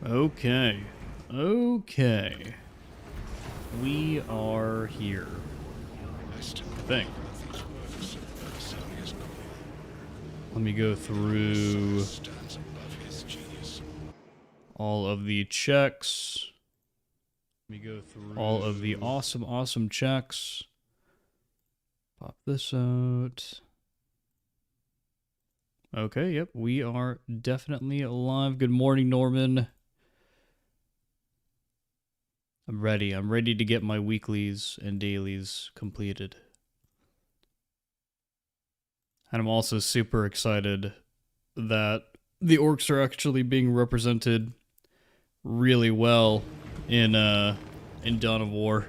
Okay. Okay. We are here. I think. Let me go through all of the checks. Let me go through all of the awesome checks. Pop this out. Okay, yep, we are definitely alive. Good morning, Norman. I'm ready. I'm ready to get my weeklies and dailies completed. And I'm also super excited that the orcs are actually being represented really well in Dawn of War.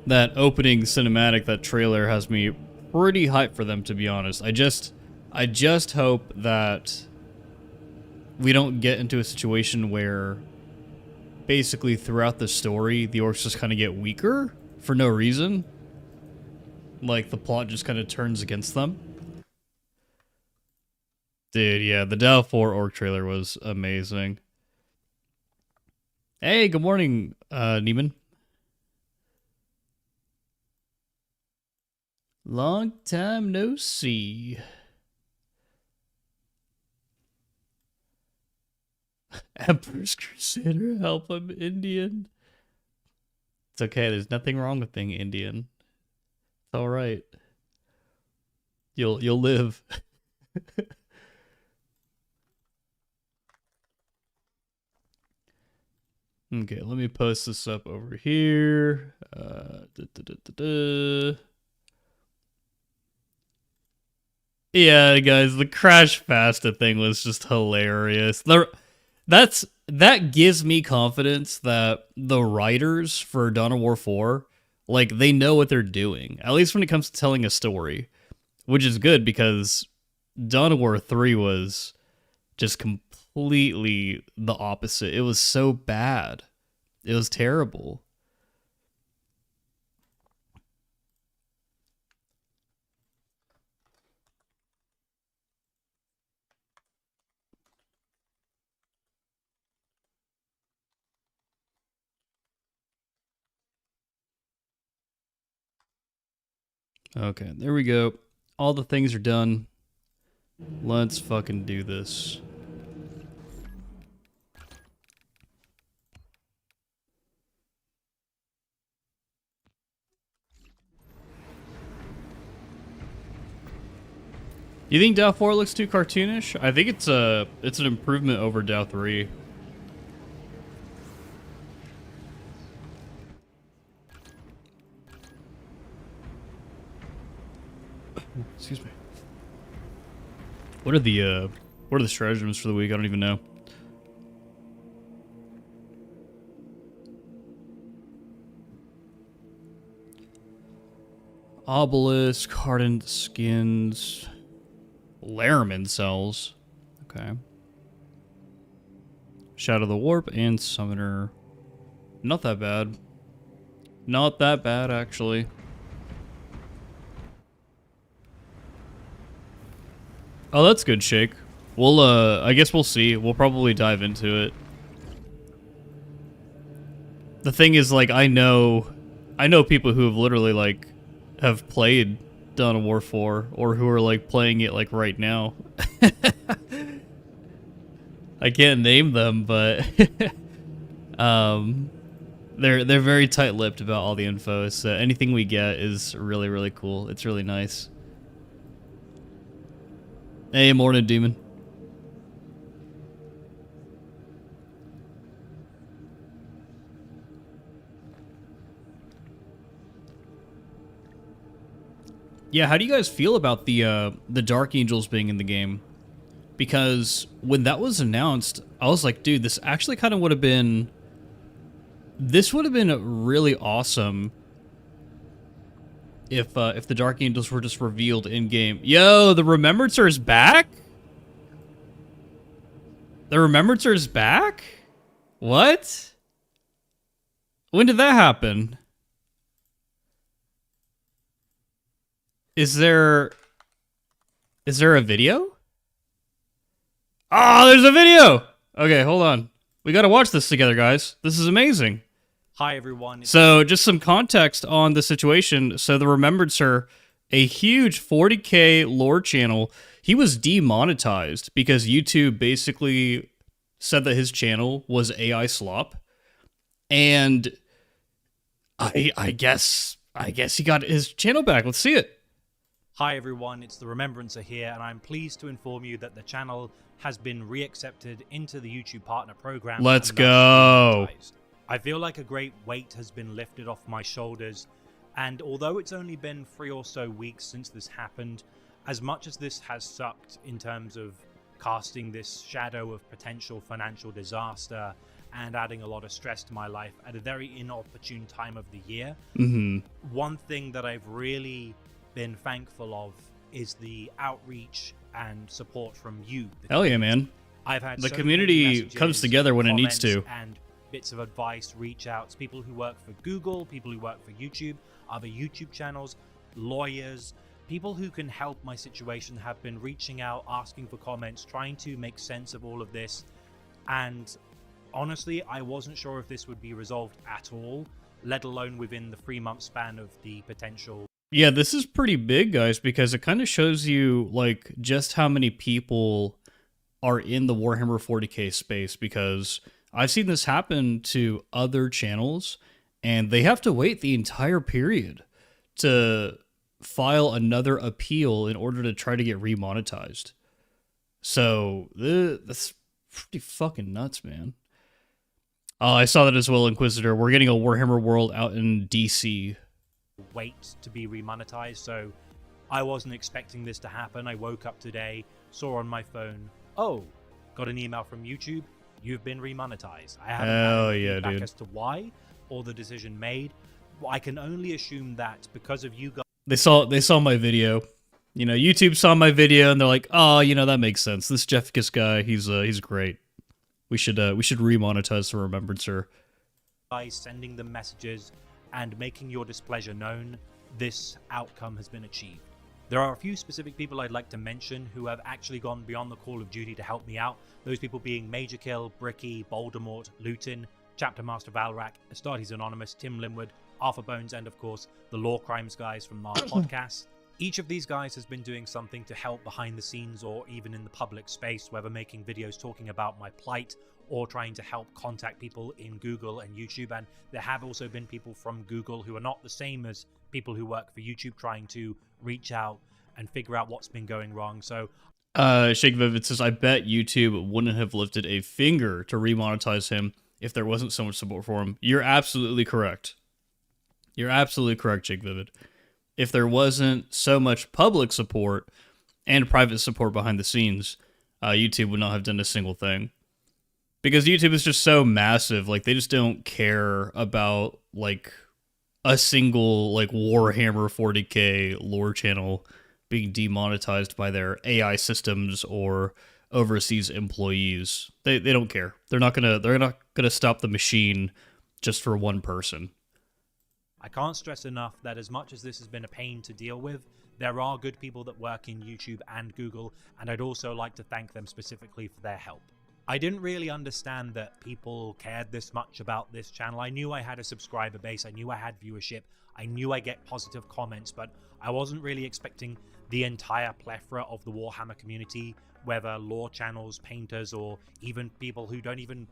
That opening cinematic, that trailer has me pretty hyped for them, to be honest. I just hope that we don't get into a situation where basically throughout the story, the orcs just kind of get weaker for no reason. Like, the plot just kind of turns against them. Dude, yeah, the Dow 4 orc trailer was amazing. Hey, good morning, Neiman. Long time no see. Emperor's Crusader, help, I'm Indian. It's okay, there's nothing wrong with being Indian. It's alright. You'll live. Okay, let me post this up over here. Yeah, guys, the Crash Fasta thing was just hilarious. That gives me confidence that the writers for Dawn of War 4, like, they know what they're doing, at least when it comes to telling a story, which is good because Dawn of War 3 was just completely the opposite. It was so bad. It was terrible. Okay, there we go. All the things are done. Let's fucking do this. You think Dow 4 looks too cartoonish? I think it's an improvement over Dow 3. Excuse me. What are the stratagems for the week? I don't even know. Obelisk, hardened skins, Laramine cells. Okay. Shadow of the Warp and Summoner. Not that bad. Not that bad, actually. Oh, that's good, Shake. We'll, I guess we'll see. We'll probably dive into it. The thing is, like, I know people who have literally, like, have played Dawn of War 4, or who are, like, playing it, like, right now. I can't name them, but they're very tight-lipped about all the info, so anything we get is really, really cool. It's really nice. Hey, morning, Demon. Yeah, how do you guys feel about the Dark Angels being in the game? Because when that was announced, I was like, dude, this actually kind of would have been... This would have been really awesome if the Dark Angels were just revealed in-game. Yo, the Remembrancer is back? The Remembrancer is back? What? When did that happen? Is there a video? Oh, there's a video. Okay, hold on. We got to watch this together, guys. This is amazing. Hi, everyone. So, just some context on the situation. So, the Remembered Sir, a huge 40K lore channel, he was demonetized because YouTube basically said that his channel was AI slop. And I guess he got his channel back. Let's see it. Hi, everyone. It's the Remembrancer here, and I'm pleased to inform you that the channel has been reaccepted into the YouTube Partner Program. Let's go. I feel like a great weight has been lifted off my shoulders, and although it's only been 3 or so weeks since this happened, as much as this has sucked in terms of casting this shadow of potential financial disaster and adding a lot of stress to my life at a very inopportune time of the year, one thing that I've really been thankful of is the outreach and support from you. Hell yeah, man. I've had the so community many comes together when it needs to. And bits of advice, reach outs, people who work for Google, people who work for YouTube, other YouTube channels, lawyers, people who can help my situation have been reaching out, asking for comments, trying to make sense of all of this. And honestly, I wasn't sure if this would be resolved at all, let alone within the 3-month span of the potential. Yeah, this is pretty big, guys, because it kind of shows you like just how many people are in the Warhammer 40K space, because I've seen this happen to other channels and they have to wait the entire period to file another appeal in order to try to get remonetized. So that's pretty fucking nuts, man. I saw that as well, Inquisitor. We're getting a Warhammer World out in DC. Wait to be remonetized, so I wasn't expecting this to happen. I woke up today, saw on my phone, oh, got an email from YouTube, you've been remonetized. I haven't had any feedback as to why or the decision made. I can only assume that because of you guys. They saw my video. You know, YouTube saw my video and they're like, oh, you know, that makes sense. This Jeffkus guy, he's great. We should remonetize the Remembrancer. By sending them messages and making your displeasure known, this outcome has been achieved. There are a few specific people I'd like to mention who have actually gone beyond the call of duty to help me out. Those people being Major Kill, Bricky, Voldemort, Lutin, Chapter Master Valrak, Astartes Anonymous, Tim Linwood, Arthur Bones, and of course the Law Crimes guys from our podcast. Each of these guys has been doing something to help behind the scenes or even in the public space, whether making videos talking about my plight or trying to help contact people in Google and YouTube. And there have also been people from Google who are not the same as people who work for YouTube trying to reach out and figure out what's been going wrong. So Shake Vivid says, I bet YouTube wouldn't have lifted a finger to remonetize him if there wasn't so much support for him. You're absolutely correct. You're absolutely correct, Shake Vivid. If there wasn't so much public support and private support behind the scenes, YouTube would not have done a single thing. Because YouTube is just so massive, like they just don't care about like a single like Warhammer 40K lore channel being demonetized by their AI systems or overseas employees. They don't care. They're not gonna stop the machine just for one person. I can't stress enough that as much as this has been a pain to deal with, there are good people that work in YouTube and Google, and I'd also like to thank them specifically for their help. I didn't really understand that people cared this much about this channel. I knew I had a subscriber base, I knew I had viewership, I knew I get positive comments, but I wasn't really expecting the entire plethora of the Warhammer community, whether lore channels, painters, or even people who don't even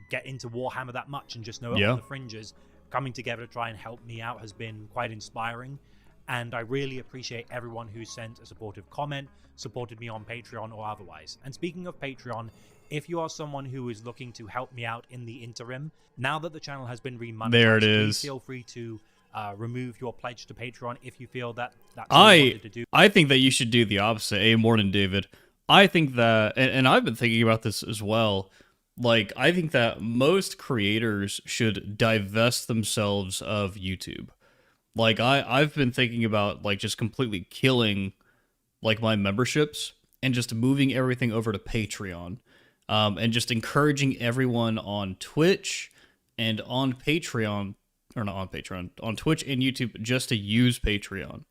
get into Warhammer that much and just know it on the fringes, coming together to try and help me out has been quite inspiring. And I really appreciate everyone who sent a supportive comment, supported me on Patreon or otherwise. And speaking of Patreon, if you are someone who is looking to help me out in the interim, now that the channel has been remonetized, please feel free to remove your pledge to Patreon if you feel that that's what you wanted to do. I think that you should do the opposite. Morning, David. I think that, and I've been thinking about this as well, like, I think that most creators should divest themselves of YouTube. Like, I've been thinking about, like, just completely killing, like, my memberships and just moving everything over to Patreon. And just encouraging everyone on Twitch and on Patreon, or not on Patreon, on Twitch and YouTube just to use Patreon.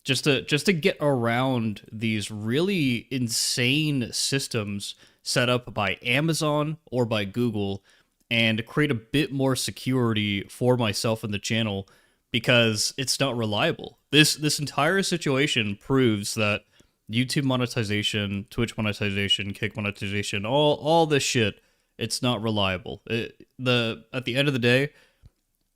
just to get around these really insane systems set up by Amazon or by Google, and create a bit more security for myself and the channel, because it's not reliable. This entire situation proves that YouTube monetization, Twitch monetization, Kick monetization, all this shit, it's not reliable. At the end of the day,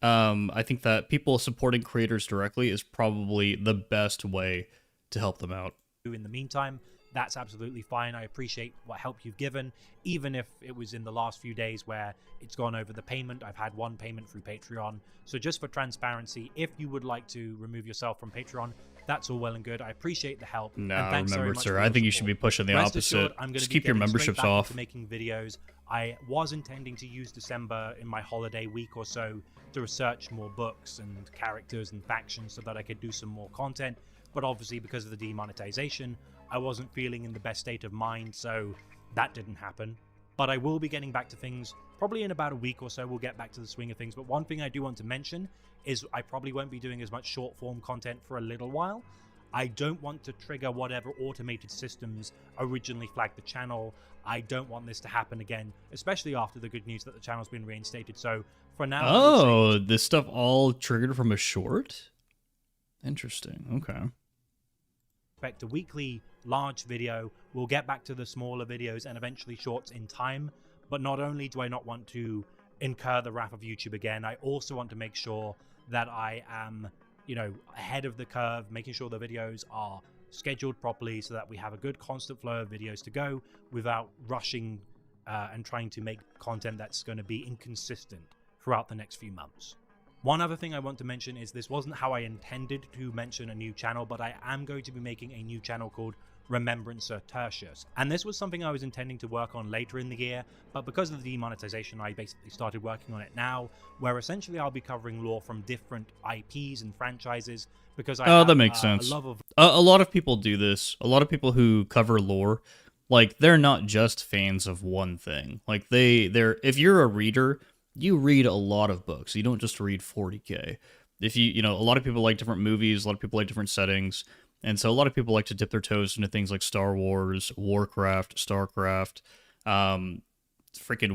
I think that people supporting creators directly is probably the best way to help them out. In the meantime, that's absolutely fine. I appreciate what help you've given, even if it was in the last few days where it's gone over the payment. I've had one payment through Patreon. So just for transparency, if you would like to remove yourself from Patreon, that's all well and good. I appreciate the help. No, and thanks remember, very much sir, for I your think you should support. be pushing the Rest opposite. assured, I'm gonna Just be keep your getting straight memberships back off. into making videos. I was intending to use December in my holiday week or so to research more books and characters and factions so that I could do some more content. But obviously, because of the demonetization, I wasn't feeling in the best state of mind, so that didn't happen. But I will be getting back to things probably in about a week or so. We'll get back to the swing of things. But one thing I do want to mention is I probably won't be doing as much short form content for a little while. I don't want to trigger whatever automated systems originally flagged the channel. I don't want this to happen again, especially after the good news that the channel's been reinstated. So for now, Oh, this stuff all triggered from a short? Interesting. Okay. expect a weekly large video. We'll get back to the smaller videos and eventually shorts in time. But not only do I not want to incur the wrath of YouTube again, I also want to make sure that I am, ahead of the curve, making sure the videos are scheduled properly so that we have a good constant flow of videos to go without rushing and trying to make content that's going to be inconsistent throughout the next few months. One other thing I want to mention is this wasn't how I intended to mention a new channel, but I am going to be making a new channel called Remembrancer Tertius. And this was something I was intending to work on later in the year, but because of the demonetization, I basically started working on it now, where essentially I'll be covering lore from different IPs and franchises, because I have that makes sense. a love of A lot of people do this. A lot of people who cover lore, like, they're not just fans of one thing. Like, they're if you're a reader, you read a lot of books. You don't just read 40K. If a lot of people like different movies, a lot of people like different settings. And so a lot of people like to dip their toes into things like Star Wars, Warcraft, StarCraft, freaking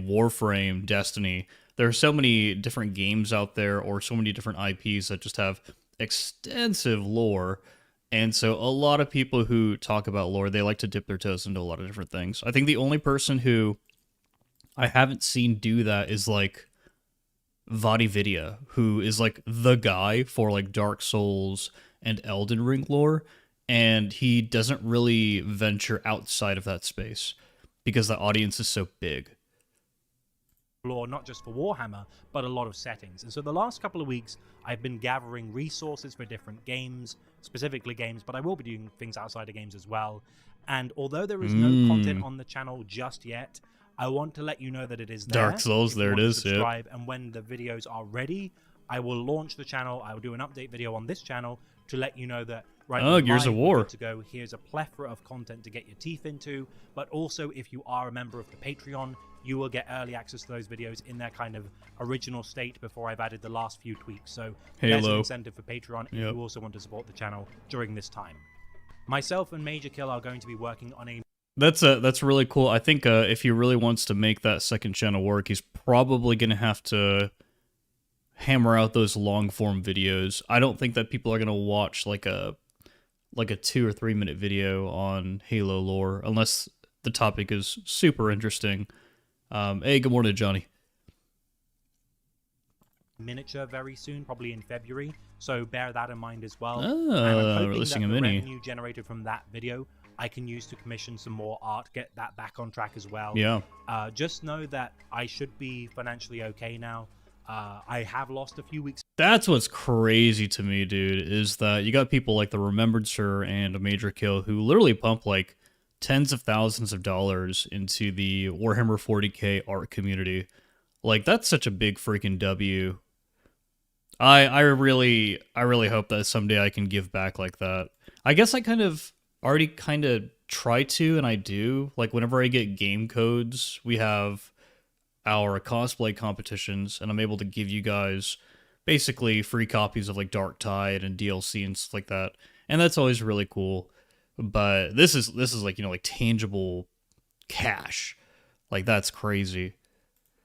Warframe, Destiny. There are so many different games out there, or so many different IPs that just have extensive lore. And so a lot of people who talk about lore, they like to dip their toes into a lot of different things. I think the only person who I haven't seen do that is like VaatiVidya, who is like the guy for like Dark Souls and Elden Ring lore, and he doesn't really venture outside of that space because the audience is so big. lore, not just for Warhammer, but a lot of settings. And so the last couple of weeks, I've been gathering resources for different games, specifically games, but I will be doing things outside of games as well. And although there is no content on the channel just yet, I want to let you know that it is there. Dark Souls, if you there it want to is, subscribe, and when the videos are ready, I will launch the channel. I will do an update video on this channel to let you know that Gears of War. we're good to go. Here's a plethora of content to get your teeth into, but also if you are a member of the Patreon, you will get early access to those videos in their kind of original state before I've added the last few tweaks. So there's an incentive for Patreon if you also want to support the channel during this time. Myself and Major Kill are going to be working on a That's really cool. I think if he really wants to make that second channel work, he's probably going to have to hammer out those long form videos. I don't think that people are going to watch like a 2 or 3 minute video on Halo lore unless the topic is super interesting. Hey, good morning, Johnny. miniature very soon, probably in February, so bear that in mind as well. Oh, and I'm hoping releasing that a the mini. revenue generated from that video I can use to commission some more art, get that back on track as well. Yeah. Just know that I should be financially okay now. I have lost a few weeks. That's what's crazy to me, dude, is that you got people like the Remembrancer and a Major Kill who literally pump like tens of thousands of dollars into the Warhammer 40K art community. Like, that's such a big freaking W. I really hope that someday I can give back like that. I guess I already try to, and I do. Like, whenever I get game codes, we have our cosplay competitions, and I'm able to give you guys basically free copies of like Dark Tide and DLC and stuff like that. and that's always really cool. But this is like, like tangible cash. Like, that's crazy.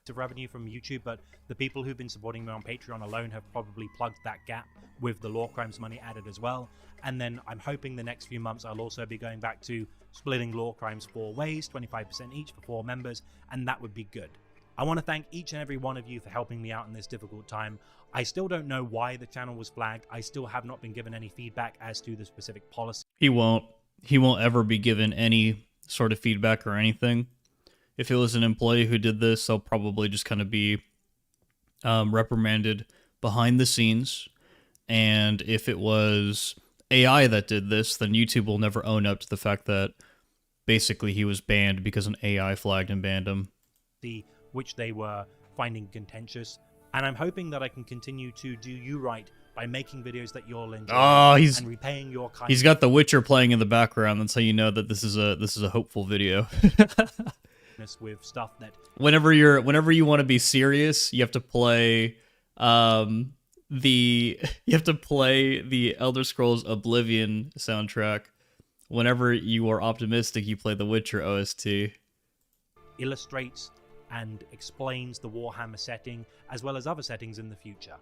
Of revenue from YouTube, but the people who've been supporting me on Patreon alone have probably plugged that gap with the Law Crimes money added as well. And then I'm hoping the next few months I'll also be going back to splitting Law Crimes 4 ways, 25% each for 4 members, and that would be good. I want to thank each and every one of you for helping me out in this difficult time. I still don't know why the channel was flagged. I still have not been given any feedback as to the specific policy. He won't ever be given any sort of feedback or anything. If it was an employee who did this, they'll probably just kind of be reprimanded behind the scenes. And if it was AI that did this, then YouTube will never own up to the fact that basically he was banned because an AI flagged and banned him. Which they were finding contentious. And I'm hoping that I can continue to do you right by making videos that you'll enjoy and repaying your kindness. He's got The Witcher playing in the background. That's how you know that this is a hopeful video. With stuff that whenever you want to be serious, you have to play the Elder Scrolls Oblivion soundtrack. Whenever you are optimistic, you play the Witcher OST. Illustrates and explains the Warhammer setting as well as other settings in the future.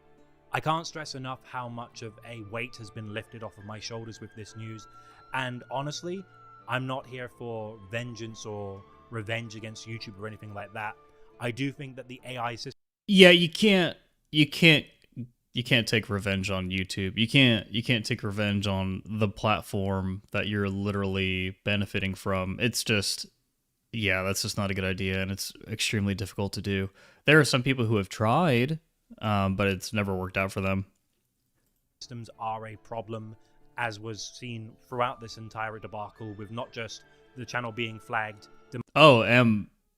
I can't stress enough how much of a weight has been lifted off of my shoulders with this news, and honestly, I'm not here for vengeance or revenge against YouTube or anything like that. I do think that the AI system... Yeah, you can't take revenge on YouTube. You can't take revenge on the platform that you're literally benefiting from. It's just, yeah, that's just not a good idea, and it's extremely difficult to do. There are some people who have tried, but it's never worked out for them. Systems are a problem, as was seen throughout this entire debacle, with not just the channel being flagged. Oh,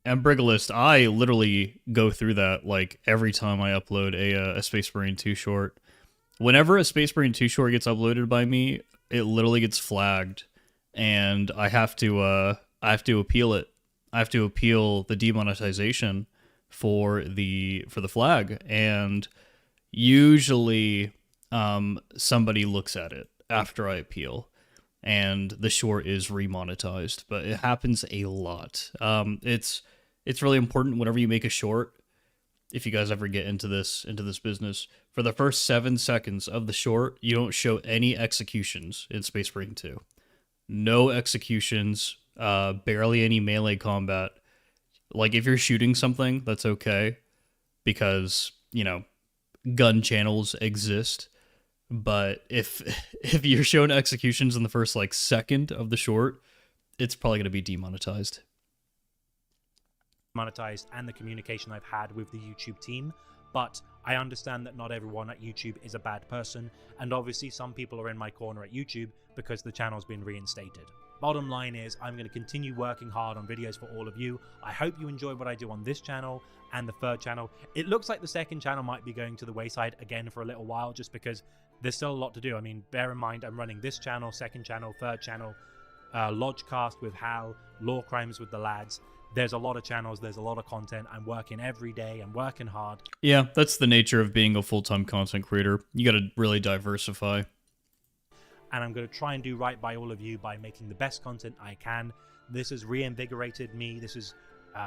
Ambrigalist, I literally go through that like every time I upload a Space Marine 2 short. Whenever a Space Marine 2 short gets uploaded by me, it literally gets flagged, and I have to appeal it. I have to appeal the demonetization for the flag, and usually somebody looks at it after I appeal, and the short is remonetized, but it happens a lot. It's really important whenever you make a short, if you guys ever get into this business, for the first 7 seconds of the short, you don't show any executions in Space Marine 2. No executions, barely any melee combat. Like, if you're shooting something, that's okay, because, you know, gun channels exist. But if you're showing executions in the first like second of the short, it's probably going to be demonetized. Monetized, and the communication I've had with the YouTube team, but I understand that not everyone at YouTube is a bad person, and obviously some people are in my corner at YouTube because the channel's been reinstated. Bottom line is, I'm going to continue working hard on videos for all of you. I hope you enjoy what I do on this channel and the third channel. It looks like the second channel might be going to the wayside again for a little while, just because there's still a lot to do. I mean, bear in mind, I'm running this channel, second channel, third channel, Lodgecast with Hal, Law Crimes with the lads. There's a lot of channels, there's a lot of content. I'm working every day, I'm working hard. Yeah, that's the nature of being a full-time content creator. You got to really diversify. And I'm going to try and do right by all of you by making the best content I can. This has reinvigorated me. This has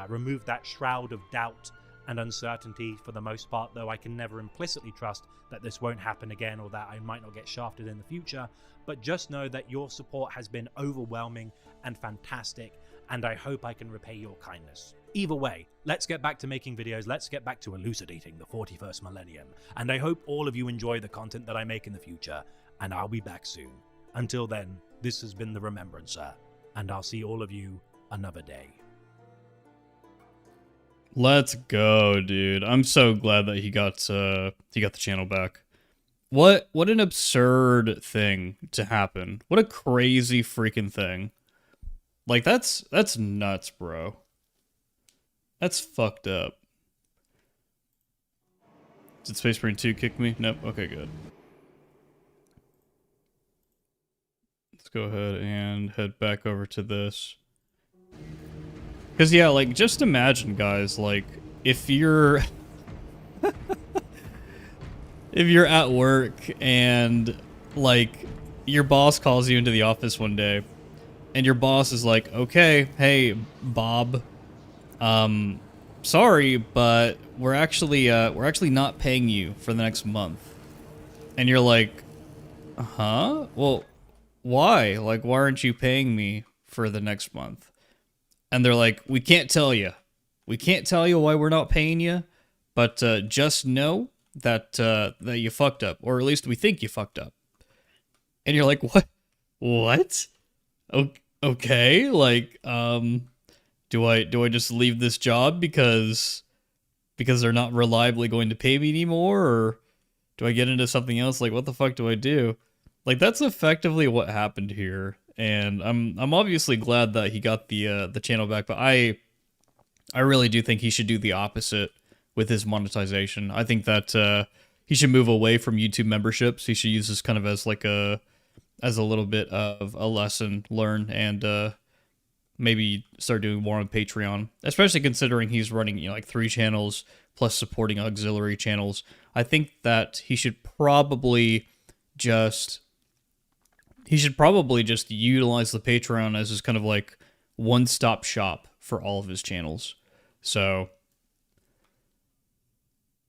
removed that shroud of doubt and uncertainty for the most part, though I can never implicitly trust that this won't happen again or that I might not get shafted in the future. But just know that your support has been overwhelming and fantastic, and I hope I can repay your kindness. Either way, let's get back to making videos, let's get back to elucidating the 41st millennium, and I hope all of you enjoy the content that I make in the future, and I'll be back soon. Until then, this has been The Remembrancer, and I'll see all of you another day. Let's go, dude. I'm so glad that he got the channel back. What an absurd thing to happen. What a crazy freaking thing. Like, that's nuts, bro. That's fucked up. Did Space Marine 2 kick me? Nope. Okay, good. Let's go ahead and head back over to this. Because, yeah, like, just imagine, guys, like, if you're... if you're at work and, like, your boss calls you into the office one day, and your boss is like, "Okay, hey, Bob, um, sorry, but we're actually not paying you for the next month." And you're like, "Huh? Well, why? Like, why aren't you paying me for the next month?" And they're like, "We can't tell you. We can't tell you why we're not paying you, but just know that that you fucked up, or at least we think you fucked up." And you're like, "What? What? Okay, like, do I just leave this job because they're not reliably going to pay me anymore, or do I get into something else? Like, what the fuck do I do?" Like, that's effectively what happened here, and I'm obviously glad that he got the channel back, but I really do think he should do the opposite with his monetization. I think that he should move away from YouTube memberships. He should use this kind of as like a little bit of a lesson learned, and maybe start doing more on Patreon, especially considering he's running, you know, like 3 channels plus supporting auxiliary channels. I think that just he should probably just utilize the Patreon as his kind of like one-stop shop for all of his channels. So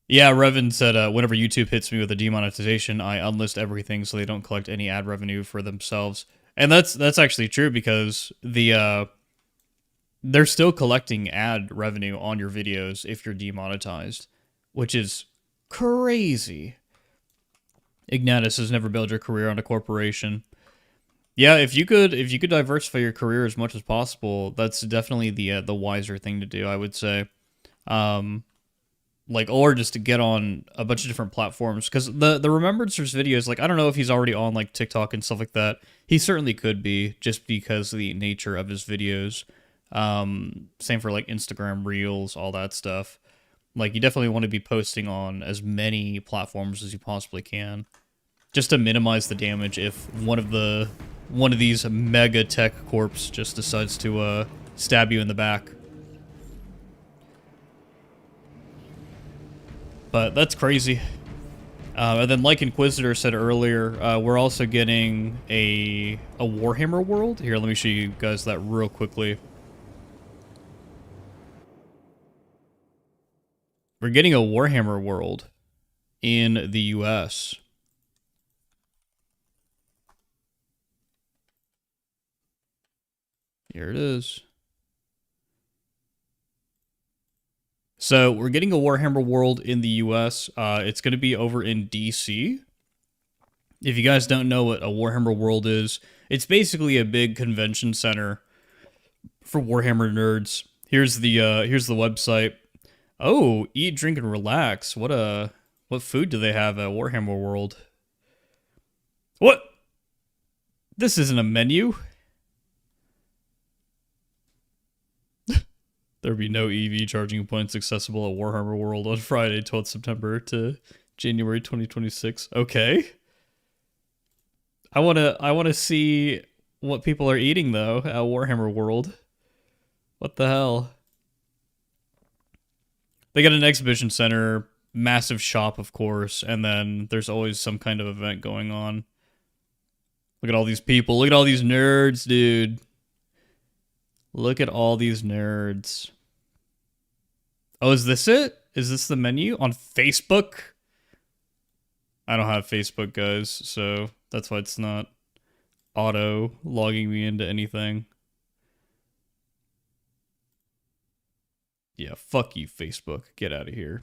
yeah, Revan said, whenever YouTube hits me with a demonetization, I unlist everything so they don't collect any ad revenue for themselves. And that's actually true, because they're still collecting ad revenue on your videos if you're demonetized, which is crazy. Ignatus has never built your career on a corporation. Yeah, if you could diversify your career as much as possible, that's definitely the wiser thing to do, I would say. Like, or just to get on a bunch of different platforms, because the Remembrancers videos, like, I don't know if he's already on like TikTok and stuff like that. He certainly could be, just because of the nature of his videos. Same for like Instagram Reels, all that stuff. Like, you definitely want to be posting on as many platforms as you possibly can, just to minimize the damage if one of these mega tech corps just decides to stab you in the back. But that's crazy. And then, like Inquisitor said earlier, we're also getting a Warhammer world. Here, let me show you guys that real quickly. We're getting a Warhammer world in the US. Here it is. So we're getting a Warhammer world in the US. It's going to be over in DC. If you guys don't know what a Warhammer world is, it's basically a big convention center for Warhammer nerds. Here's the website. Oh, eat, drink, and relax. What food do they have at Warhammer World? What? This isn't a menu. There'll be no EV charging points accessible at Warhammer World on Friday, 12th September to January 2026. Okay. I wanna see what people are eating though at Warhammer World. What the hell? They got an exhibition center, massive shop, of course, and then there's always some kind of event going on. Look at all these people. Look at all these nerds, dude. Look at all these nerds. Oh, is this it? Is this the menu on Facebook? I don't have Facebook, guys, so that's why it's not auto logging me into anything. Yeah, fuck you, Facebook. Get out of here.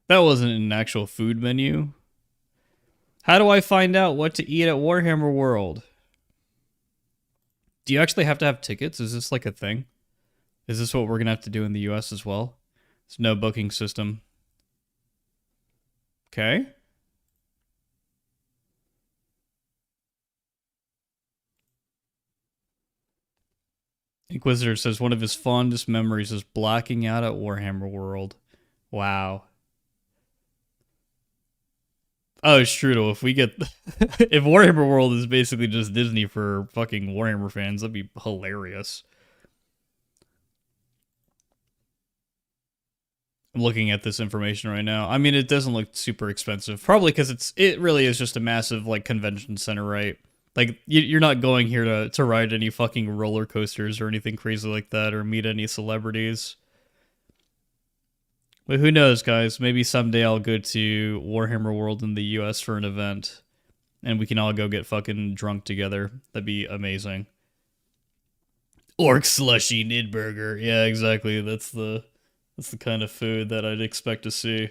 That wasn't an actual food menu. How do I find out what to eat at Warhammer World? Do you actually have to have tickets? Is this like a thing? Is this what we're going to have to do in the US as well? There's no booking system. Okay. Inquisitor says one of his fondest memories is blacking out at Warhammer World. Wow. Oh, Strudel, if we get... if Warhammer World is basically just Disney for fucking Warhammer fans, that'd be hilarious. I'm looking at this information right now. I mean, it doesn't look super expensive. Probably because it really is just a massive, like, convention center, right? Like, you're not going here to ride any fucking roller coasters or anything crazy like that, or meet any celebrities. But who knows, guys? Maybe someday I'll go to Warhammer World in the US for an event, and we can all go get fucking drunk together. That'd be amazing. Orc slushy Nidburger. Yeah, exactly. That's the kind of food that I'd expect to see.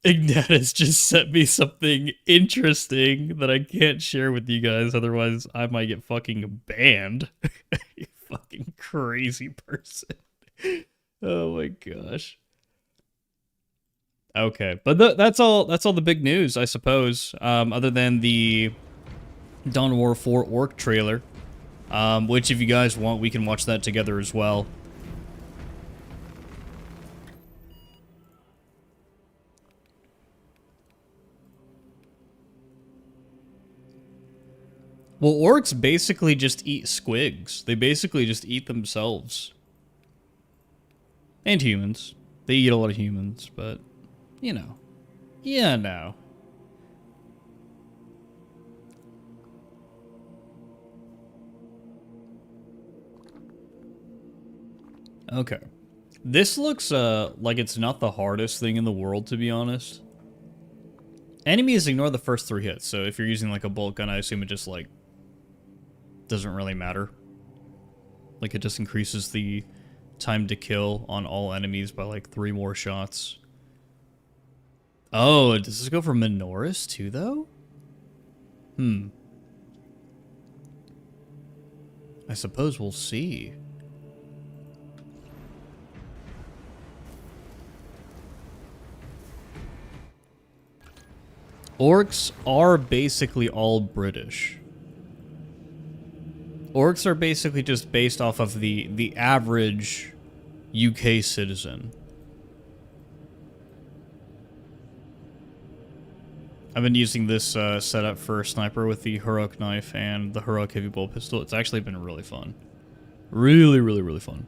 Ignatius just sent me something interesting that I can't share with you guys, otherwise I might get fucking banned. You fucking crazy person. Oh my gosh. Okay, but that's all the big news, I suppose. Other than the Dawn of War 4 Orc trailer, which if you guys want, we can watch that together as well. Well, orcs basically just eat squigs. They basically just eat themselves. And humans. They eat a lot of humans, but, you know. Yeah, no. Okay. This looks like it's not the hardest thing in the world, to be honest. Enemies ignore the first 3 hits, so if you're using like a bolt gun, I assume it just like doesn't really matter. Like, it just increases the time to kill on all enemies by like 3 more shots. Oh, does this go for Minoris too, though? I suppose we'll see. Orcs are basically all British. Orcs are basically just based off of the average UK citizen. I've been using this setup for sniper with the Hurok knife and the Hurok heavy bolt pistol. It's actually been really fun. Really, really, really fun.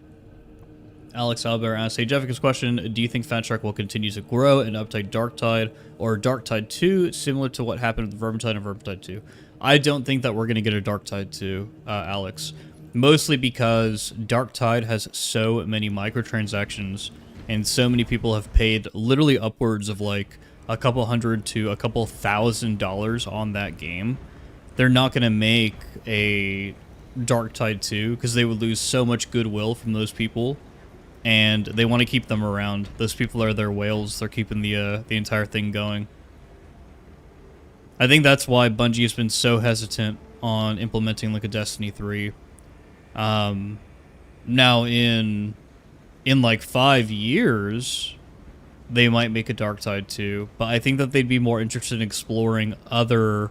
Alex Albert asks, hey, Jeffika's question, do you think Fat Shark will continue to grow in Uptide Darktide or Darktide 2, similar to what happened with Vermintide and Vermintide 2? I don't think that we're going to get a Darktide 2, Alex. Mostly because Darktide has so many microtransactions and so many people have paid literally upwards of like a couple $100 to a couple $1,000 on that game. They're not going to make a Darktide 2 because they would lose so much goodwill from those people. And they want to keep them around. Those people are their whales. They're keeping the entire thing going. I think that's why Bungie has been so hesitant on implementing like a Destiny 3. Now in like 5 years, they might make a Darktide 2, but I think that they'd be more interested in exploring other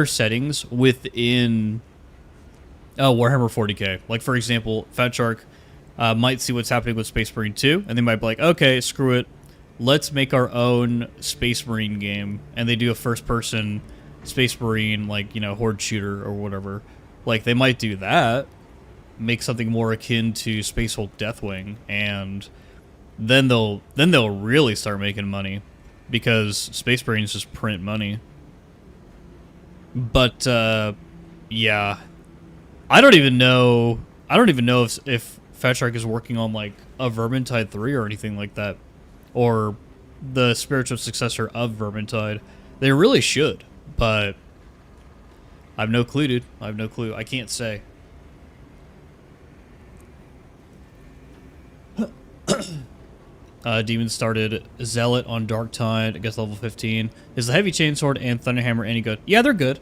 settings within Warhammer 40k. Like, for example, Fat Shark might see what's happening with Space Marine 2, and they might be like, okay, screw it. Let's make our own Space Marine game. And they do a first-person Space Marine, like, you know, horde shooter or whatever. Like, they might do that, make something more akin to Space Hulk Deathwing, and then they'll really start making money, because Space Marines just print money. But, yeah. I don't even know if Fat Shark is working on, like, a Vermintide 3 or anything like that. Or the spiritual successor of Vermintide. They really should, but I have no clue, dude. I have no clue. I can't say. Demon started Zealot on Darktide, I guess level 15. Is the Heavy Chainsword and Thunderhammer any good? Yeah, they're good.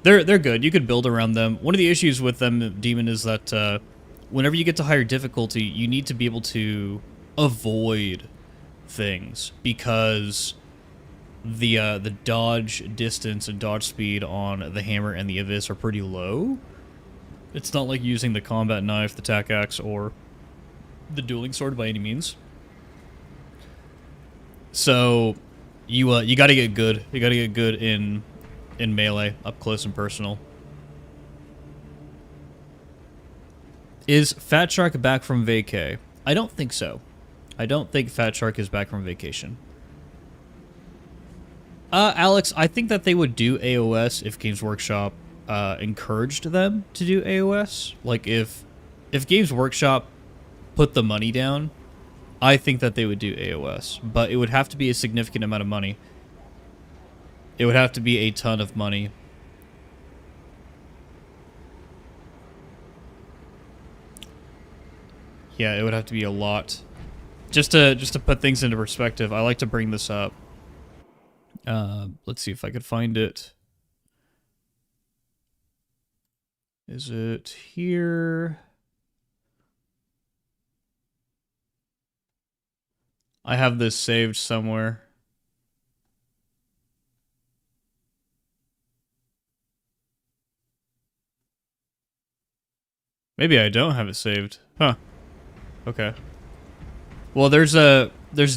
They're good. You could build around them. One of the issues with them, Demon, is that whenever you get to higher difficulty, you need to be able to avoid things, because the dodge distance and dodge speed on the hammer and the Abyss are pretty low. It's not like using the combat knife, the tack axe, or the dueling sword by any means. So you got to get good. You got to get good in melee, up close and personal. Is Fat Shark back from vacay? I don't think so. I don't think Fat Shark is back from vacation. Alex, I think that they would do AOS if Games Workshop encouraged them to do AOS. Like if Games Workshop put the money down, I think that they would do AOS, but it would have to be a significant amount of money. It would have to be a ton of money. Yeah, it would have to be a lot. Just to put things into perspective, I like to bring this up. Let's see if I could find it. Is it here? I have this saved somewhere. Maybe I don't have it saved. Huh. Okay. Well, there's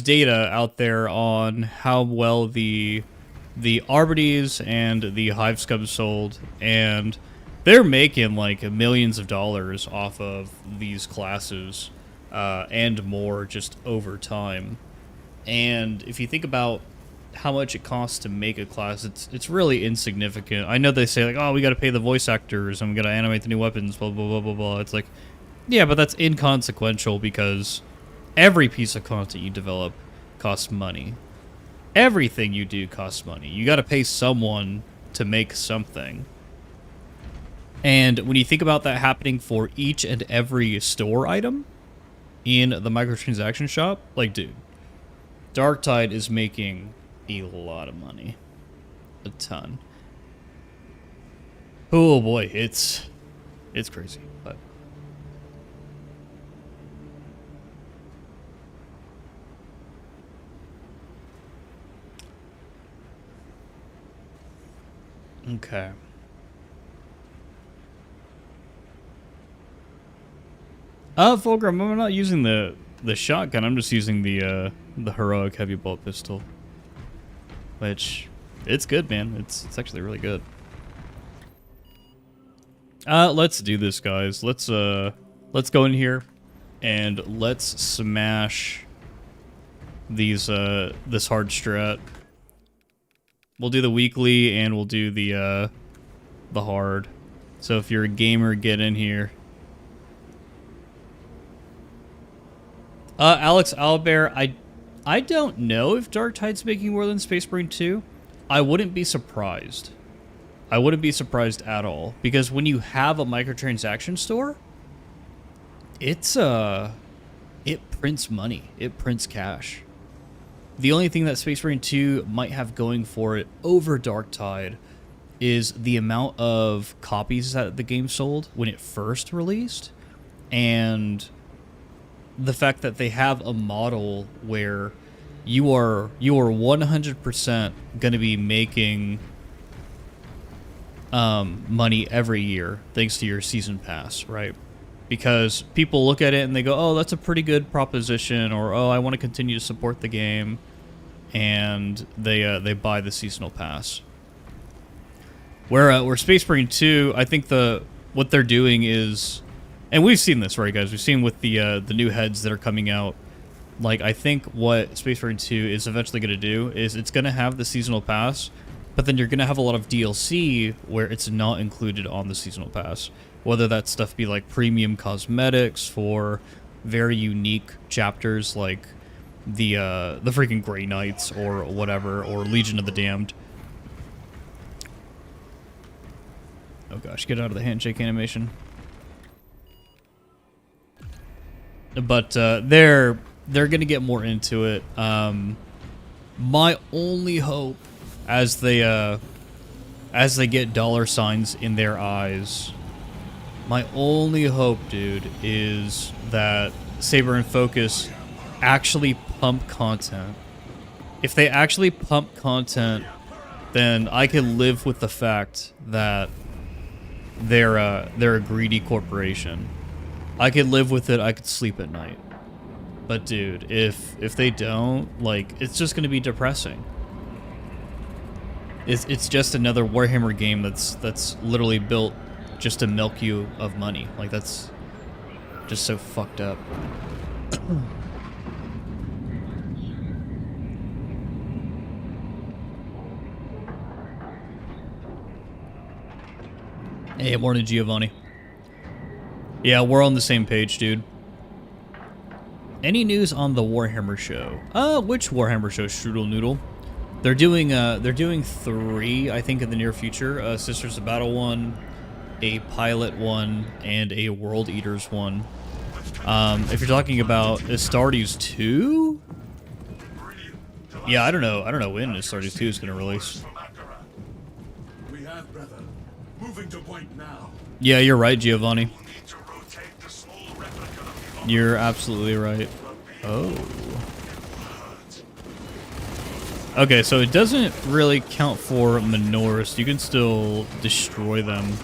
data out there on how well the Arbites and the Hive Scum sold, and they're making like millions of dollars off of these classes, and more just over time. And if you think about how much it costs to make a class, it's really insignificant. I know they say like, oh, we got to pay the voice actors and we got to animate the new weapons, blah blah blah blah blah. It's like, yeah, but that's inconsequential because every piece of content you develop costs money. Everything you do costs money. You got to pay someone to make something. And when you think about that happening for each and every store item in the microtransaction shop, like, dude, Darktide is making a lot of money. A ton. Oh boy, it's crazy, but okay. Fulgrim, I'm not using the shotgun. I'm just using the heroic heavy bolt pistol, which it's good, man. It's actually really good. Let's do this, guys. Let's go in here and let's smash these this hard strat. We'll do the weekly and we'll do the hard. So if you're a gamer, get in here. Alex Albert, I don't know if Darktide's making more than Space Marine 2. I wouldn't be surprised. I wouldn't be surprised at all. Because when you have a microtransaction store, it prints money. It prints cash. The only thing that Space Marine 2 might have going for it over Darktide is the amount of copies that the game sold when it first released, and the fact that they have a model where you are 100% going to be making money every year thanks to your season pass, right? Because people look at it and they go, oh, that's a pretty good proposition, or oh, I want to continue to support the game, and they buy the seasonal pass. Where Space Marine 2, I think what they're doing is, and we've seen this, right, guys? We've seen with the new heads that are coming out. Like, I think what Space Marine 2 is eventually going to do is it's going to have the seasonal pass, but then you're going to have a lot of DLC where it's not included on the seasonal pass. Whether that stuff be like premium cosmetics for very unique chapters like the freaking Grey Knights or whatever, or Legion of the Damned. Oh gosh, get out of the handshake animation. But they're gonna get more into it. My only hope, as they get dollar signs in their eyes, my only hope, dude, is that Saber and Focus actually pump content. If they actually pump content, then I can live with the fact that they're a greedy corporation. I could live with it. I could sleep at night. But dude, if they don't, like, it's just gonna be depressing. It's just another Warhammer game that's literally built just to milk you of money. Like, that's just so fucked up. Hey, morning, Giovanni. Yeah, we're on the same page, dude. Any news on the Warhammer show? Which Warhammer show, Strudel Noodle? They're doing 3, I think, in the near future. Sisters of Battle 1, a Pilot 1, and a World Eaters 1. If you're talking about Astartes 2? Yeah, I don't know when Astartes 2 is going to release. We have, brother. Moving to point now. Yeah, you're right, Giovanni. You're absolutely right. Oh. Okay, so it doesn't really count for Menors. You can still destroy them.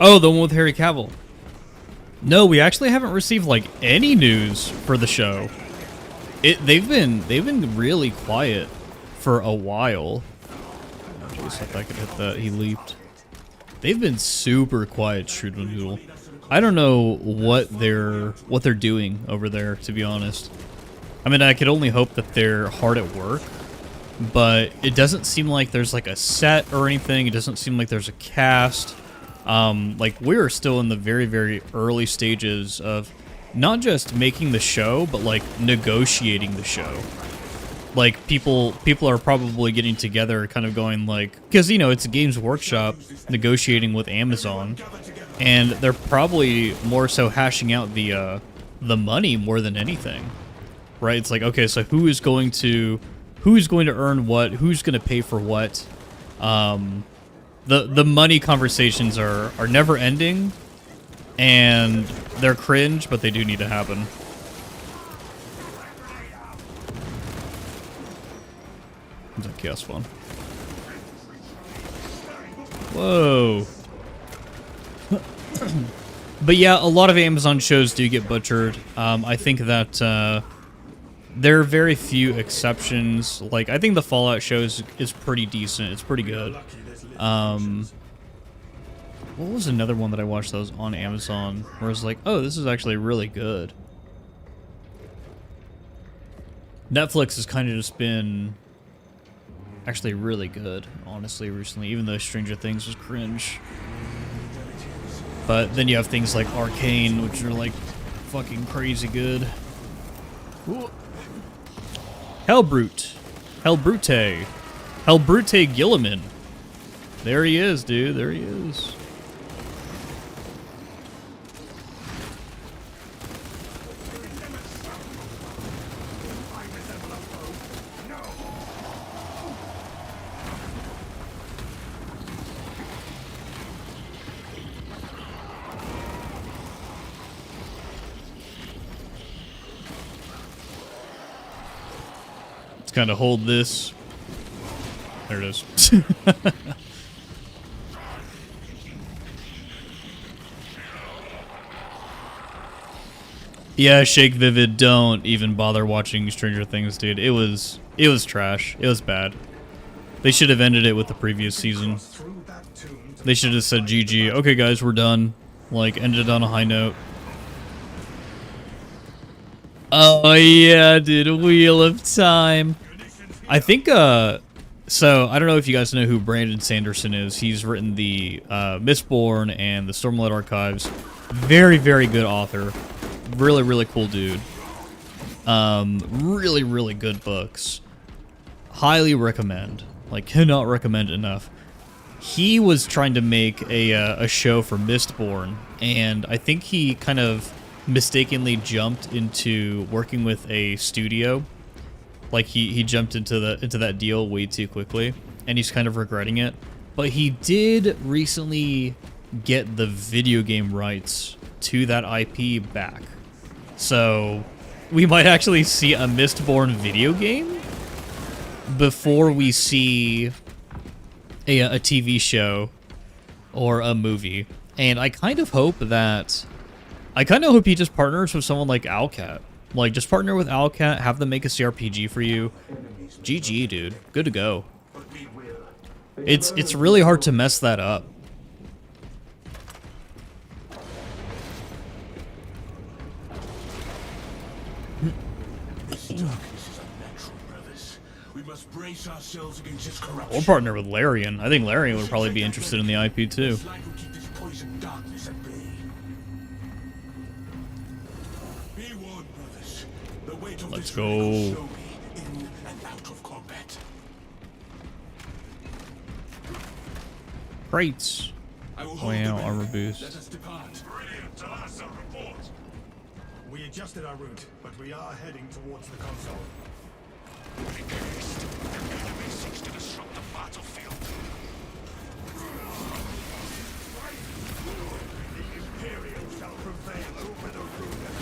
Oh, the one with Harry Cavill. No, we actually haven't received like any news for the show. They've been really quiet for a while. Oh, jeez, if I could hit that, he leaped. They've been super quiet, Strudel Noodle. I don't know what they're doing over there, to be honest. I mean, I could only hope that they're hard at work, but it doesn't seem like there's like a set or anything. It doesn't seem like there's a cast. Like we're still in the very, very early stages of not just making the show, but like negotiating the show. Like people are probably getting together, kind of going like, because you know it's a Games Workshop negotiating with Amazon, and they're probably more so hashing out the money more than anything, right? It's like, okay, so who's going to earn what? Who's going to pay for what? The money conversations are never ending, and they're cringe, but they do need to happen. It's a chaos spawn. Whoa. But yeah, a lot of Amazon shows do get butchered. I think that there are very few exceptions. Like, I think the Fallout show is pretty decent. It's pretty good. What was another one that I watched that was on Amazon where I was like, oh, this is actually really good? Netflix has kind of just been actually really good, honestly, recently, even though Stranger Things was cringe. But then you have things like Arcane, which are like fucking crazy good. Ooh. Hellbrute. Hellbrute Gilliman. There he is, dude. There he is. Let's kind of hold this. There it is. Yeah, Shake Vivid, don't even bother watching Stranger Things, dude. It was trash. It was bad. They should have ended it with the previous season. They should have said GG. Okay, guys, we're done. Like, ended on a high note. Oh, yeah, dude. Wheel of Time. I think, so, I don't know if you guys know who Brandon Sanderson is. He's written the Mistborn and the Stormlight Archives. Very, very good author. Really, really cool dude. Really, really good books. Highly recommend. Like, cannot recommend enough. He was trying to make a show for Mistborn, and I think he kind of mistakenly jumped into working with a studio. Like he jumped into that deal way too quickly, and he's kind of regretting it. But he did recently get the video game rights to that IP back. So we might actually see a Mistborn video game before we see a TV show or a movie. And I kind of hope he just partners with someone like Owlcat. Like, just partner with Owlcat, have them make a CRPG for you. GG, dude. Good to go. It's really hard to mess that up. This darkness is unnatural, brothers. We must break brace ourselves against its corruption. Or partner with Larian. I think Larian would probably be interested in the IP too. This light will keep this poison darkness at bay. Be warned, brothers. The weight of Let's this go. ring will slow me in and out of combat. Crates. I will hold Wow, the armor banner. boost. Let us depart. Brilliant. Talassa, report. We adjusted our route, but we are heading towards the console. Make haste. The enemy seeks to disrupt the battlefield. The Imperial shall prevail over the ruler.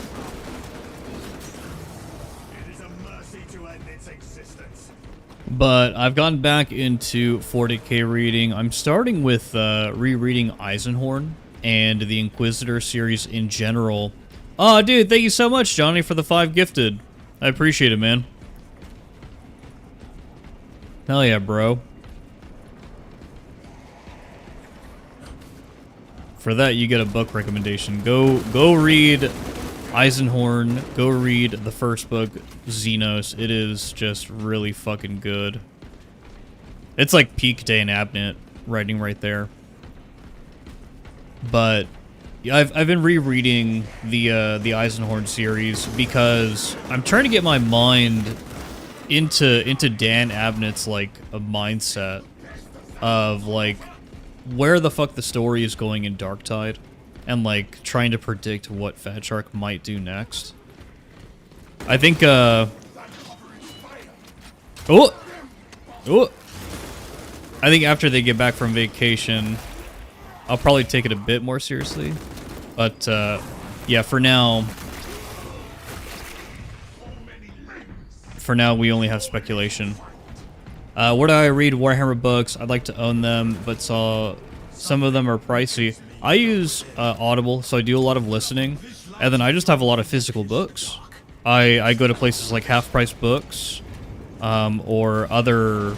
It is a mercy to end its existence. But I've gotten back into 40k reading. I'm starting with rereading Eisenhorn and the Inquisitor series in general. Oh, dude, thank you so much, Johnny, for the 5 gifted. I appreciate it, man. Hell yeah, bro. For that, you get a book recommendation. Go read Eisenhorn. Go read the first book, Xenos. It is just really fucking good. It's like peak Dan Abnett writing right there. But I've been rereading the Eisenhorn series because I'm trying to get my mind into Dan Abnett's like a mindset of like where the fuck the story is going in Darktide and like trying to predict what Fat Shark might do next. I think I think after they get back from vacation, I'll probably take it a bit more seriously. But, yeah, for now, we only have speculation. Where do I read Warhammer books? I'd like to own them, but saw some of them are pricey. I use Audible, so I do a lot of listening, and then I just have a lot of physical books. I go to places like Half Price Books, or other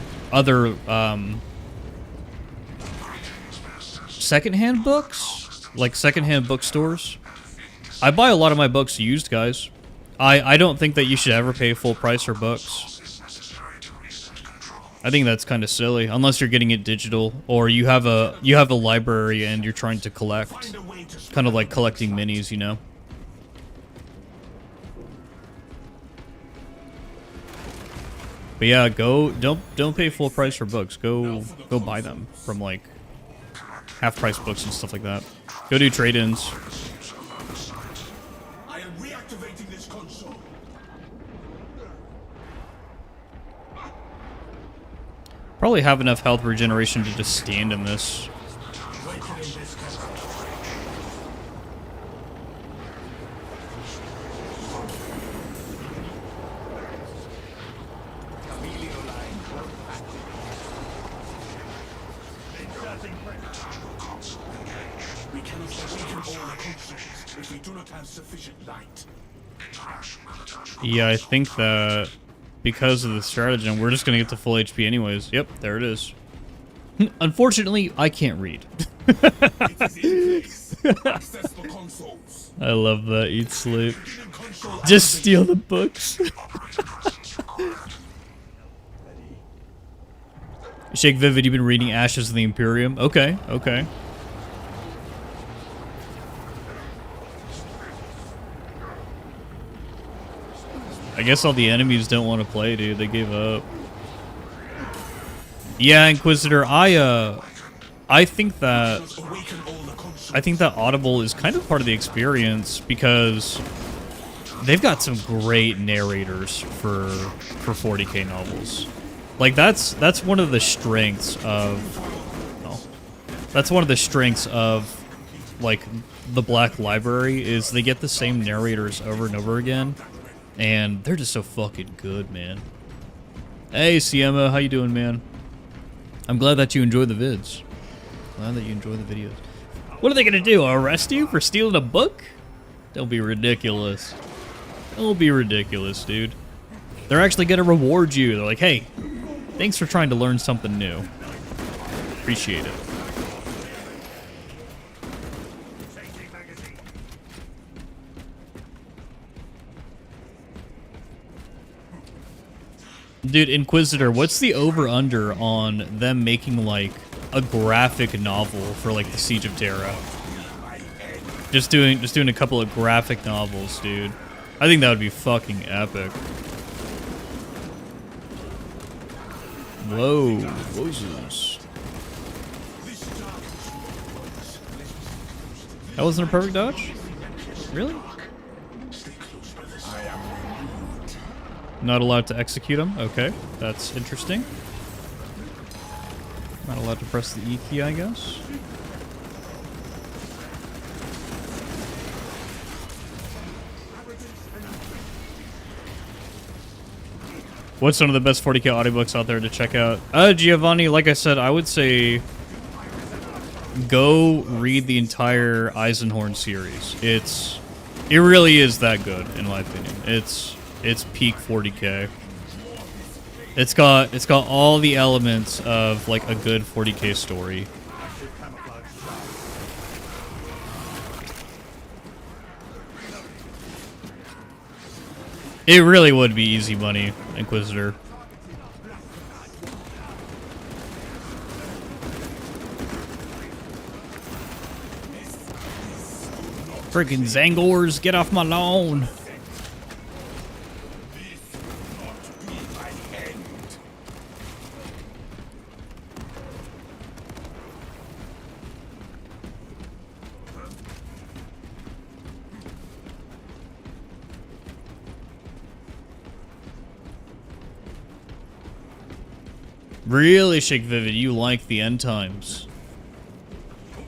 secondhand books, like secondhand bookstores. I buy a lot of my books used, guys. I don't think that you should ever pay full price for books. I think that's kind of silly, unless you're getting it digital or you have a library and you're trying to collect, kind of like collecting minis, you know. But yeah, don't pay full price for books. Go buy them from like Half Price Books and stuff like that. Go do trade-ins. I am reactivating this console. Probably have enough health regeneration to just stand in this. Awakening this console. We cannot awaken all the consoles if we do not have sufficient light. Yeah, I think that because of the stratagem, we're just gonna get to full HP anyways. Yep, there it is. Unfortunately, I can't read. It is in place. Access the consoles. I love that. Eat, sleep. Console Just steal the books. Shake Vivid, you've been reading Ashes of the Imperium? Okay, okay. I guess all the enemies don't want to play, dude. They gave up. Yeah, Inquisitor, I think that awaken all the consoles. I think that Audible is kind of part of the experience because they've got some great narrators for 40k novels. Like that's one of the strengths of that's one of the strengths of like the Black Library is they get the same narrators over and over again, and they're just so fucking good, man. Hey, Siema, how you doing, man? I'm glad that you enjoy the vids. Glad that you enjoy the videos. What are they gonna do? Arrest you for stealing a book? Don't be ridiculous. Don't be ridiculous, dude. They're actually gonna reward you. They're like, hey, thanks for trying to learn something new. Appreciate it. Dude, Inquisitor, what's the over-under on them making, like, a graphic novel for, like, the Siege of Terra? Just doing a couple of graphic novels, dude. I think that would be fucking epic. Whoa, Moses. That wasn't a perfect dodge? Really? Not allowed to execute him? Okay, that's interesting. Not allowed to press the E key, I guess. What's one of the best 40k audiobooks out there to check out? Giovanni, like I said, I would say go read the entire Eisenhorn series. It really is that good, in my opinion. It's peak 40k. It's got all the elements of like a good 40k story. It really would be easy money, Inquisitor. Freaking Zangors, get off my lawn. Really, Shake Vivid, you like the end times.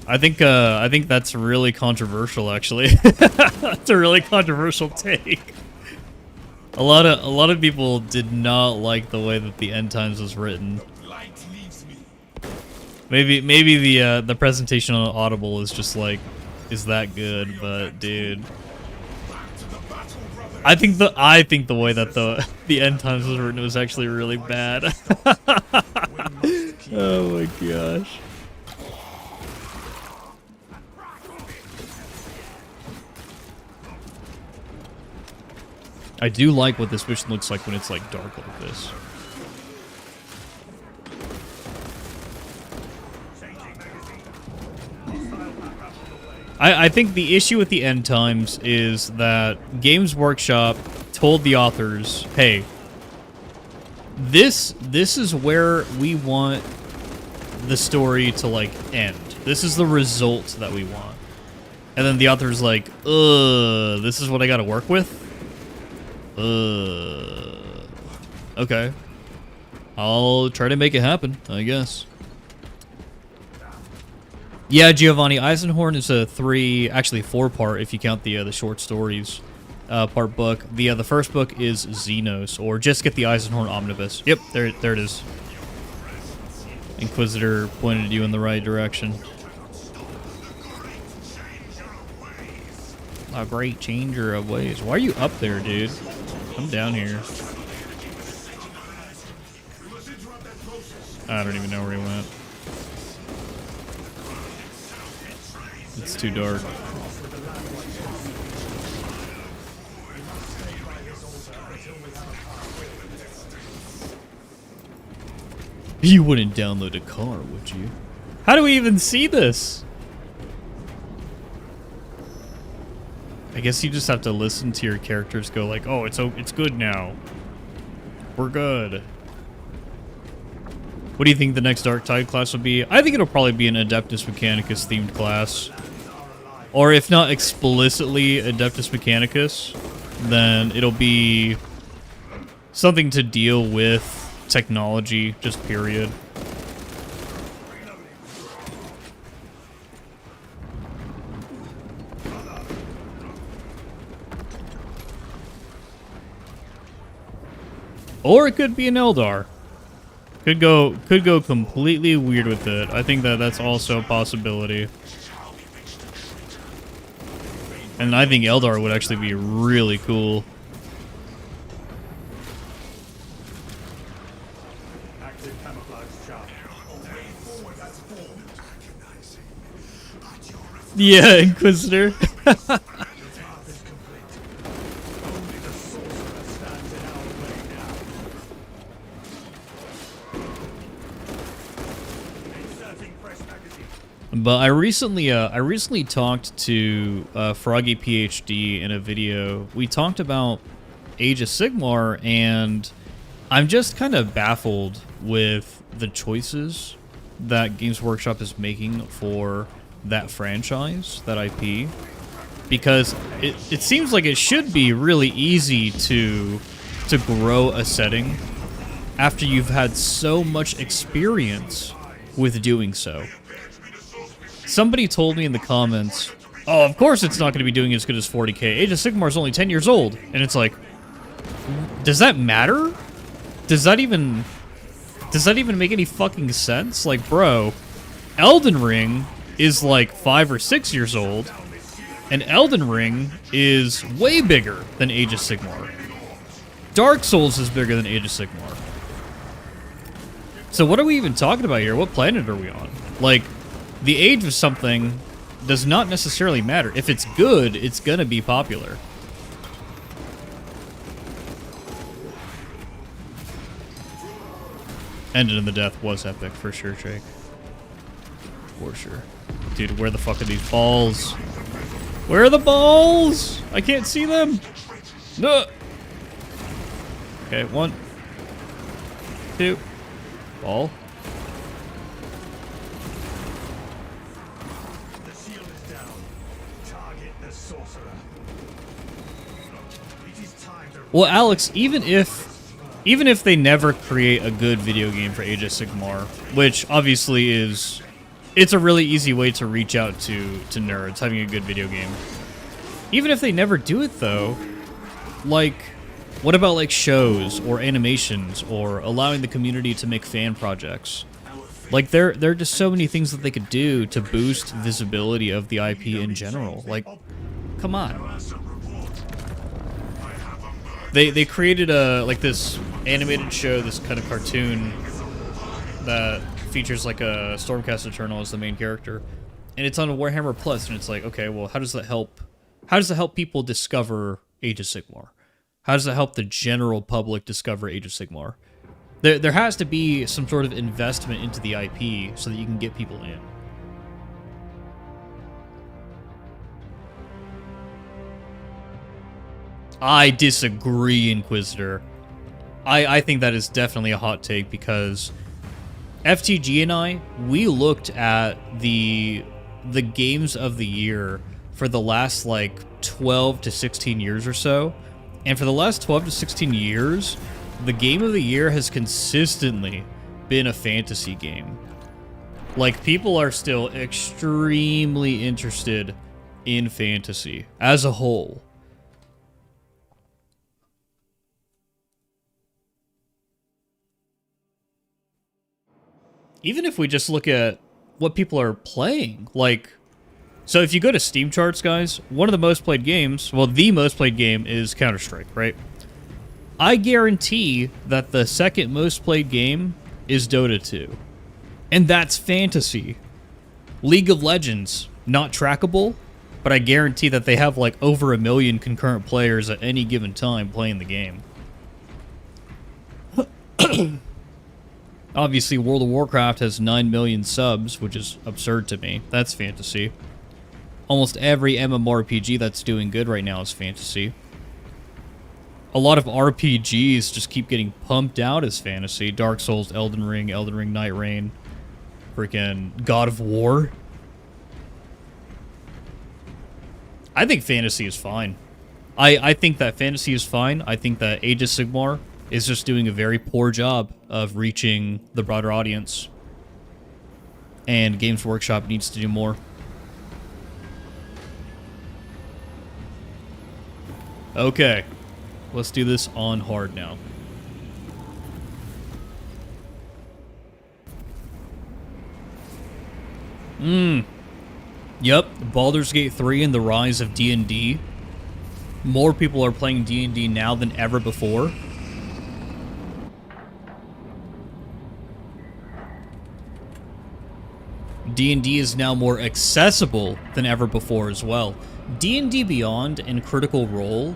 I think that's really controversial, actually. That's a really controversial take. A lot of people did not like the way that the end times was written. Maybe the presentation on Audible is just like is that good, but dude, I think the way that the end times was written was actually really bad. Oh my gosh. I do like what this mission looks like when it's like dark like this. I think the issue with the end times is that Games Workshop told the authors, hey, this is where we want the story to like end. This is the result that we want. And then the author's like, this is what I gotta work with? Okay. I'll try to make it happen, I guess. Yeah, Giovanni, Eisenhorn is a 4-part if you count the short stories part book. The first book is Xenos, or just get the Eisenhorn Omnibus. Yep, there it is. Inquisitor pointed you in the right direction. A great changer of ways. Why are you up there, dude? I'm down here. I don't even know where he went. It's too dark. You wouldn't download a car, would you? How do we even see this? I guess you just have to listen to your characters go like, oh, it's good now. We're good. What do you think the next Dark Tide class will be? I think it'll probably be an Adeptus Mechanicus themed class. Or if not explicitly Adeptus Mechanicus, then it'll be something to deal with technology, just period. Or it could be an Eldar. Could go completely weird with it. I think that's also a possibility. And I think Eldar would actually be really cool. Active camouflage chart. Yeah, Inquisitor. But I recently talked to Froggy PhD in a video. We talked about Age of Sigmar, and I'm just kind of baffled with the choices that Games Workshop is making for that franchise, that IP, because it seems like it should be really easy to grow a setting after you've had so much experience with doing so. Somebody told me in the comments, oh, of course it's not going to be doing as good as 40k. Age of Sigmar is only 10 years old. And it's like, does that matter? Does that even make any fucking sense? Like, bro, Elden Ring is like 5 or 6 years old, and Elden Ring is way bigger than Age of Sigmar. Dark Souls is bigger than Age of Sigmar. So what are we even talking about here? What planet are we on? Like, the age of something does not necessarily matter. If it's good, it's gonna be popular. Ended in the death was epic, for sure, Jake. For sure. Dude, where the fuck are these balls? Where are the balls? I can't see them. No. Okay, 1, 2. Ball. The shield is down. Target the sorcerer. It is time to... Well, Alex, even if they never create a good video game for Age of Sigmar, which obviously it's a really easy way to reach out to nerds, having a good video game. Even if they never do it though, like, what about like shows or animations or allowing the community to make fan projects? Like, there are just so many things that they could do to boost visibility of the IP in general. Like, come on. They created like this animated show, this kind of cartoon that features like a Stormcast Eternal as the main character, and it's on Warhammer Plus, and it's like, okay, well, how does that help? How does that help people discover Age of Sigmar? How does that help the general public discover Age of Sigmar? There has to be some sort of investment into the IP so that you can get people in. I disagree, Inquisitor. I think that is definitely a hot take, because FTG and I, we looked at the games of the year for the last like 12 to 16 years or so. And for the last 12 to 16 years, the game of the year has consistently been a fantasy game. Like, people are still extremely interested in fantasy as a whole. Even if we just look at what people are playing, like, so if you go to Steam charts, guys, one of the most played games, well, the most played game is Counter-Strike, right? I guarantee that the second most played game is Dota 2. And that's fantasy. League of Legends, not trackable, but I guarantee that they have like over 1 million concurrent players at any given time playing the game. Obviously, World of Warcraft has 9 million subs, which is absurd to me. That's fantasy. Almost every MMORPG that's doing good right now is fantasy. A lot of RPGs just keep getting pumped out as fantasy. Dark Souls, Elden Ring Night Rain, freaking God of War. I think fantasy is fine. I think that fantasy is fine. I think that Age of Sigmar is just doing a very poor job of reaching the broader audience. And Games Workshop needs to do more. Okay, let's do this on hard now. Yep, Baldur's Gate 3 and the rise of D&D. More people are playing D&D now than ever before. D&D is now more accessible than ever before as well. D&D Beyond and Critical Role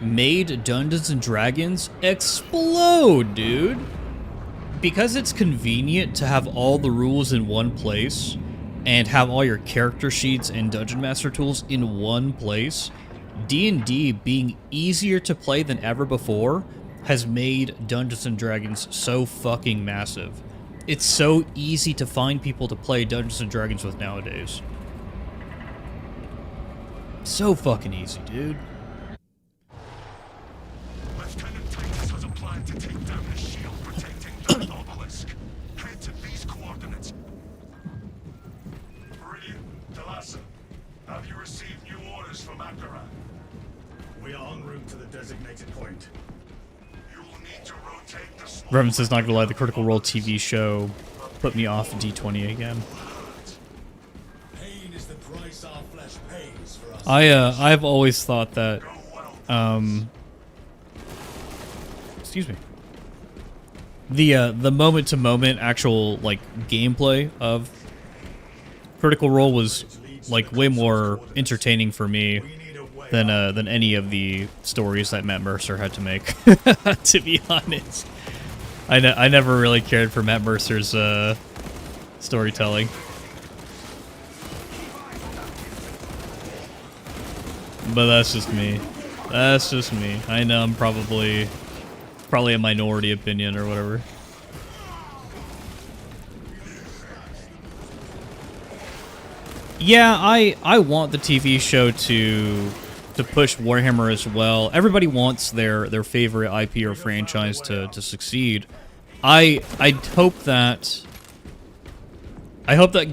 made Dungeons & Dragons explode, dude. Because it's convenient to have all the rules in one place, and have all your character sheets and Dungeon Master tools in one place, D&D being easier to play than ever before has made Dungeons & Dragons so fucking massive. It's so easy to find people to play Dungeons & Dragons with nowadays. So fucking easy, dude. Lieutenant Titus has a plan to take down the shield protecting the obelisk. Head to these coordinates. Meridian, Delassa, have you received new orders from Akaran? We are en route to the designated point. You will need to rotate the small... Revan says, not gonna lie, the Critical Role TV show put me off D20 again. Pain is the price our flesh pays for us. I've always thought that, excuse me. The moment-to-moment actual, like, gameplay of Critical Role was, like, way more entertaining for me than any of the stories that Matt Mercer had to make, to be honest. I never really cared for Matt Mercer's, storytelling. But that's just me. That's just me. I know I'm probably a minority opinion or whatever. Yeah, I want the TV show to push Warhammer as well. Everybody wants their favorite IP or franchise to succeed. I hope that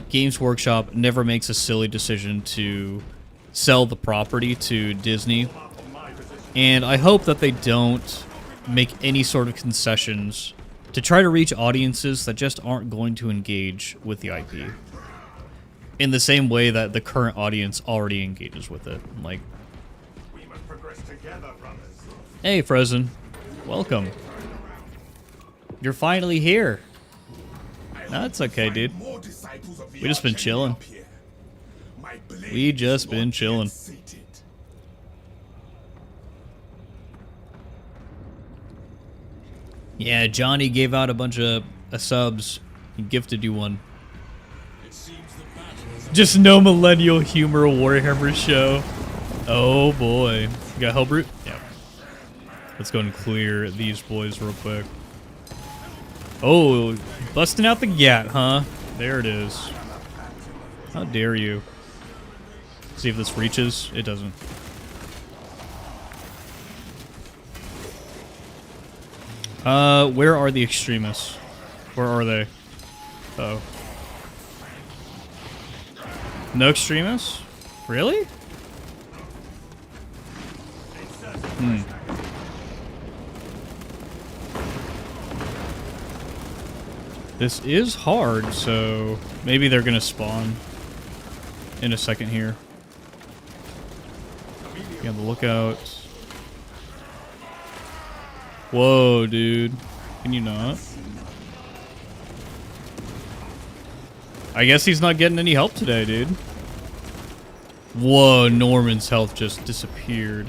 Games Workshop never makes a silly decision to sell the property to Disney, and I hope that they don't make any sort of concessions to try to reach audiences that just aren't going to engage with the IP in the same way that the current audience already engages with it. Like, We must progress together, brothers. hey, Frozen, welcome. You're finally here. No, that's okay, dude. More disciples of the We just been Archangel chilling. up here. My blade We just is been not chilling. yet sated. Yeah, Johnny gave out a bunch of subs. He gifted you one. Just no millennial humor Warhammer show. Oh boy. You got Hellbrute? Yeah. Let's go and clear these boys real quick. Oh, busting out the gat, huh? There it is. How dare you? See if this reaches. It doesn't. Where are the extremists? Where are they? Uh-oh. No extremists? Really? This is hard, so maybe they're gonna spawn in a second here. Be on the lookout. Whoa, dude. Can you not? I guess he's not getting any help today, dude. Whoa, Norman's health just disappeared.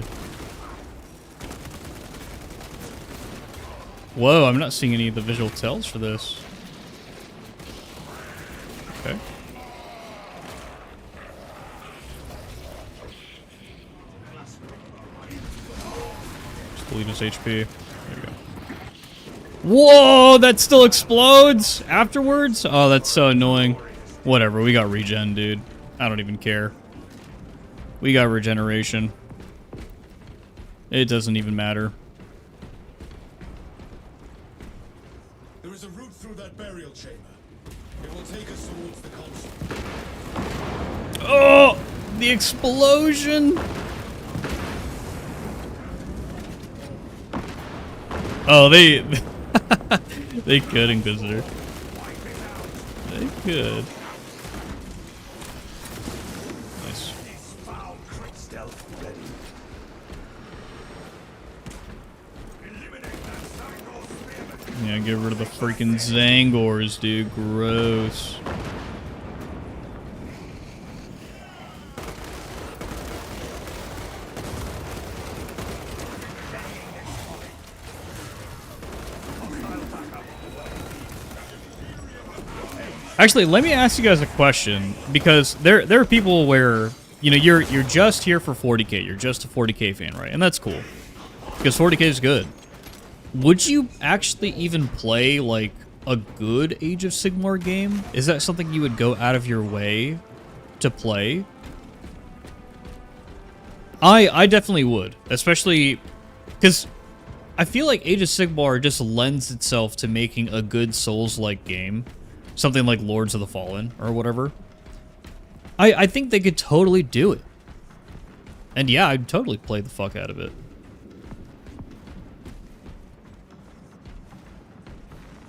Whoa, I'm not seeing any of the visual tells for this. Okay. Just bleed his HP. There we go. Whoa, that still explodes afterwards? Oh, that's so annoying. Whatever, we got regen, dude. I don't even care. We got regeneration. It doesn't even matter. There is a route through that burial chamber. It will take us towards the console. Oh, the explosion. Oh, they they could, Inquisitor. They could. Nice. Stealth ready. Yeah, get rid of the freaking Zangors, dude. Gross. Actually, let me ask you guys a question, because there are people where, you know, you're just here for 40K. You're just a 40K fan, right? And that's cool, because 40K is good. Would you actually even play like a good Age of Sigmar game? Is that something you would go out of your way to play? I definitely would, especially because I feel like Age of Sigmar just lends itself to making a good Souls-like game. Something like Lords of the Fallen or whatever. I think they could totally do it. And yeah, I'd totally play the fuck out of it.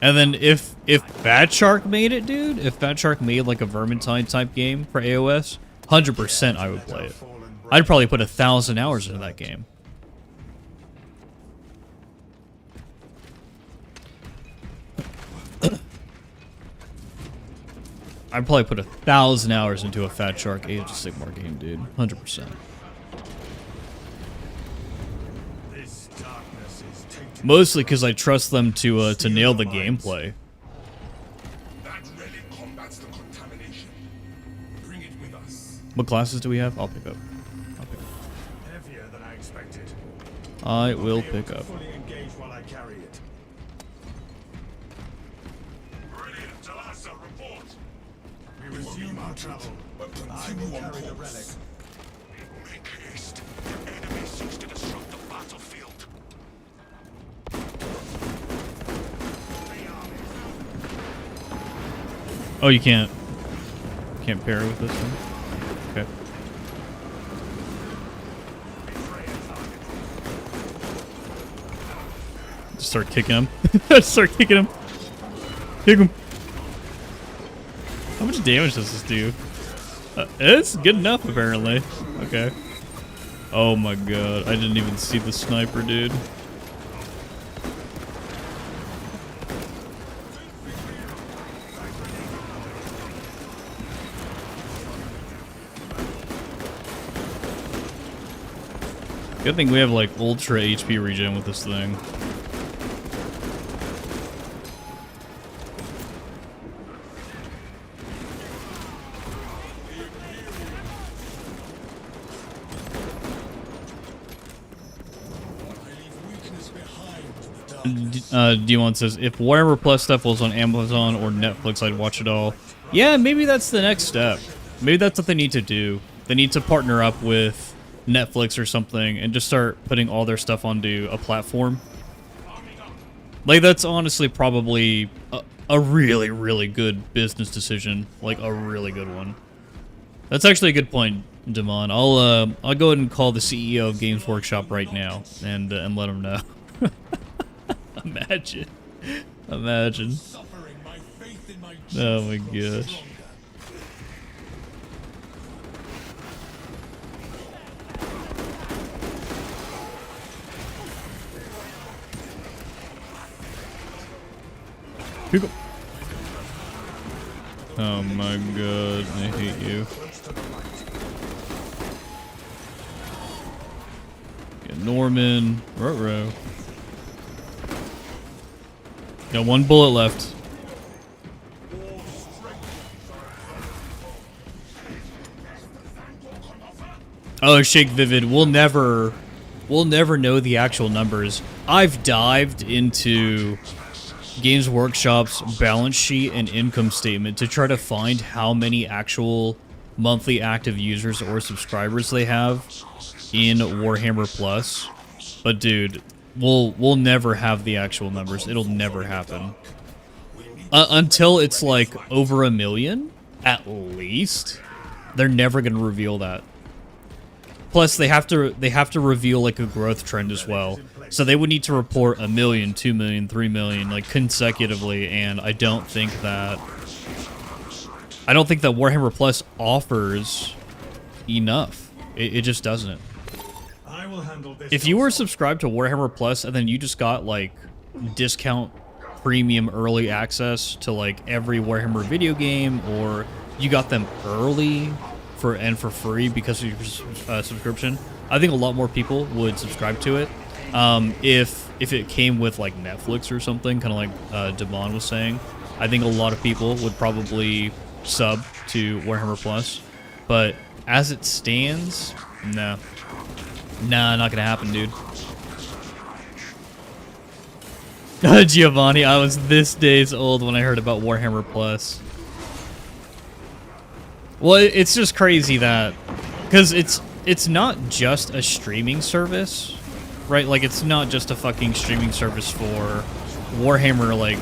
And then if Fat Shark made it, dude, if Fat Shark made like a Vermintide type game for AOS, 100% I would play it. I'd probably put 1,000 hours into that game. I'd probably put 1,000 hours into a Fat Shark Age of Sigmar game, dude. 100%. This darkness is tainted. Mostly because I trust them to nail the gameplay. That relic combats the contamination. Bring it with us. What classes do we have? I'll pick up. Heavier than I expected. I will pick up. Fully engage while I carry it. Brilliant. Talassa, report. We resume our travel. I will carry the relic. Make haste. The enemy seeks to disrupt the battlefield. Oh, you can't parry with this one? Okay. Just start kicking him. Just start kicking him. Kick him. How much damage does this do? It's good enough, apparently. Okay. Oh my god, I didn't even see the sniper, dude. Good thing we have like ultra HP regen with this thing. D1 says, if Warhammer Plus stuff was on Amazon or Netflix, I'd watch it all. Yeah, maybe that's the next step. Maybe that's what they need to do. They need to partner up with Netflix or something and just start putting all their stuff onto a platform. Like, that's honestly probably a really, really good business decision. Like, a really good one. That's actually a good point, Damon. I'll go ahead and call the CEO of Games Workshop right now and let him know. Imagine. Imagine. Oh my gosh. Hugo. Oh my god, I hate you. Get Norman. Ruh-roh. Got one bullet left. Oh, Shake Vivid, we'll never know the actual numbers. I've dived into Games Workshop's balance sheet and income statement to try to find how many actual monthly active users or subscribers they have in Warhammer Plus. But dude, we'll never have the actual numbers. It'll never happen. Until it's like over 1 million, at least. They're never gonna reveal that. Plus, they have to reveal like a growth trend as well. So they would need to report 1 million, 2 million, 3 million, like consecutively, and I don't think that Warhammer Plus offers enough. It just doesn't. I will handle this. If you were subscribed to Warhammer Plus and then you just got like discount premium early access to like every Warhammer video game, or you got them early for free because of your subscription, I think a lot more people would subscribe to it. If it came with like Netflix or something, kind of like Damon was saying, I think a lot of people would probably sub to Warhammer Plus, but as it stands, no. Nah, not gonna happen, dude. Giovanni, I was this days old when I heard about Warhammer Plus. Well, it's just crazy that, because it's not just a streaming service, right? Like, it's not just a fucking streaming service for Warhammer, like,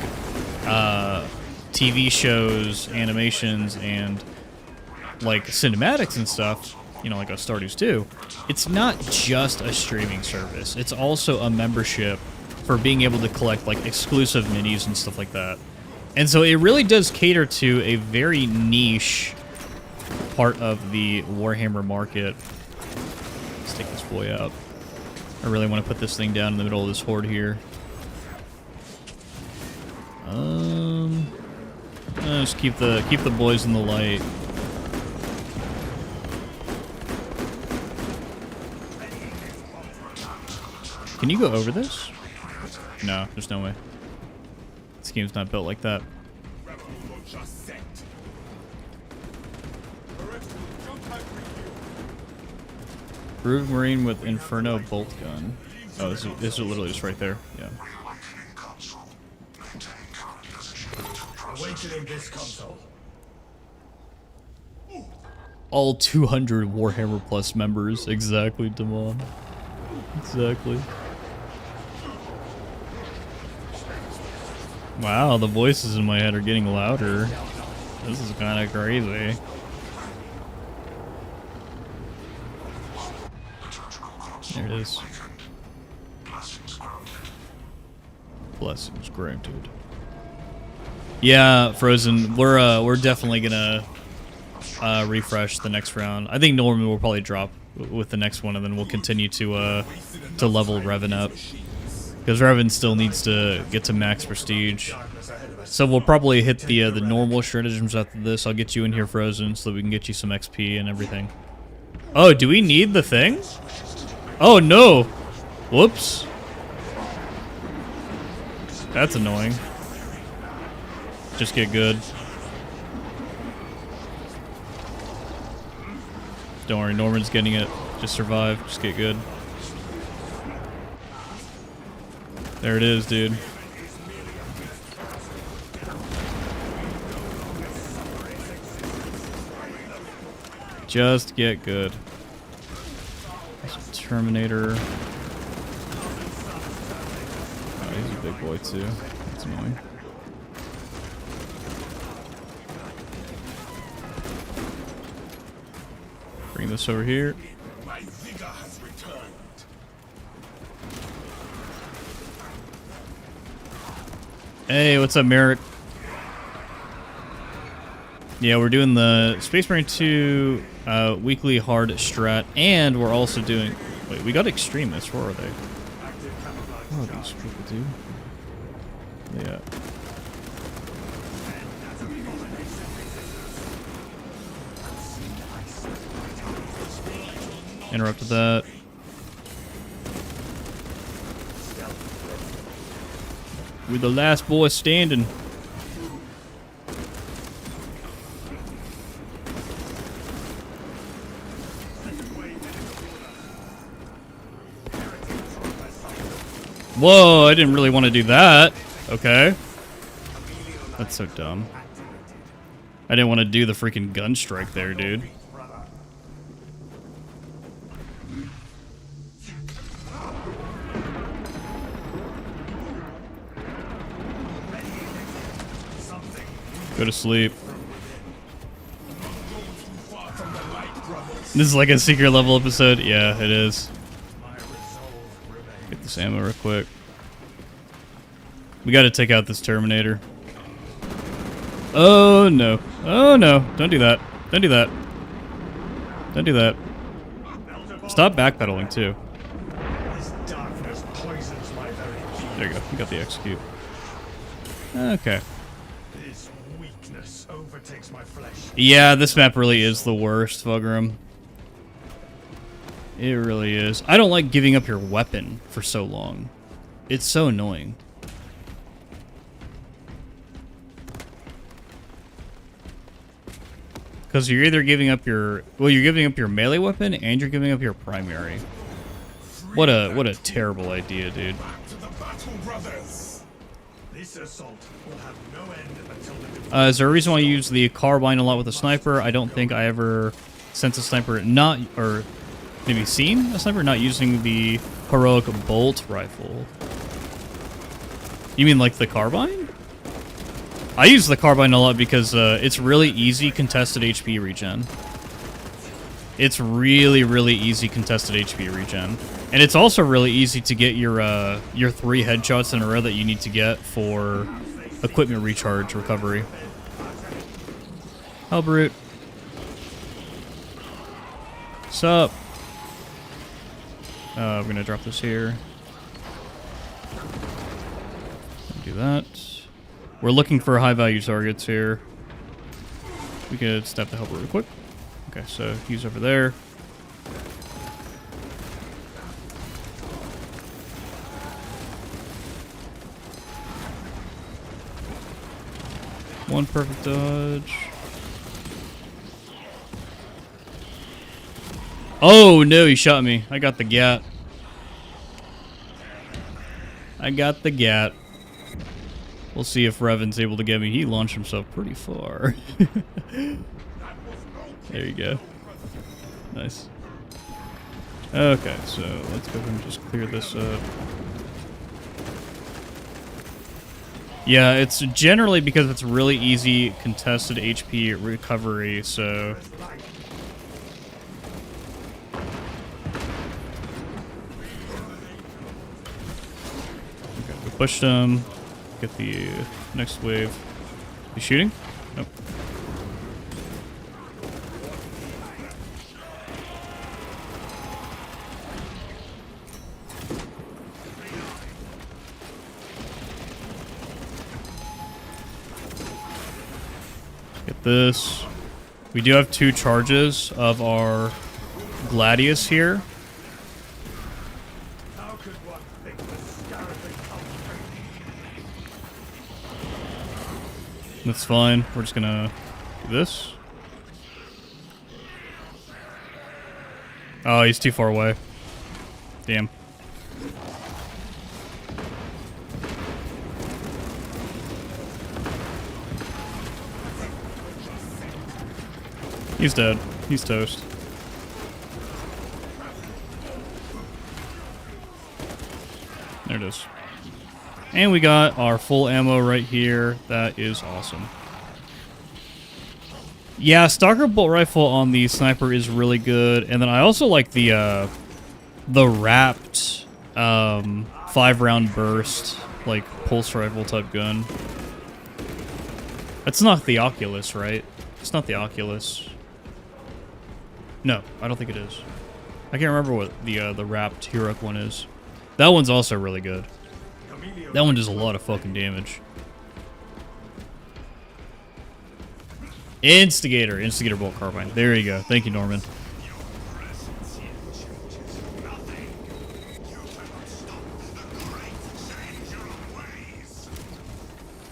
TV shows, animations, and, like, cinematics and stuff, you know, like Astartes 2. It's not just a streaming service. It's also a membership for being able to collect, like, exclusive minis and stuff like that. And so it really does cater to a very niche part of the Warhammer market. Let's take this boy out. I really want to put this thing down in the middle of this horde here. Just keep the boys in the light. Can you go over this? No, there's no way. This game's not built like that. Groove Marine with Inferno Bolt Gun. Oh, this is literally just right there. Yeah. Awakening this console. All 200 Warhammer Plus members. Exactly, Damon. Exactly. Wow, the voices in my head are getting louder. This is kind of crazy. There it is. Blessings granted. Yeah, Frozen. We're definitely gonna refresh the next round. I think Norman will probably drop with the next one, and then we'll continue to level Revan up, because Revan still needs to get to max prestige. So we'll probably hit the normal stratagems after this. I'll get you in here, Frozen, so that we can get you some XP and everything. Oh, do we need the thing? Oh no! Whoops. That's annoying. Just get good. Don't worry, Norman's getting it. Just survive. Just get good. There it is, dude. Just get good. Terminator. Oh, he's a big boy too. That's annoying. Bring this over here. My vigor has returned. Hey, what's up, Merrick? Yeah, we're doing the Space Marine 2 weekly hard strat, and we're also doing... Wait, we got extremists. Where are they? Where are these people, dude? Yeah. Interrupted that. We're the last boy standing. Whoa, I didn't really want to do that. Okay. That's so dumb. I didn't want to do the freaking gun strike there, dude. Go to sleep. This is like a secret level episode? Yeah, it is. Get this ammo real quick. We gotta take out this Terminator. Oh no. Oh no. Don't do that. Don't do that. Don't do that. Stop backpedaling too. There you go. You got the execute. Okay. Yeah, this map really is the worst, Fugram. It really is. I don't like giving up your weapon for so long. It's so annoying. Because you're either giving up your... Well, you're giving up your melee weapon and you're giving up your primary. What a terrible idea, dude. Back to the battle, brothers. This assault will have no end until the Is there a reason why you use the carbine a lot with a sniper? I don't think I ever sense a sniper not... Or maybe seen a sniper not using the heroic bolt rifle. You mean like the carbine? I use the carbine a lot because it's really easy contested HP regen. It's really, really easy contested HP regen. And it's also really easy to get your 3 headshots in a row that you need to get for equipment recharge recovery. Oh, brute. Sup? I'm gonna drop this here. Do that. We're looking for high-value targets here. We could step the help really quick. Okay, so he's over there. One perfect dodge. Oh no, he shot me. I got the gat. I got the gat. We'll see if Revan's able to get me. He launched himself pretty far. There you go. Nice. Okay, so let's go ahead and just clear this up. Yeah, it's generally because it's really easy contested HP recovery, so... Okay, we pushed him. Get the next wave. He's shooting? Nope. Get this. We do have 2 charges of our Gladius here. How could one think the scarab had come That's fine. We're just gonna do this. Oh, he's too far away. Damn. He's dead. He's toast. There it is. And we got our full ammo right here. That is awesome. Yeah, Stalker Bolt Rifle on the sniper is really good. And then I also like the wrapped 5-round burst, like pulse rifle type gun. That's not the Oculus, right? It's not the Oculus. No, I don't think it is. I can't remember what the wrapped heroic one is. That one's also really good. That one does a lot of fucking damage. Instigator Bolt Carbine. There you go. Thank you, Norman.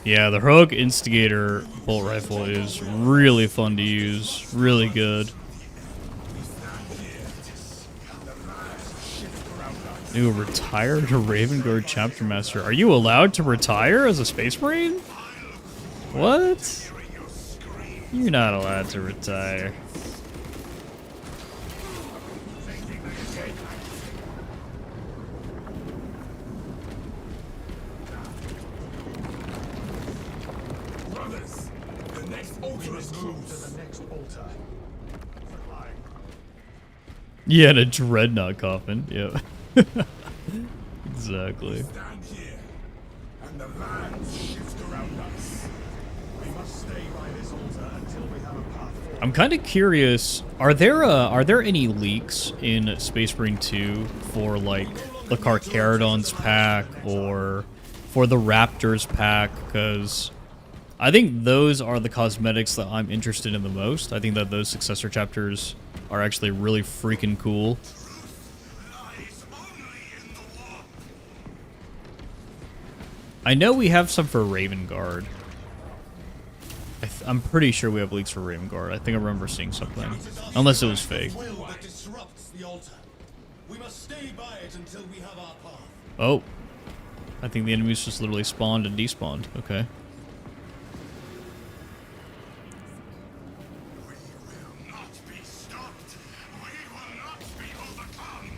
Yeah, the Rogue Instigator Bolt Rifle is really fun to use. Really good. New retired Raven Guard Chapter Master. Are you allowed to retire as a Space Marine? What? You're not allowed to retire. brothers. The next altar is close to the next altar. Yeah, and a dreadnought coffin. Yep. Exactly. Stand here, and the lands shift around us. We must stay by this altar until we have a path forward. I'm kind of curious. Are there any leaks in Space Marine 2 for like the Carcharodon's pack or for the Raptors pack? Because I think those are the cosmetics that I'm interested in the most. I think that those successor chapters are actually really freaking cool. I know we have some for Raven Guard. I'm pretty sure we have leaks for Raven Guard. I think I remember seeing something, unless it was fake. Will that disrupts the altar. We must stay by it until we have our path. Oh, I think the enemies just literally spawned and despawned. Okay. We will not be stopped. We will not be overcome.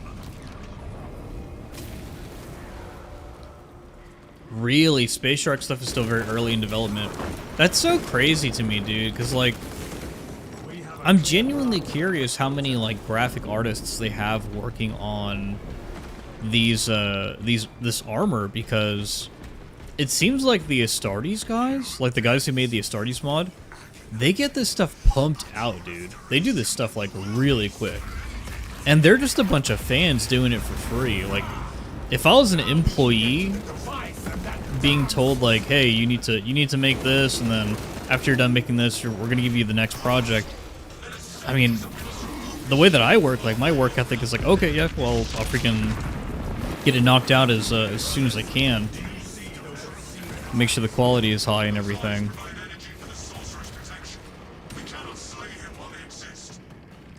Really, Space Shark stuff is still very early in development. That's so crazy to me, dude, because, like, I'm genuinely curious how many, like, graphic artists they have working on this armor, because it seems like the Astartes guys, like the guys who made the Astartes mod, they get this stuff pumped out, dude. They do this stuff, like, really quick. And they're just a bunch of fans doing it for free. Like, if I was an employee being told, like, hey, you need to make this, and then after you're done making this, we're gonna give you the next project. I mean, the way that I work, like, my work ethic is like, okay, yeah, well, I'll freaking get it knocked out as soon as I can. Make sure the quality is high and everything. Energy for the sorcerer's protection. We cannot slay him while they exist.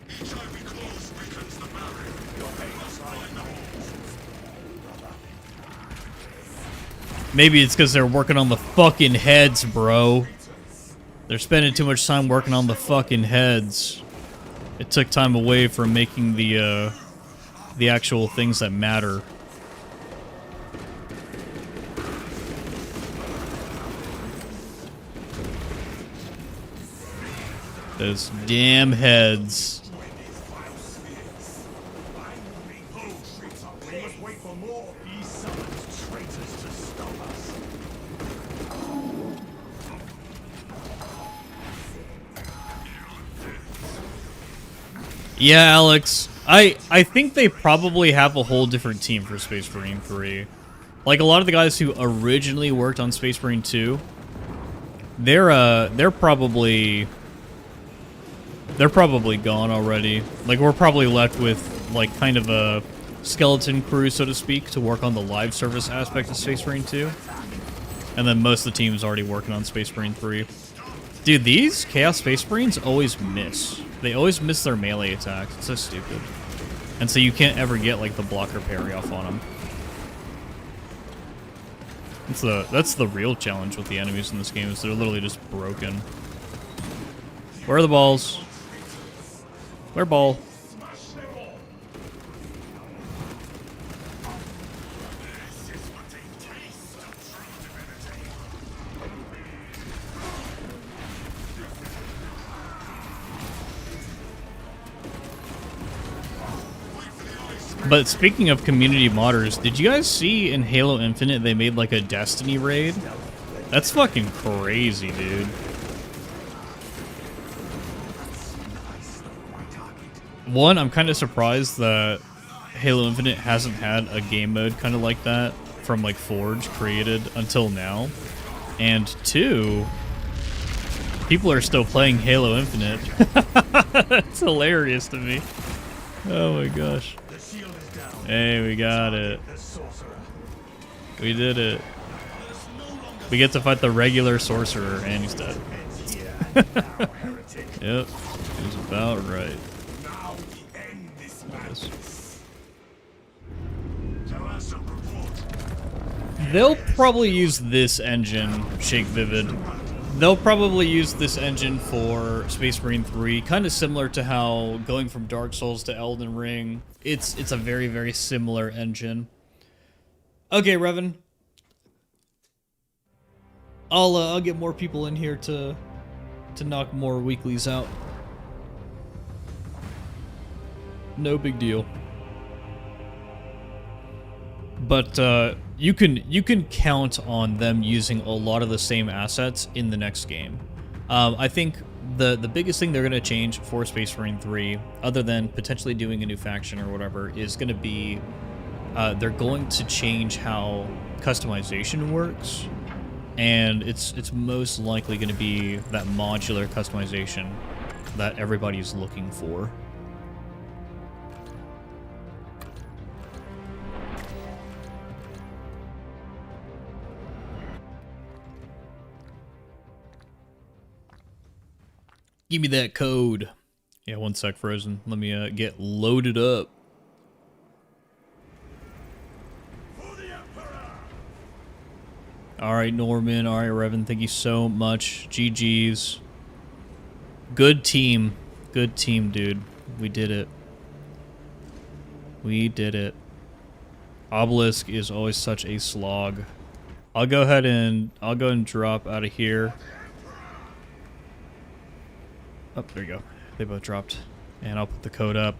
Each eye we close weakens the barrier. Your pain must find the holes. Maybe it's because they're working on the fucking heads, bro. They're spending too much time working on the fucking heads. It took time away from making the actual things that matter. Those damn heads. We must wait for more. He summons traitors to stop us. Yeah, Alex. I think they probably have a whole different team for Space Marine 3. Like, a lot of the guys who originally worked on Space Marine 2, they're probably gone already. Like, we're probably left with, like, kind of a skeleton crew, so to speak, to work on the live service aspect of Space Marine 2. And then most of the team is already working on Space Marine 3. Dude, these Chaos Space Marines always miss. They always miss their melee attacks. It's so stupid. And so you can't ever get, like, the blocker parry off on them. That's the real challenge with the enemies in this game, is they're literally just broken. Where are the balls? Where ball? But speaking of community modders, did you guys see in Halo Infinite they made like a Destiny raid? That's fucking crazy, dude. One, I'm kind of surprised that Halo Infinite hasn't had a game mode kind of like that from like Forge created until now. And two, people are still playing Halo Infinite. That's hilarious to me. Oh my gosh. Hey, we got it. We did it. We get to fight the regular sorcerer, and he's dead. Yep, he was about right. They'll probably use this engine, Shake Vivid. They'll probably use this engine for Space Marine 3, kind of similar to how going from Dark Souls to Elden Ring. It's a very, very similar engine. Okay, Revan. I'll get more people in here to knock more weeklies out. No big deal. But you can count on them using a lot of the same assets in the next game. I think the biggest thing they're going to change for Space Marine 3, other than potentially doing a new faction or whatever, is going to be they're going to change how customization works, and it's most likely going to be that modular customization that everybody's looking for. Give me that code. Yeah, one sec, Frozen. Let me get loaded up. For the Emperor! All right, Norman. All right, Revan. Thank you so much. GG's. Good team. Good team, dude. We did it. We did it. Obelisk is always such a slog. I'll go ahead and drop out of here. Oh, there you go. They both dropped. And I'll put the code up.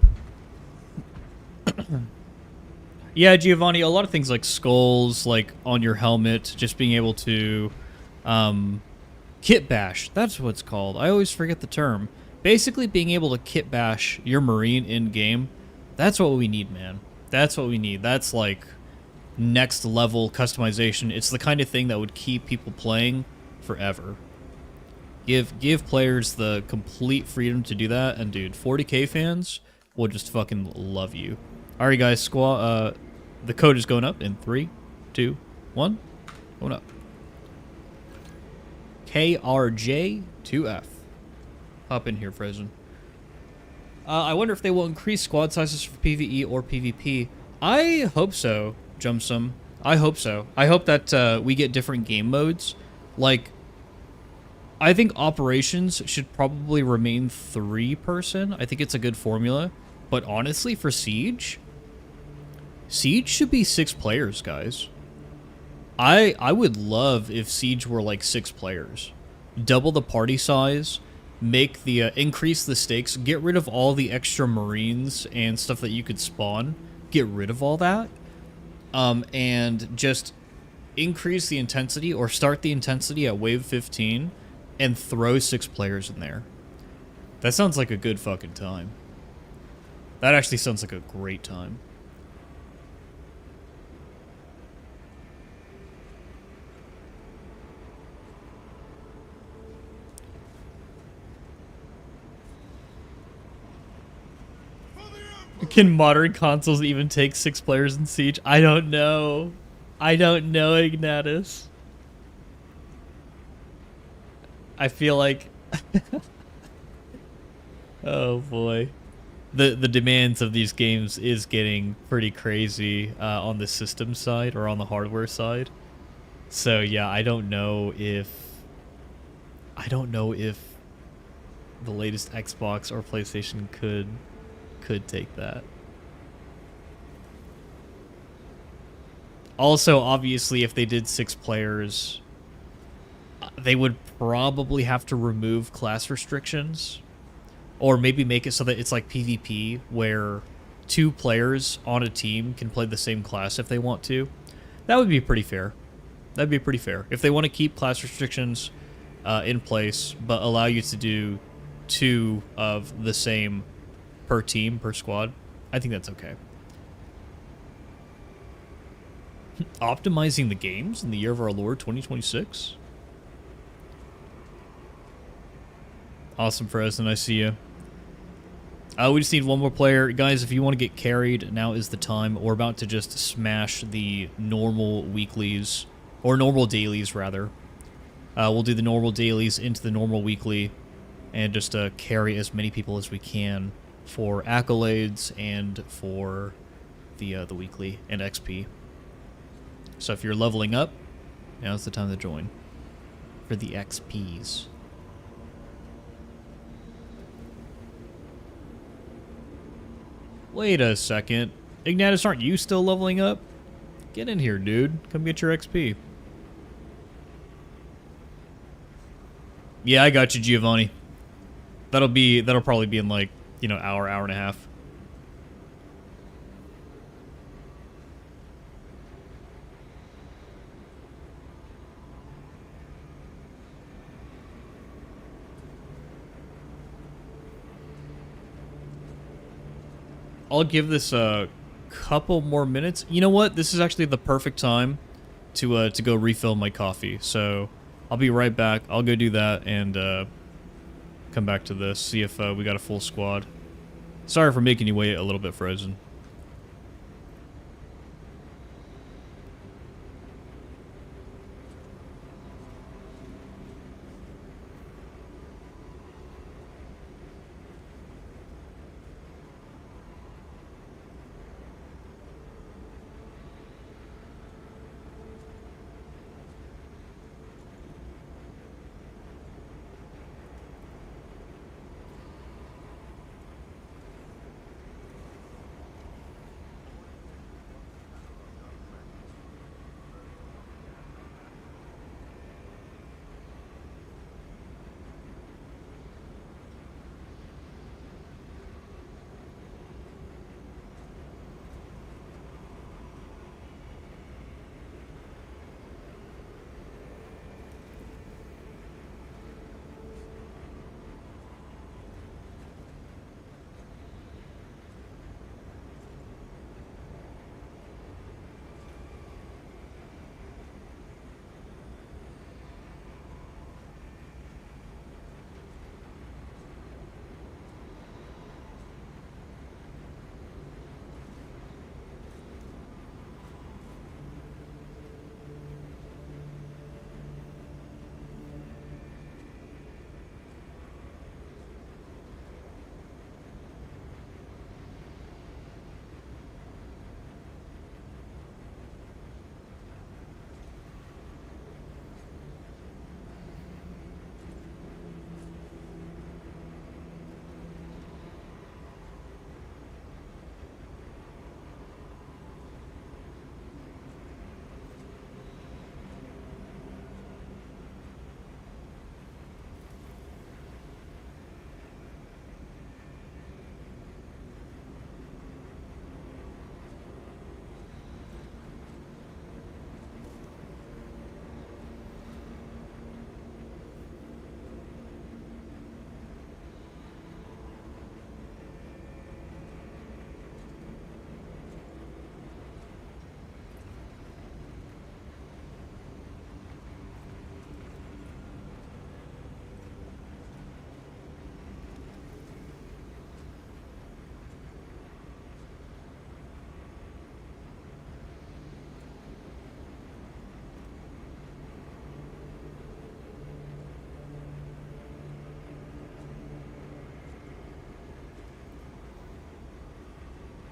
Yeah, Giovanni, a lot of things like skulls, like on your helmet, just being able to kit bash. That's what it's called. I always forget the term. Basically being able to kit bash your Marine in game. That's what we need, man. That's what we need. That's like next level customization. It's the kind of thing that would keep people playing forever. Give players the complete freedom to do that, and dude, 40k fans will just fucking love you. Alright guys, squad, the code is going up in 3, 2, 1, going up. KRJ2F. Hop in here, Frozen. I wonder if they will increase squad sizes for PvE or PvP. I hope so, Jumpsum. I hope so. I hope that we get different game modes. Like, I think operations should probably remain 3-person. I think it's a good formula. But honestly, for Siege should be 6 players, guys. I would love if Siege were like 6 players. Double the party size, make the increase the stakes, get rid of all the extra Marines and stuff that you could spawn. Get rid of all that. And just increase the intensity or start the intensity at wave 15 and throw 6 players in there. That sounds like a good fucking time. That actually sounds like a great time. Can modern consoles even take 6 players in Siege? I don't know. I don't know, Ignatus. I feel like... oh boy. The demands of these games is getting pretty crazy on the system side or on the hardware side. So yeah, I don't know if the latest Xbox or PlayStation could take that. Also, obviously, if they did 6 players, they would probably have to remove class restrictions, or maybe make it so that it's like PvP, where 2 players on a team can play the same class if they want to. That would be pretty fair. That'd be pretty fair. If they want to keep class restrictions in place, but allow you to do 2 of the same per team, per squad, I think that's okay. Optimizing the games in the year of our Lord 2026. Awesome, Frozen. I see you. We just need 1 more player. Guys, if you want to get carried, now is the time. We're about to just smash the normal weeklies, or normal dailies, rather. We'll do the normal dailies into the normal weekly, and just carry as many people as we can for accolades and for the weekly and XP. So if you're leveling up, now's the time to join for the XPs. Wait a second. Ignatus, aren't you still leveling up? Get in here, dude. Come get your XP. Yeah, I got you, Giovanni. That'll probably be in like, hour and a half. I'll give this a couple more minutes. You know what? This is actually the perfect time to go refill my coffee. So I'll be right back. I'll go do that and come back to this. See if we got a full squad. Sorry for making you wait a little bit, Frozen.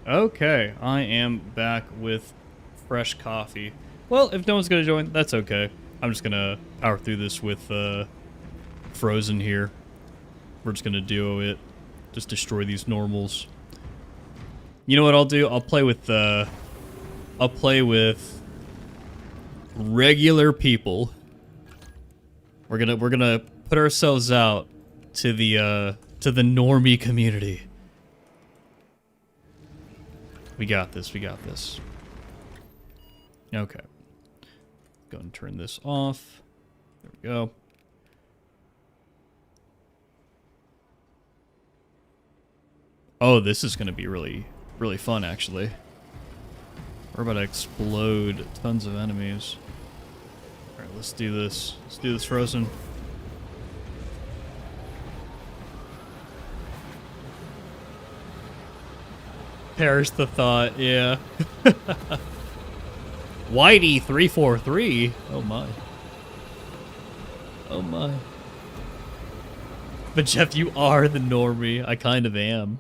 Okay, I am back with fresh coffee. Well, if no one's gonna join, that's okay. I'm just gonna power through this with Frozen here. We're just gonna duo it. Just destroy these normals. You know what I'll do? I'll play with regular people. We're gonna put ourselves out to the normie community. We got this, we got this. Okay. Go and turn this off. There we go. Oh, this is gonna be really fun, actually. We're about to explode tons of enemies. Alright, let's do this. Let's do this, Frozen. Perish the thought, yeah. Whitey343. Oh my. Oh my. But Jeff, you are the normie. I kind of am.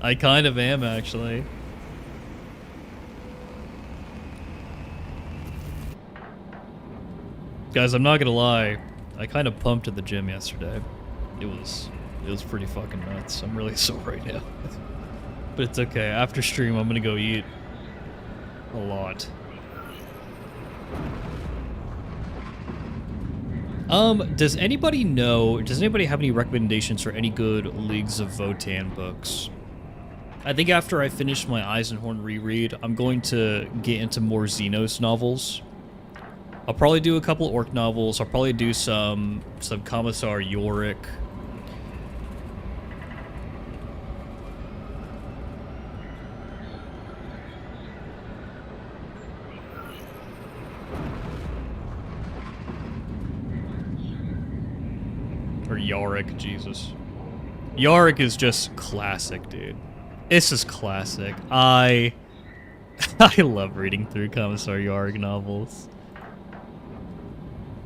I kind of am, actually. Guys, I'm not gonna lie. I kind of pumped at the gym yesterday. It was pretty fucking nuts. I'm really sore right now. But it's okay. After stream, I'm gonna go eat a lot. Does anybody have any recommendations for any good Leagues of Votann books? I think after I finish my Eisenhorn reread, I'm going to get into more Xenos novels. I'll probably do a couple orc novels. I'll probably do some Commissar Yorick. Or Yorick, Jesus. Yorick is just classic, dude. This is classic. I love reading through Commissar Yorick novels.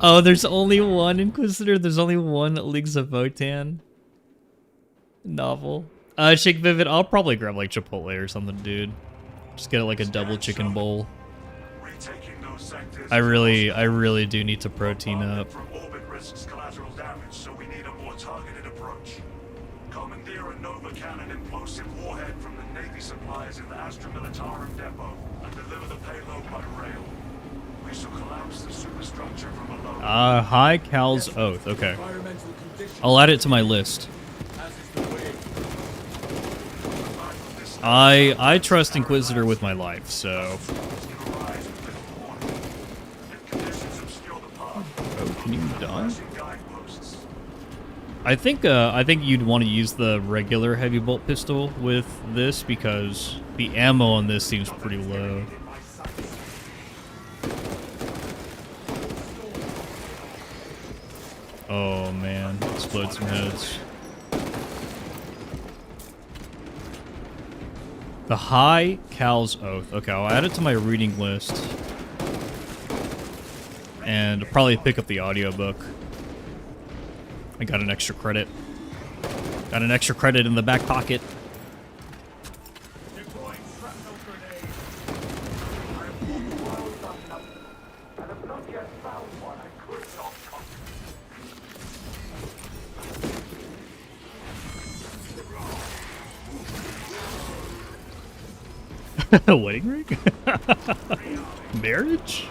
Oh, there's only one Inquisitor. There's only one Leagues of Votann novel. Shake Vivid, I'll probably grab like Chipotle or something, dude. Just get like a double chicken bowl. I really do need to protein up. Supplies in the Astra Militarum depot and deliver the payload by rail. We shall collapse the superstructure from below. High Cal's Oath. Okay. I'll add it to my list. I trust Inquisitor with my life, so. Oh, can you die? I think you'd want to use the regular heavy bolt pistol with this because the ammo on this seems pretty low. Oh man, explode some heads. The High Cal's Oath. Okay, I'll add it to my reading list. And probably pick up the audiobook. I got an extra credit. Got an extra credit in the back pocket. Wedding ring? Marriage?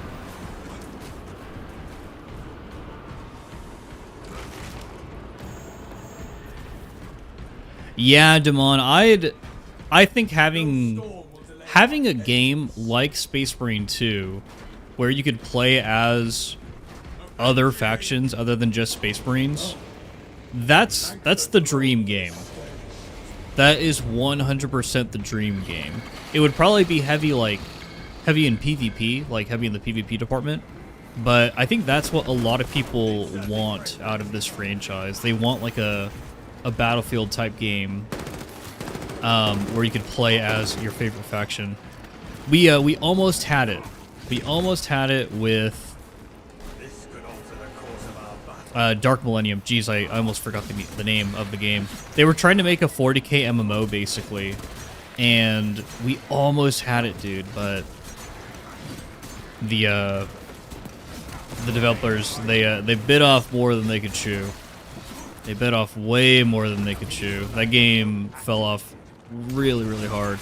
Yeah, Damon, I think having a game like Space Marine 2 where you could play as other factions other than just Space Marines, that's the dream game. That is 100% the dream game. It would probably be heavy in PvP, like heavy in the PvP department, but I think that's what a lot of people want out of this franchise. They want like a Battlefield type game where you could play as your favorite faction. We almost had it. We almost had it with Dark Millennium. Jeez, I almost forgot the name of the game. They were trying to make a 40k MMO basically, and we almost had it, dude, but the developers, they bit off more than they could chew. They bit off way more than they could chew. That game fell off really, really hard.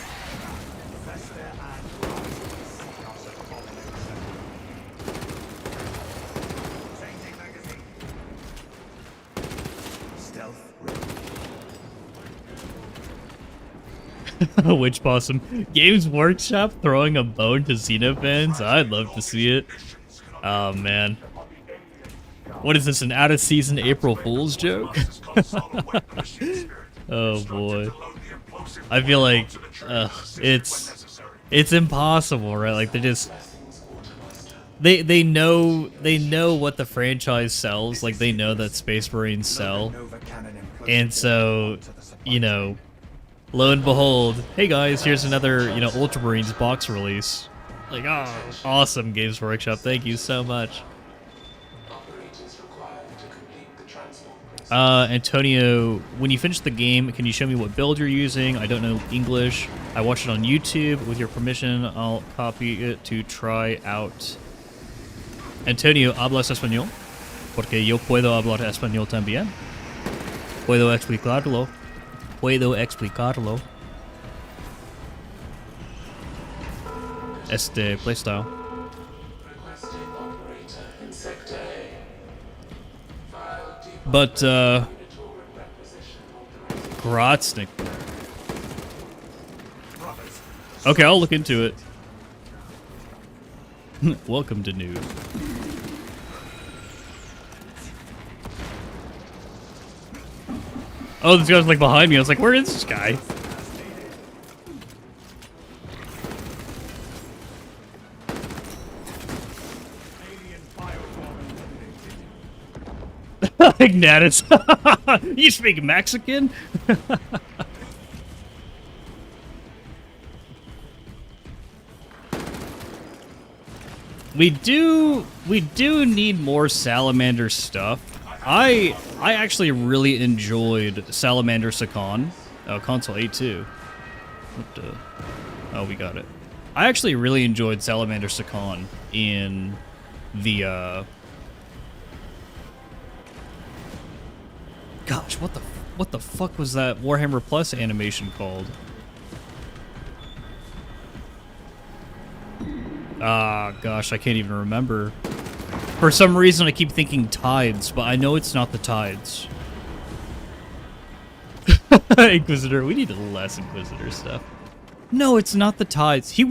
Witch Possum. Games Workshop throwing a bone to Xenofans? I'd love to see it. Oh, man. What is this, an out-of-season April Fool's joke? Oh, boy. I feel like it's impossible, right? Like, they just... They know what the franchise sells. Like, they know that Space Marines sell. And so, you know... Lo and behold, hey guys, here's another, you know, Ultramarines box release. Like, oh, awesome, Games Workshop, thank you so much. Antonio, when you finish the game, can you show me what build you're using? I don't know English. I watched it on YouTube. With your permission, I'll copy it to try out. Antonio, ¿hablas español? Porque yo puedo hablar español también. Puedo explicarlo. Puedo explicarlo. Playstyle. But, Grotznik. Okay, I'll look into it. Welcome to news. Oh, this guy's like behind me. I was like, where is this guy? Ignatius. You speak Mexican? We do need more Salamander stuff. I actually really enjoyed Salamander Sakan. Console 8 too. What the? Oh, we got it. I actually really enjoyed Salamander Sakan in the Gosh, what the fuck was that Warhammer Plus animation called? Ah, gosh, I can't even remember. For some reason, I keep thinking Tides, but I know it's not the Tides. Inquisitor, we need less Inquisitor stuff. No, it's not the Tides. He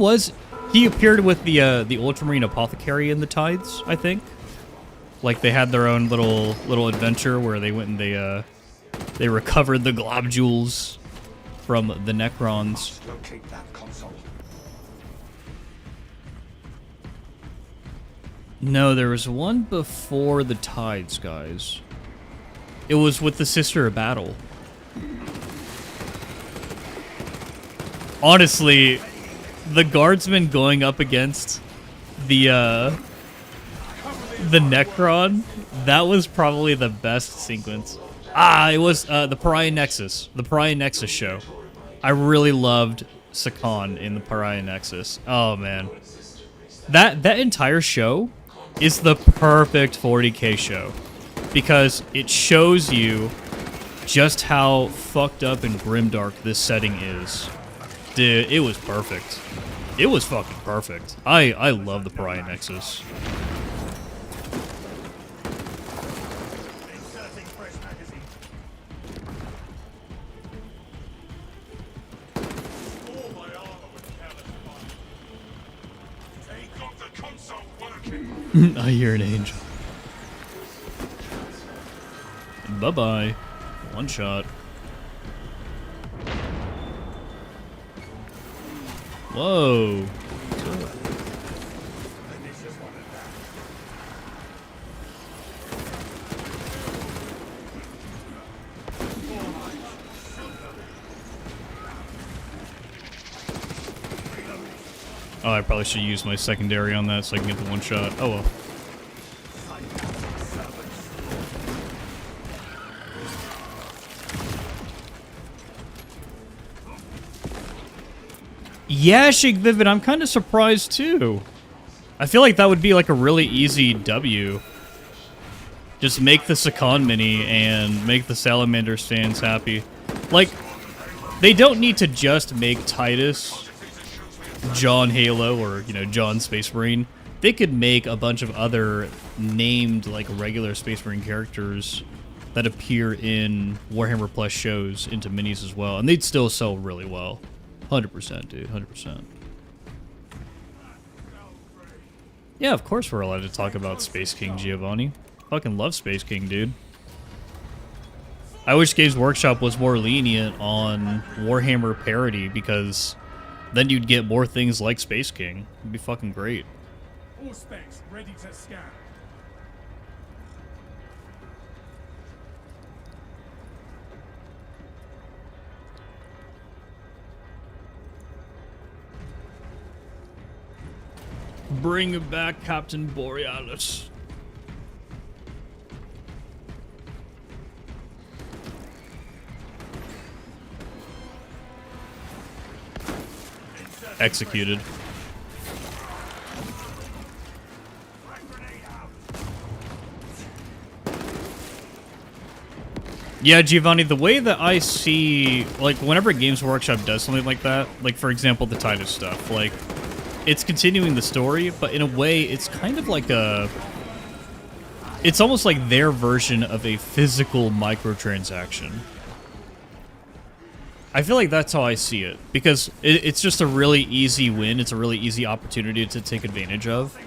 appeared with the Ultramarine Apothecary in the Tides, I think. Like they had their own little adventure where they went and they recovered the globules from the Necrons. Locate that console. No, there was one before the Tides, guys. It was with the Sister of Battle. Honestly, the Guardsmen going up against the Necron, that was probably the best sequence. It was the Pariah Nexus. The Pariah Nexus show. I really loved Sakan in the Pariah Nexus. Oh, man. That entire show is the perfect 40k show because it shows you just how fucked up and grimdark this setting is. Dude, it was perfect. It was fucking perfect. I love the Pariah Nexus. I hear an angel. Bye-bye. One shot. Whoa. Oh, I probably should use my secondary on that so I can get the one shot. Oh well. Yeah, Shake Vivid, I'm kind of surprised too. I feel like that would be like a really easy W. Just make the Sakan mini and make the Salamander fans happy. Like, they don't need to just make Titus John Halo or, you know, John Space Marine. They could make a bunch of other named, like, regular Space Marine characters that appear in Warhammer Plus shows into minis as well, and they'd still sell really well. 100%, dude, 100%. Yeah, of course we're allowed to talk about Space King, Giovanni. Fucking love Space King, dude. I wish Games Workshop was more lenient on Warhammer parody, because then you'd get more things like Space King. It'd be fucking great. All specs ready to scan. Bring back Captain Borealis. Executed. Yeah, Giovanni, the way that I see, like, whenever Games Workshop does something like that, like, for example, the Titus stuff, like, it's continuing the story, but in a way, it's kind of like a... It's almost like their version of a physical microtransaction. I feel like that's how I see it, because it's just a really easy win, it's a really easy opportunity to take advantage of.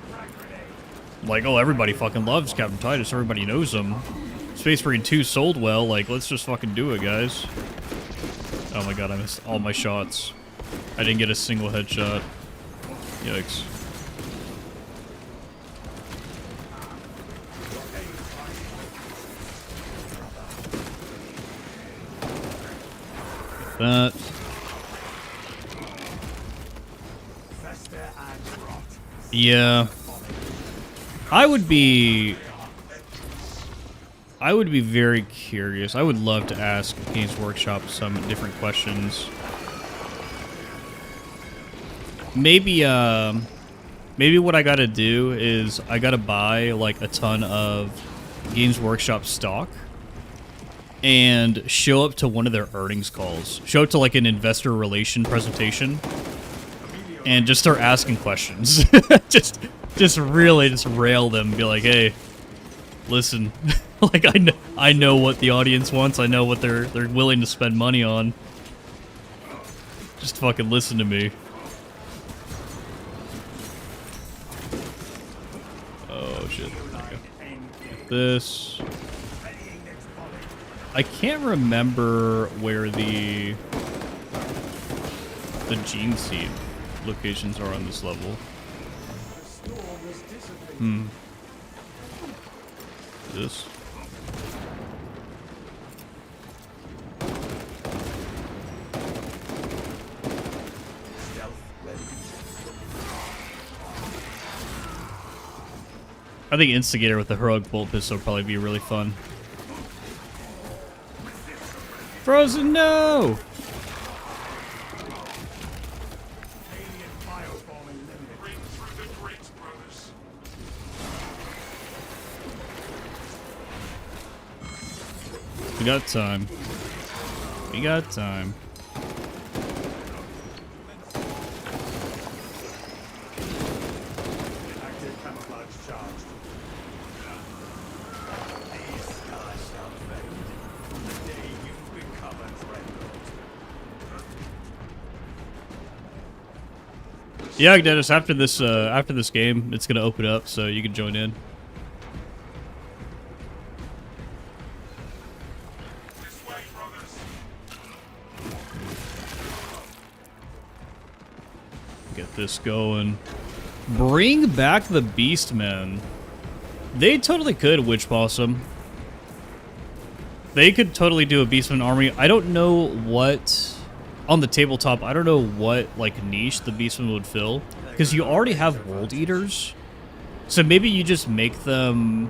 Like, oh, everybody fucking loves Captain Titus, everybody knows him. Space Marine 2 sold well, like, let's just fucking do it, guys. Oh my god, I missed all my shots. I didn't get a single headshot. Yikes. That. Yeah. I would be very curious. I would love to ask Games Workshop some different questions. Maybe what I gotta do is I gotta buy like a ton of Games Workshop stock and show up to one of their earnings calls. Show up to like an investor relation presentation and just start asking questions. just really just rail them and be like, hey, listen, like I know what the audience wants. I know what they're willing to spend money on. Just fucking listen to me. Oh shit. Okay. Get this. I can't remember where the gene seed locations are on this level. This. I think Instigator with the Heroic Bolt Pistol will probably be really fun. Frozen, no! We got time. We got time. Active camouflage charged. These scars shall fade from the day you become a dreadnought. Yeah, Dennis, after this game, it's gonna open up, so you can join in. Get this going. Bring back the Beastmen. They totally could, Witch Possum. They could totally do a Beastman army. I don't know what... On the tabletop, I don't know what, like, niche the Beastmen would fill. Because you already have World Eaters. So maybe you just make them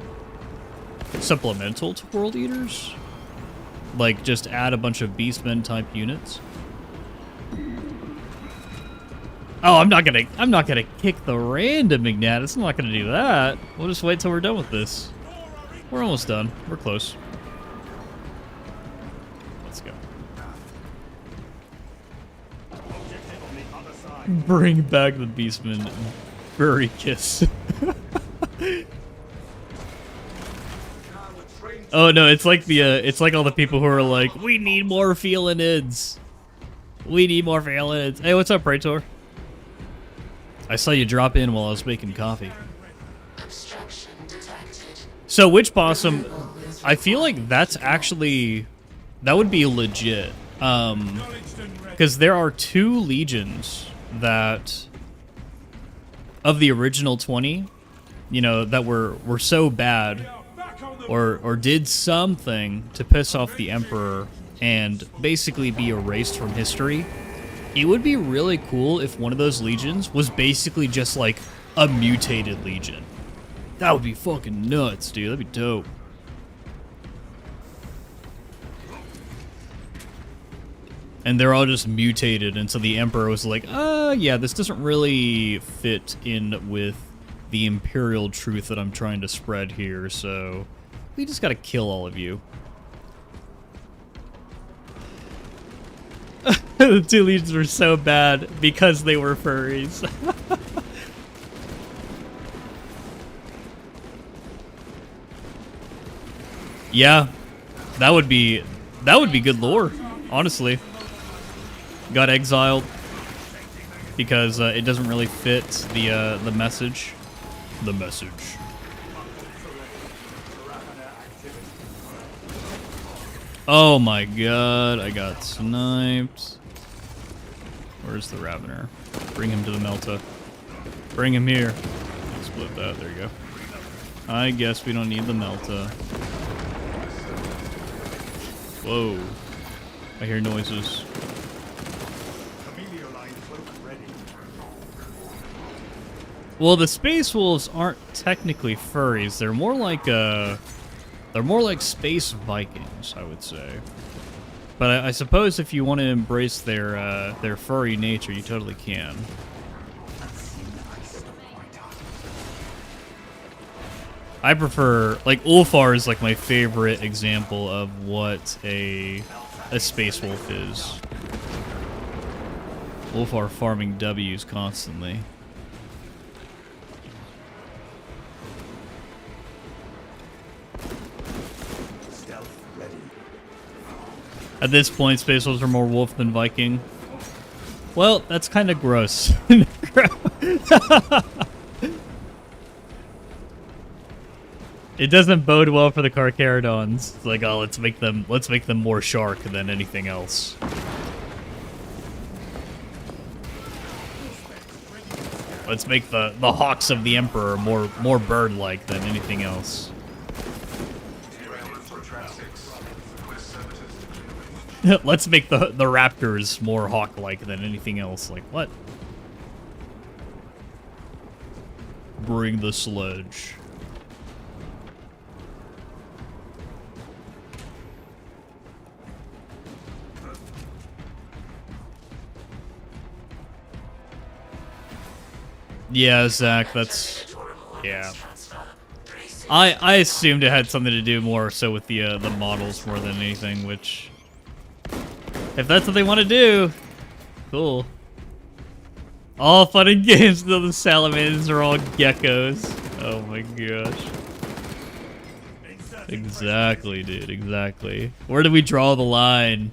supplemental to World Eaters? Like, just add a bunch of Beastmen type units? Oh, I'm not gonna kick the random Ignatus. I'm not gonna do that. We'll just wait till we're done with this. We're almost done. We're close. Let's go. Bring back the Beastman. Furry kiss. Oh no, it's like it's like all the people who are like, we need more Felinids. We need more Felinids. Hey, what's up, Praetor? I saw you drop in while I was making coffee. So Witch Possum, I feel like that would be legit. Because there are 2 legions that, of the original 20, you know, that were so bad or did something to piss off the Emperor and basically be erased from history. It would be really cool if one of those legions was basically just like a mutated legion. That would be fucking nuts, dude. That'd be dope. And they're all just mutated, and so the Emperor was like, yeah, this doesn't really fit in with the Imperial truth that I'm trying to spread here, so we just gotta kill all of you. The 2 legions were so bad because they were furries. Yeah, that would be good lore, honestly. Got exiled because it doesn't really fit the message. The message. Oh my god, I got sniped. Where's the Ravener? Bring him to the Melta. Bring him here. Split that, there you go. I guess we don't need the Melta. Whoa. I hear noises. Well, the Space Wolves aren't technically furries. They're more like space Vikings, I would say. But I suppose if you want to embrace their furry nature, you totally can. I prefer, like, Ulfar is like my favorite example of what a Space Wolf is. Ulfar farming W's constantly. At this point, Space Wolves are more wolf than Viking. Well, that's kind of gross. It doesn't bode well for the Carcharodons. It's like, oh, let's make them more shark than anything else. Let's make the hawks of the Emperor more bird-like than anything else. Let's make the raptors more hawk-like than anything else. Like, what? Bring the sledge. Yeah, Zach, that's... yeah. I assumed it had something to do more so with the models more than anything, which... if that's what they want to do, cool. All fun and games until the salamanders are all geckos. Oh my gosh. Exactly, dude, exactly. Where do we draw the line?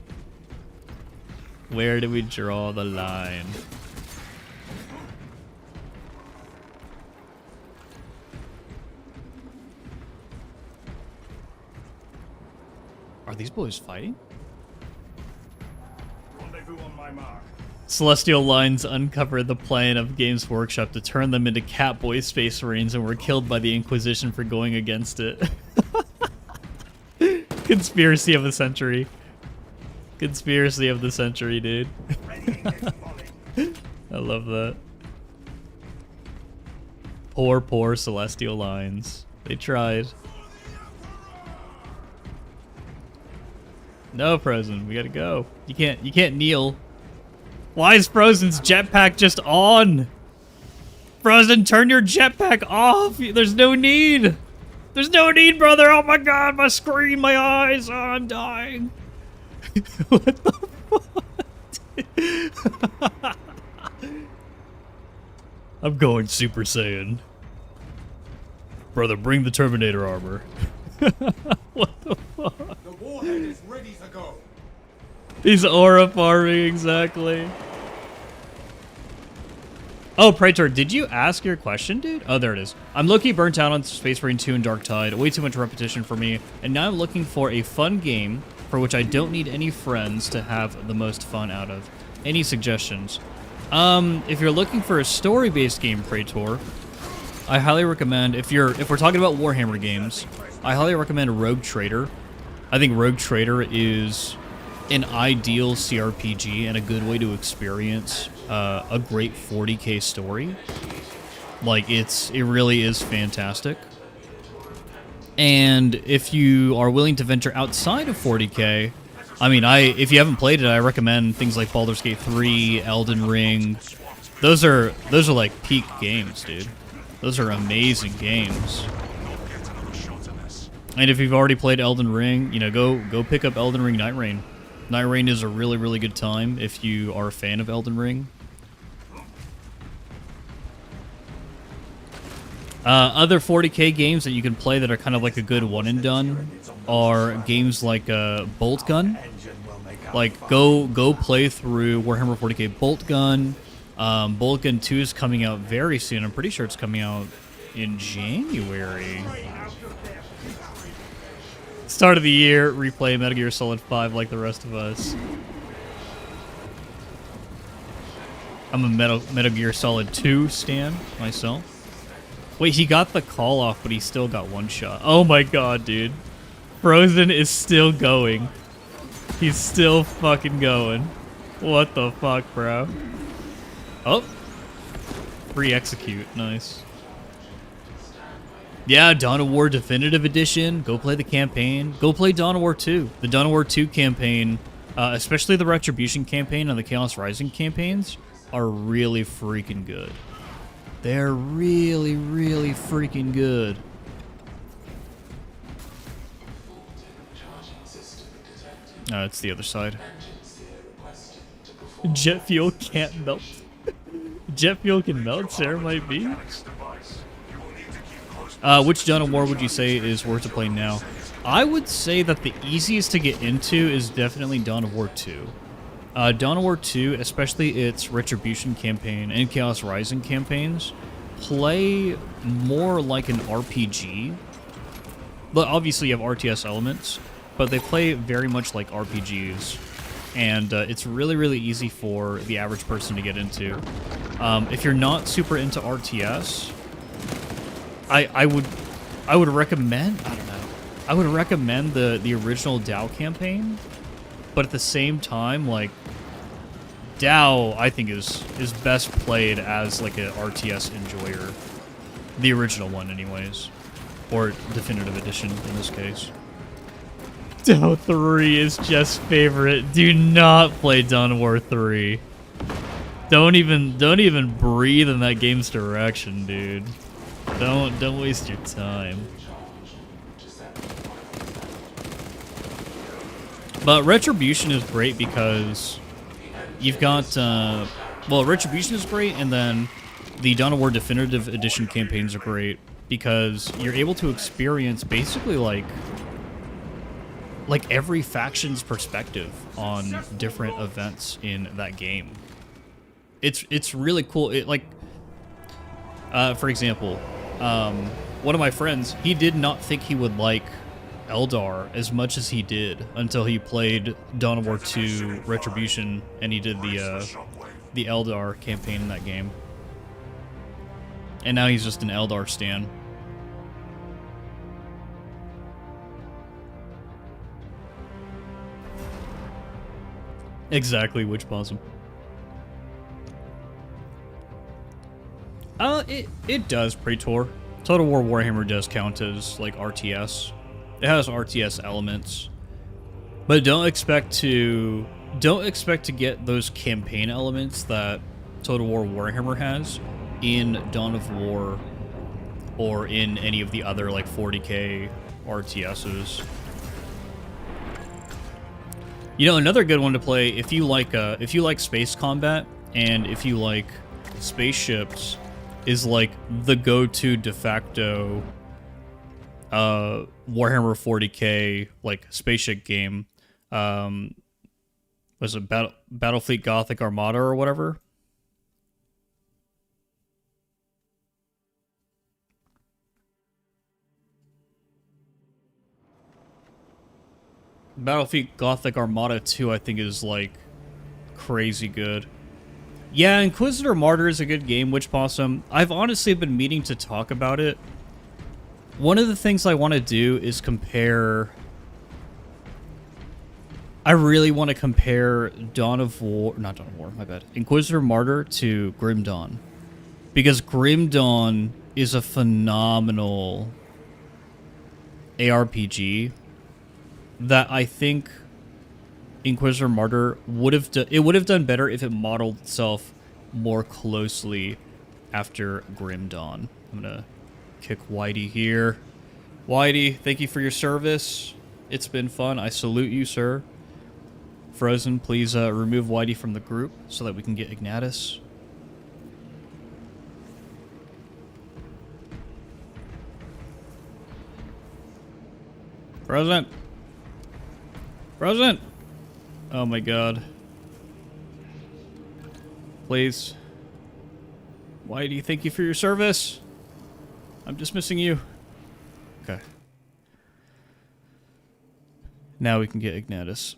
Where do we draw the line? Are these boys fighting? On my mark. Celestial Lines uncovered the plan of Games Workshop to turn them into Catboy Space Marines and were killed by the Inquisition for going against it. Conspiracy of the century. Conspiracy of the century, dude. I love that. Poor Celestial Lines. They tried. No, President, we gotta go. You can't kneel. Why is Frozen's jetpack just on? Frozen, turn your jetpack off. There's no need. There's no need, brother. Oh my god, my screen, my eyes. Oh, I'm dying. What the fuck? I'm going Super Saiyan. Brother, bring the Terminator armor. What the fuck? The warhead is ready to go. He's aura farming, exactly. Oh, Praetor, did you ask your question, dude? Oh, there it is. I'm low-key burnt out on Space Marine 2 and Dark Tide. Way too much repetition for me. And now I'm looking for a fun game for which I don't need any friends to have the most fun out of. Any suggestions? If you're looking for a story-based game, Praetor, I highly recommend, if we're talking about Warhammer games, I highly recommend Rogue Trader. I think Rogue Trader is an ideal CRPG and a good way to experience a great 40k story. Like, it really is fantastic. And if you are willing to venture outside of 40k, I mean, if you haven't played it, I recommend things like Baldur's Gate 3, Elden Ring. Those are like peak games, dude. Those are amazing games. And if you've already played Elden Ring, you know, go pick up Elden Ring Night Rain. Night Rain is a really, really good time if you are a fan of Elden Ring. Other 40k games that you can play that are kind of like a good one and done are games like Bolt Gun. Like go play through Warhammer 40k Bolt Gun. Bolt Gun 2 is coming out very soon. I'm pretty sure it's coming out in January. Start of the year, replay Metal Gear Solid 5 like the rest of us. I'm a Metal Gear Solid 2 stan myself. Wait, he got the call off, but he still got one shot. Oh my god, dude. Frozen is still going. He's still fucking going. What the fuck, bro? Oh. Free execute. Nice. Yeah, Dawn of War Definitive Edition. Go play the campaign. Go play Dawn of War 2. The Dawn of War 2 campaign, especially the Retribution campaign and the Chaos Rising campaigns, are really freaking good. They're really, really freaking good. Oh, it's the other side. Jet fuel can't melt. Jet fuel can melt, Sarah might be. Which Dawn of War would you say is worth to play now? I would say that the easiest to get into is definitely Dawn of War 2. Dawn of War 2, especially its Retribution campaign and Chaos Rising campaigns, play more like an RPG. But obviously you have RTS elements, but they play very much like RPGs. And it's really, really easy for the average person to get into. If you're not super into RTS, I would recommend, I don't know, I would recommend the original DAO campaign, but at the same time, like, DAO, I think, is best played as, like, an RTS enjoyer. The original one, anyways. Or Definitive Edition, in this case. DAO 3 is Jeff's favorite. Do not play Dawn of War 3. Don't even breathe in that game's direction, dude. Don't waste your time. But Retribution is great because you've got, well, Retribution is great, and then the Dawn of War Definitive Edition campaigns are great because you're able to experience basically like every faction's perspective on different events in that game. It's really cool. It like, for example, one of my friends, he did not think he would like Eldar as much as he did until he played Dawn of War 2 Retribution and he did the Eldar campaign in that game. And now he's just an Eldar stan. Exactly, Witch Possum. It does, Praetor. Total War Warhammer does count as, like, RTS. It has RTS elements. But don't expect to don't expect to get those campaign elements that Total War Warhammer has in Dawn of War or in any of the other like 40k RTSs. You know, another good one to play if you like space combat and if you like spaceships is like the go-to de facto Warhammer 40k like spaceship game. Was it Battlefleet Gothic Armada or whatever? Battlefleet Gothic Armada 2, I think, is like crazy good. Yeah, Inquisitor Martyr is a good game, Witch Possum. I've honestly been meaning to talk about it. One of the things I want to do is compare... I really want to compare Dawn of War... Not Dawn of War, my bad. Inquisitor Martyr to Grim Dawn. Because Grim Dawn is a phenomenal ARPG that I think Inquisitor Martyr would have done better if it modeled itself more closely after Grim Dawn. I'm gonna kick Whitey here. Whitey, thank you for your service. It's been fun. I salute you, sir. Frozen, please remove Whitey from the group so that we can get Ignatus. Frozen. Frozen. Oh my god. Please. Whitey, thank you for your service. I'm dismissing you. Okay. Now we can get Ignatus.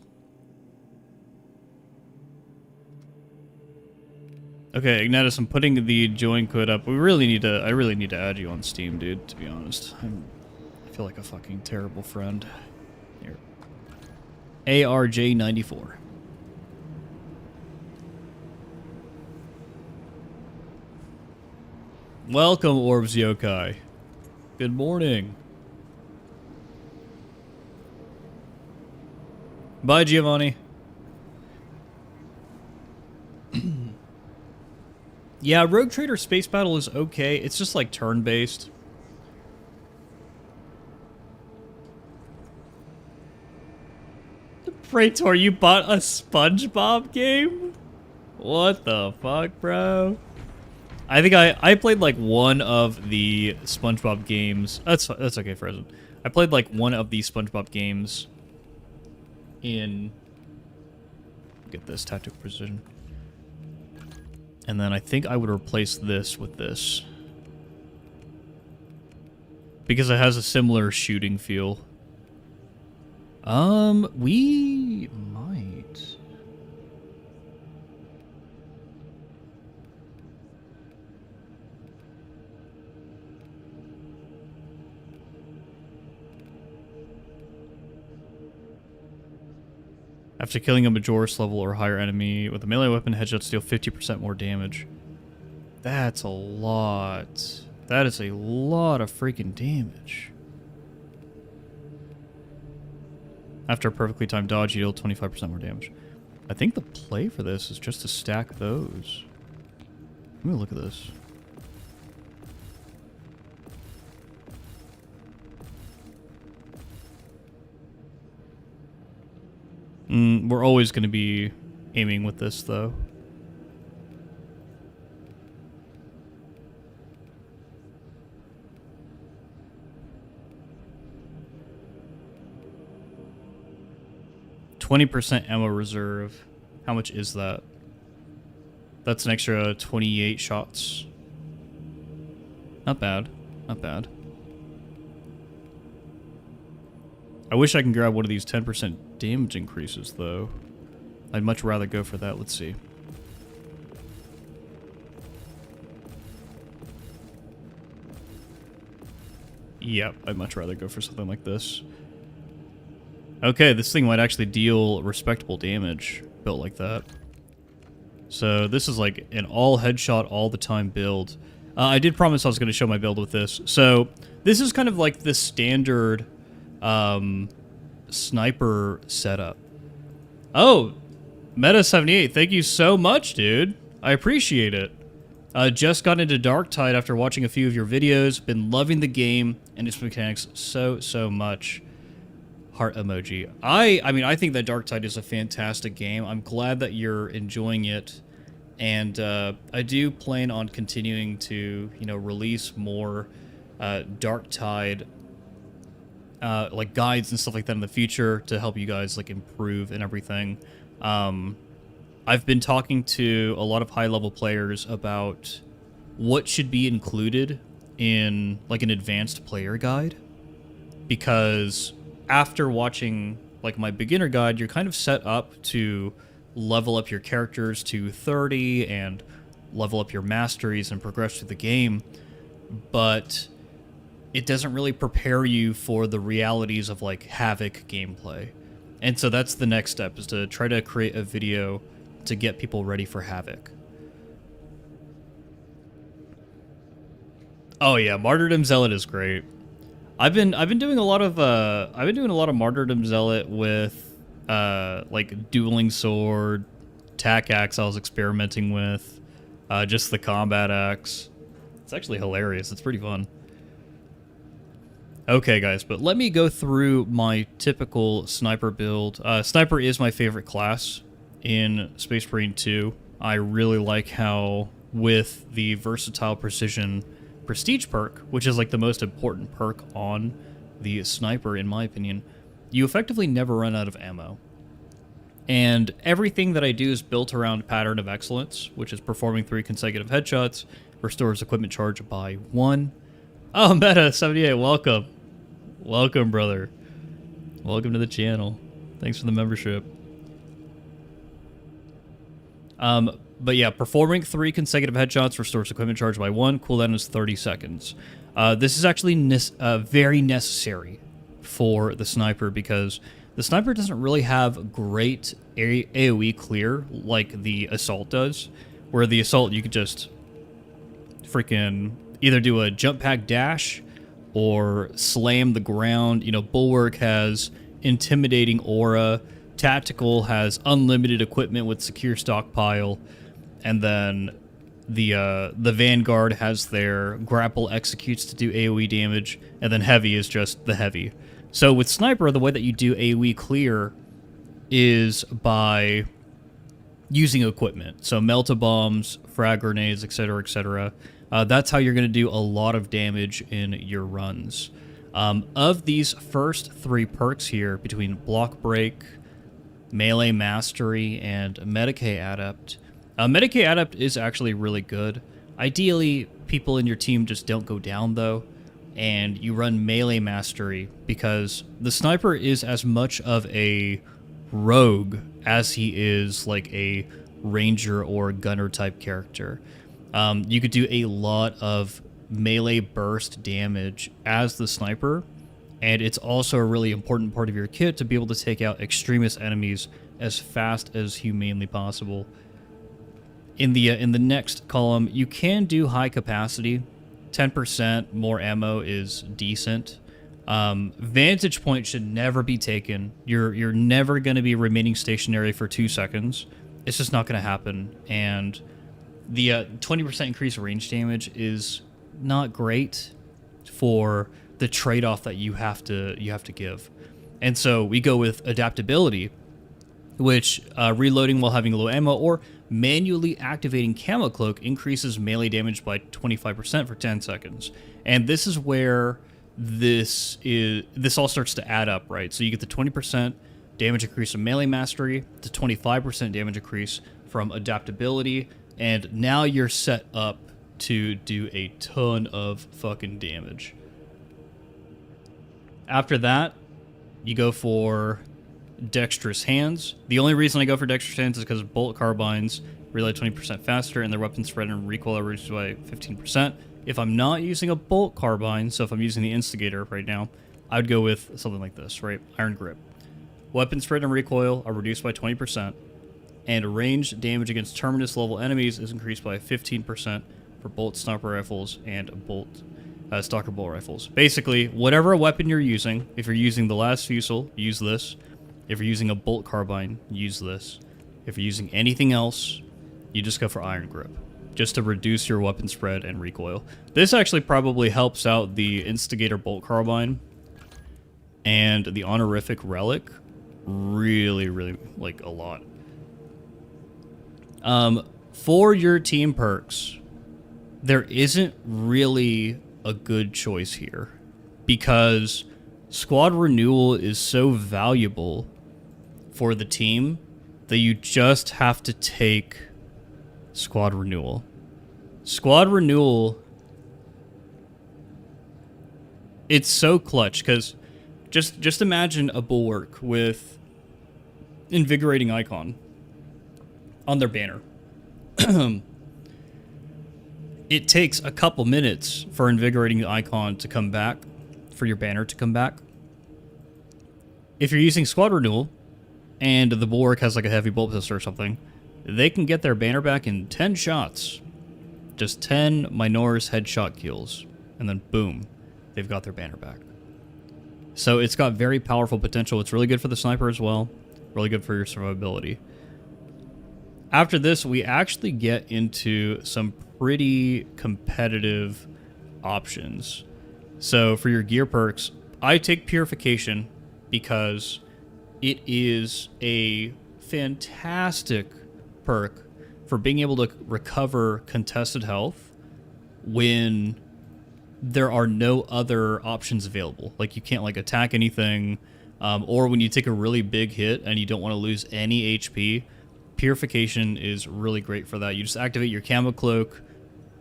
Okay, Ignatus, I'm putting the join code up. I really need to add you on Steam, dude, to be honest. I feel like a fucking terrible friend. Here. ARJ94. Welcome, Orbs Yokai. Good morning. Bye, Giovanni. Yeah, Rogue Trader Space Battle is okay. It's just like turn-based. Praetor, you bought a SpongeBob game? What the fuck, bro? I think I played like one of the SpongeBob games. That's okay, Frozen. I played like one of the SpongeBob games in... Get this, Tactical Precision. And then I think I would replace this with this. Because it has a similar shooting feel. We might. After killing a Majoris level or higher enemy with a melee weapon, headshots deal 50% more damage. That's a lot. That is a lot of freaking damage. After a perfectly timed dodge, you deal 25% more damage. I think the play for this is just to stack those. Let me look at this. We're always going to be aiming with this, though. %, ammo reserve. How much is that? That's an extra 28 shots. Not bad. Not bad. I wish I can grab one of these 10% damage increases, though. I'd much rather go for that. Let's see. Yep, I'd much rather go for something like this. Okay, this thing might actually deal respectable damage built like that. So this is like an all headshot all the time build. I did promise I was going to show my build with this. So this is kind of like the standard sniper setup. Oh, Meta78, thank you so much, dude. I appreciate it. Just got into Darktide after watching a few of your videos. Been loving the game and its mechanics so much. Heart emoji. I mean, I think that Darktide is a fantastic game. I'm glad that you're enjoying it. And I do plan on continuing to, you know, release more Darktide like guides and stuff like that in the future to help you guys like improve and everything. I've been talking to a lot of high-level players about what should be included in like an advanced player guide, because after watching like my beginner guide, you're kind of set up to level up your characters to 30 and level up your masteries and progress through the game, but it doesn't really prepare you for the realities of like Havoc gameplay. And so that's the next step, is to try to create a video to get people ready for Havoc. Oh yeah, Martyrdom Zealot is great. I've been doing a lot of Martyrdom Zealot with like dueling sword, tack axe I was experimenting with, just the combat axe. It's actually hilarious. It's pretty fun. Okay, guys, but let me go through my typical sniper build. Sniper is my favorite class in Space Marine 2. I really like how, with the Versatile Precision Prestige perk, which is like the most important perk on the sniper, in my opinion, you effectively never run out of ammo. And everything that I do is built around Pattern of Excellence, which is performing 3 consecutive headshots, restores equipment charge by 1. Oh, Meta78, welcome. Welcome, brother. Welcome to the channel. Thanks for the membership. But yeah, performing 3 consecutive headshots restores equipment charge by 1. Cooldown is 30 seconds. This is actually very necessary for the sniper, because the sniper doesn't really have great AoE clear like the assault does, where the assault you could just freaking either do a jump pack dash or slam the ground. You know, Bulwark has intimidating aura, Tactical has unlimited equipment with secure stockpile, and then the Vanguard has their grapple executes to do AoE damage, and then Heavy is just the Heavy. So with Sniper, the way that you do AoE clear is by using equipment. So Melt-A-Bombs, frag grenades, etc., etc. That's how you're going to do a lot of damage in your runs. Of these first 3 perks here, between Block Break, Melee Mastery, and Medicae Adept, Medicae Adept is actually really good. Ideally, people in your team just don't go down, though, and you run Melee Mastery, because the Sniper is as much of a rogue as he is like a Ranger or Gunner type character. You could do a lot of melee burst damage as the Sniper, and it's also a really important part of your kit to be able to take out extremist enemies as fast as humanly possible. In the next column, you can do high capacity. 10% more ammo is decent. Vantage point should never be taken. You're never going to be remaining stationary for 2 seconds. It's just not going to happen. And the 20% increased range damage is not great for the trade-off that you have to give. And so we go with adaptability, which reloading while having low ammo or manually activating Camo Cloak increases melee damage by 25% for 10 seconds. And this is where this all starts to add up, right? So you get the 20% damage increase from Melee Mastery, to 25% damage increase from adaptability, and now you're set up to do a ton of fucking damage. After that, you go for Dexterous Hands. The only reason I go for Dexterous Hands is because Bolt Carbines reload 20% faster, and their weapon spread and recoil are reduced by 15%. If I'm not using a Bolt Carbine, so if I'm using the Instigator right now, I would go with something like this, right? Iron Grip. Weapon spread and recoil are reduced by 20%, and range damage against Terminus level enemies is increased by 15% for Bolt Sniper Rifles and Bolt Stalker Bolt Rifles. Basically, whatever weapon you're using, if you're using the Last Fusel, use this. If you're using a Bolt Carbine, use this. If you're using anything else, you just go for Iron Grip, just to reduce your weapon spread and recoil. This actually probably helps out the Instigator Bolt Carbine and the Honorific Relic really, really, like, a lot. For your team perks, there isn't really a good choice here because Squad Renewal is so valuable for the team that you just have to take Squad Renewal. Squad Renewal, it's so clutch because just imagine a Bulwark with Invigorating Icon on their banner. It takes a couple minutes for Invigorating Icon to come back, for your banner to come back. If you're using Squad Renewal and the Bulwark has like a heavy bolt pistol or something, they can get their banner back in 10 shots. Just 10 Minoris headshot kills. And then boom, they've got their banner back. So it's got very powerful potential. It's really good for the sniper as well. Really good for your survivability. After this, we actually get into some pretty competitive options. So for your gear perks, I take Purification because it is a fantastic perk for being able to recover contested health when there are no other options available. Like you can't like attack anything, or when you take a really big hit and you don't want to lose any HP, Purification is really great for that. You just activate your Camo Cloak,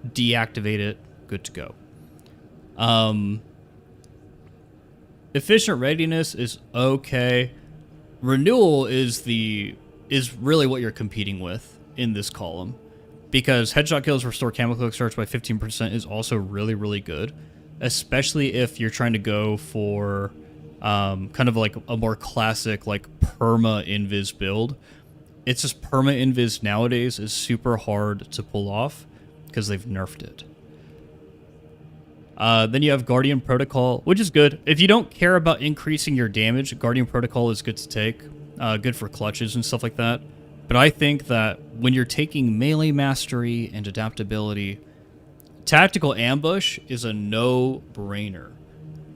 deactivate it, good to go. Efficient Readiness is okay. Renewal is really what you're competing with in this column, because headshot kills restore Camo Cloak starts by 15% is also really, really good, especially if you're trying to go for kind of like a more classic like perma invis build. It's just perma invis nowadays is super hard to pull off because they've nerfed it. Then you have Guardian Protocol, which is good. If you don't care about increasing your damage, Guardian Protocol is good to take. Good for clutches and stuff like that. But I think that when you're taking melee mastery and adaptability, Tactical Ambush is a no-brainer.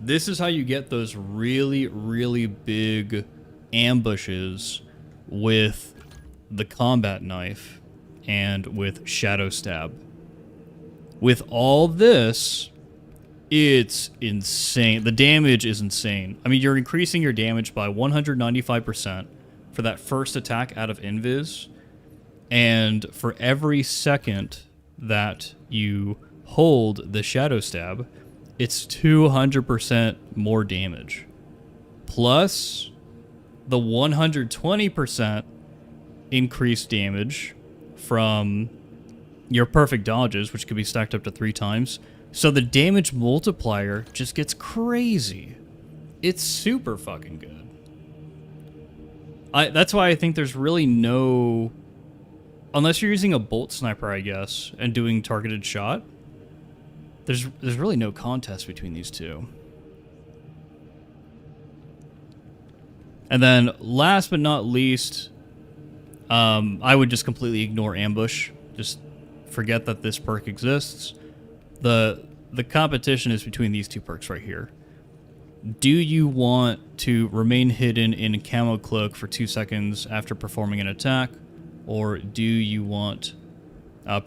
This is how you get those really, really big ambushes with the Combat Knife and with Shadow Stab. With all this, it's insane. The damage is insane. I mean, you're increasing your damage by 195% for that first attack out of Invis, and for every second that you hold the Shadow Stab, it's 200% more damage. Plus the 120% increased damage from your perfect dodges, which could be stacked up to 3 times. So the damage multiplier just gets crazy. It's super fucking good. That's why I think there's really no... Unless you're using a bolt sniper, I guess, and doing targeted shot, there's really no contest between these two. And then last but not least, I would just completely ignore Ambush. Just forget that this perk exists. The competition is between these two perks right here. Do you want to remain hidden in a Camo Cloak for 2 seconds after performing an attack? Or do you want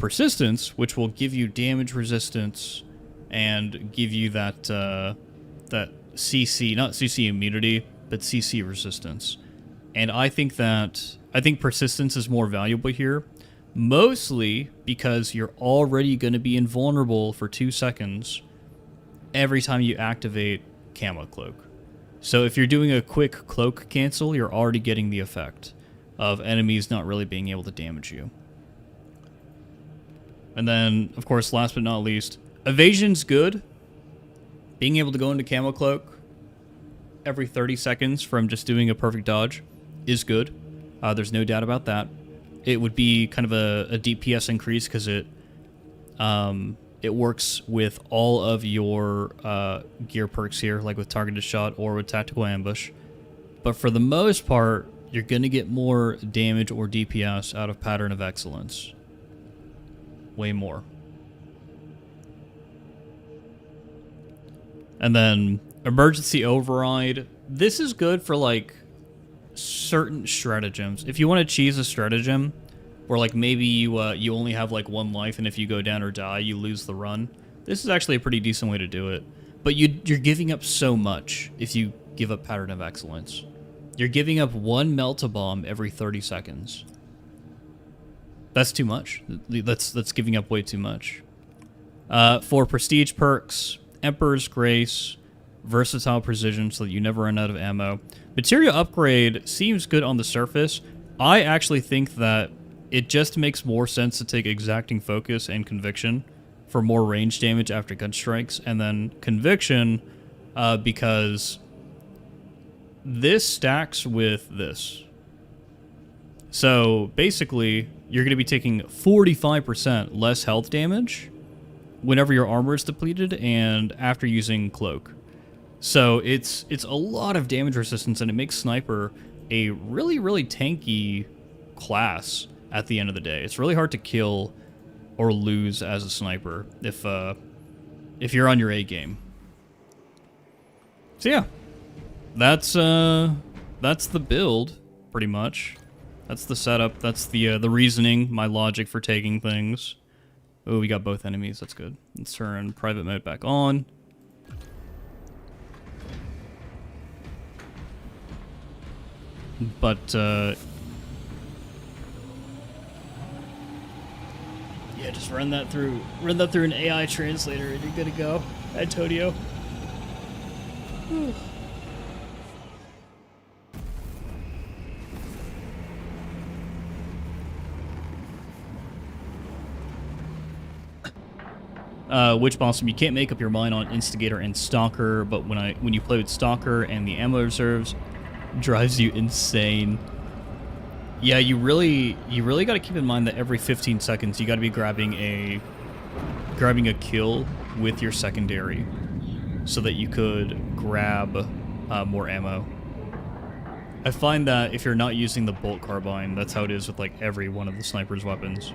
Persistence, which will give you damage resistance and give you that that CC, not CC immunity, but CC resistance? And I think Persistence is more valuable here, mostly because you're already going to be invulnerable for 2 seconds every time you activate Camo Cloak. So if you're doing a quick cloak cancel, you're already getting the effect of enemies not really being able to damage you. And then, of course, last but not least, evasion's good. Being able to go into Camo Cloak every 30 seconds from just doing a perfect dodge is good. There's no doubt about that. It would be kind of a DPS increase because it works with all of your gear perks here, like with Targeted Shot or with Tactical Ambush. But for the most part, you're going to get more damage or DPS out of Pattern of Excellence. Way more. And then Emergency Override. This is good for like certain stratagems. If you want to cheese a stratagem, or like maybe you only have like one life, and if you go down or die, you lose the run. This is actually a pretty decent way to do it. But you're giving up so much if you give up Pattern of Excellence. You're giving up one Melt-A-Bomb every 30 seconds. That's too much. That's giving up way too much. For prestige perks, Emperor's Grace, Versatile Precision so that you never run out of ammo. Material Upgrade seems good on the surface. I actually think that it just makes more sense to take Exacting Focus and Conviction for more range damage after gun strikes, and then Conviction because this stacks with this. So basically, you're going to be taking 45% less health damage whenever your armor is depleted and after using Cloak. So it's a lot of damage resistance, and it makes Sniper a really, really tanky class at the end of the day. It's really hard to kill or lose as a Sniper if you're on your A game. So yeah, that's the build pretty much. That's the setup. That's the reasoning, my logic for taking things. Oh, we got both enemies. That's good. Let's turn private mode back on. But yeah, just run that through an AI translator and you're good to go, Antonio. Whew. Witch Blossom, you can't make up your mind on Instigator and Stalker, but when you play with Stalker and the ammo reserves, drives you insane. Yeah, you really got to keep in mind that every 15 seconds you got to be grabbing a kill with your secondary, so that you could grab more ammo. I find that if you're not using the bolt carbine, that's how it is with like every one of the sniper's weapons.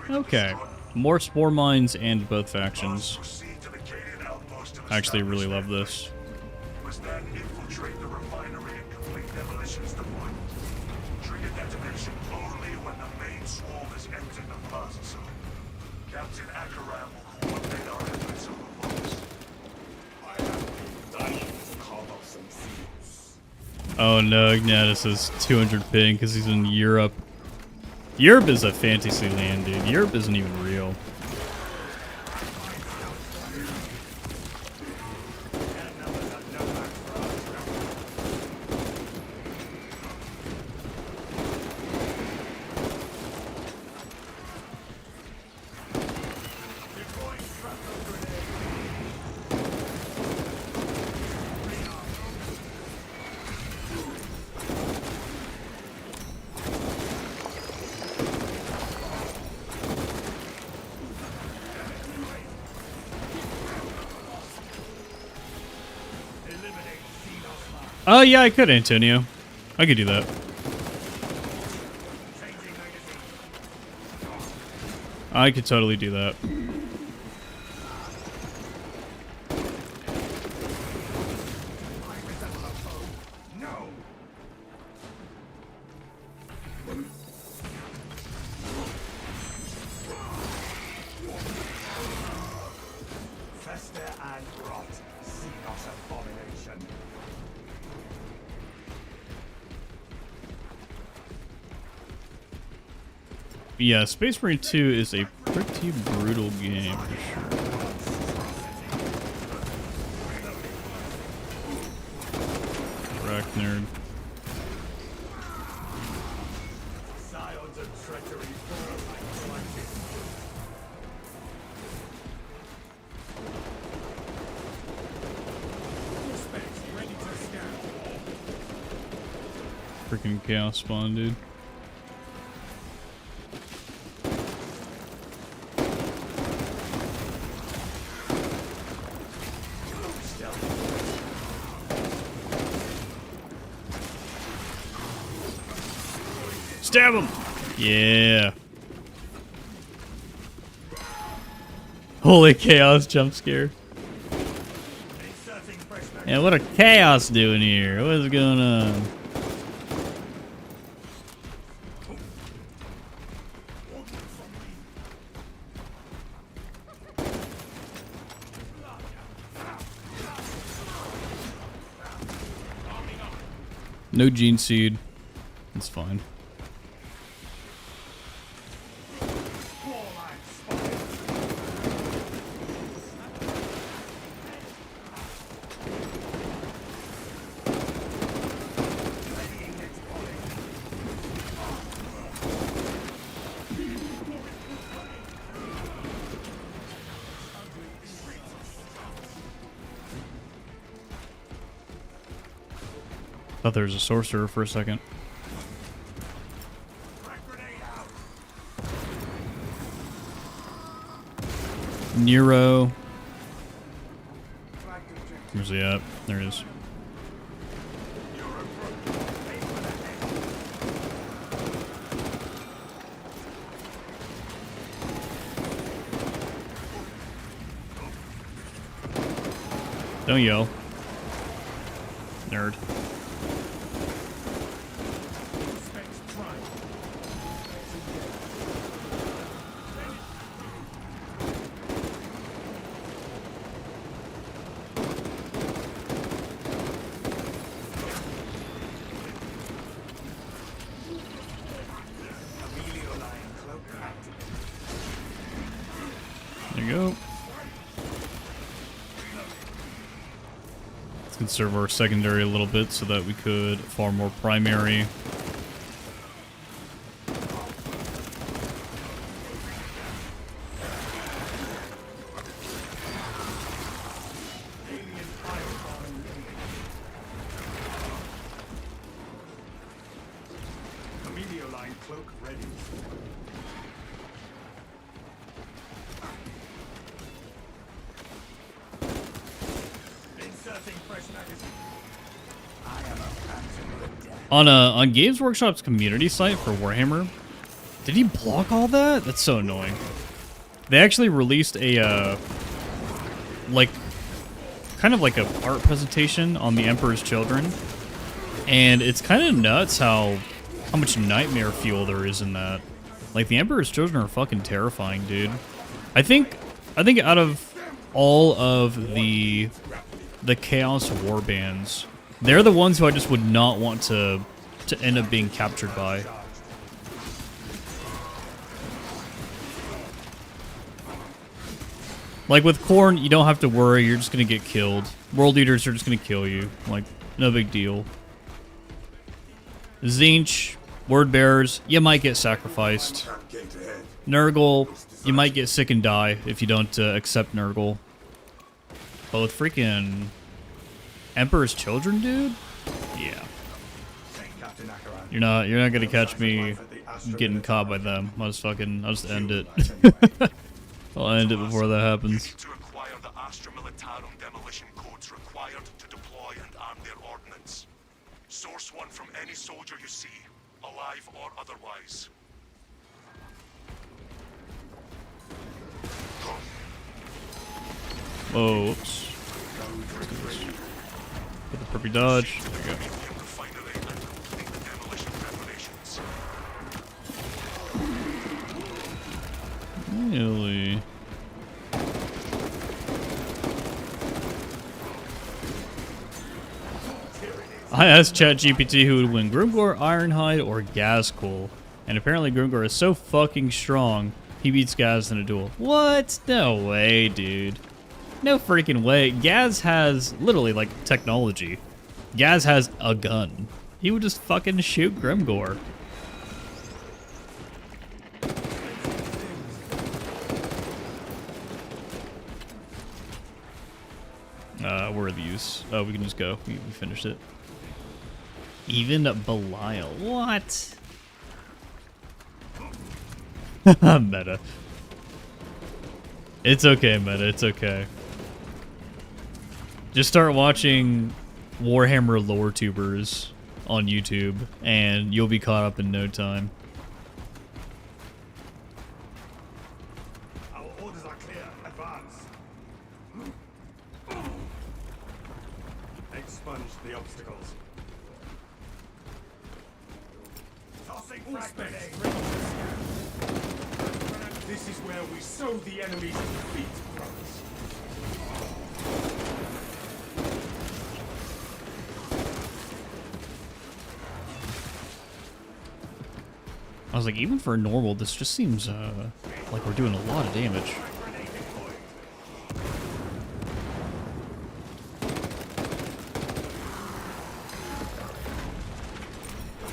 Okay, more spore mines and both factions. I actually really love this. Must then infiltrate the refinery and complete demolitions deployment. Trigger detonation only when the main swarm has entered the plaza zone. Captain Akaram will coordinate our efforts on the boats. I have been dying to carve up some seals. Oh no, Ignatus is 200 ping because he's in Europe. Europe is a fantasy land, dude. Europe isn't even real. Oh yeah, I could, Antonio. I could do that. I could totally do that. Fester and rot, Xenos abomination. Yeah, Space Marine 2 is a pretty brutal game for sure. Wreck nerd. Scions and treachery burn like blankets. Ready to fucking chaos spawn, dude. Stab him! Yeah. Holy chaos jump scare. Yeah, what are chaos doing here? What is going on? No gene seed. It's fine. Thought there was a sorcerer for a second. Nero. Where's he at? There it is. Don't yell. Nerd. There you go. Let's conserve our secondary a little bit so that we could farm more primary. Line cloak ready. Inserting fresh magazine. I am a phantom of death. On Games Workshop's community site for Warhammer, did he block all that? That's so annoying. They actually released a like kind of like a art presentation on the Emperor's Children, and it's kind of nuts how much nightmare fuel there is in that. Like, the Emperor's Children are fucking terrifying, dude. I think out of all of the Chaos Warbands, they're the ones who I just would not want to end up being captured by. Like, with Khorne, you don't have to worry, you're just gonna get killed. World Eaters are just gonna kill you. Like, no big deal. Tzeentch, Word Bearers, you might get sacrificed. Nurgle, you might get sick and die if you don't accept Nurgle. But with freaking Emperor's Children, dude? Yeah. You're not gonna catch me getting caught by them. I'll just end it. I'll end it before that happens. To acquire the Astra Militarum demolition codes required to deploy and arm their ordnance. Source one from any soldier you see, alive or otherwise. Whoa, whoops. Put the perpy dodge. There we go. Refinery and complete the demolition preparations. Really? I asked ChatGPT who would win, Grimgor, Ironhide, or Ghazghkull, and apparently Grimgor is so fucking strong, he beats Gaz in a duel. What? No way, dude. No freaking way. Gaz has literally, like, technology. Gaz has a gun. He would just fucking shoot Grimgor. Where are these? Oh, we can just go. We finished it. Even Belial. What? Meta. It's okay, Meta. It's okay. Just start watching Warhammer lore tubers on YouTube, and you'll be caught up in no time. Our orders are clear. Advance. Expunge the obstacles. Tossing frag grenade. This is where we sow the enemy's defeat, brothers. I was like, even for normal, this just seems like we're doing a lot of damage.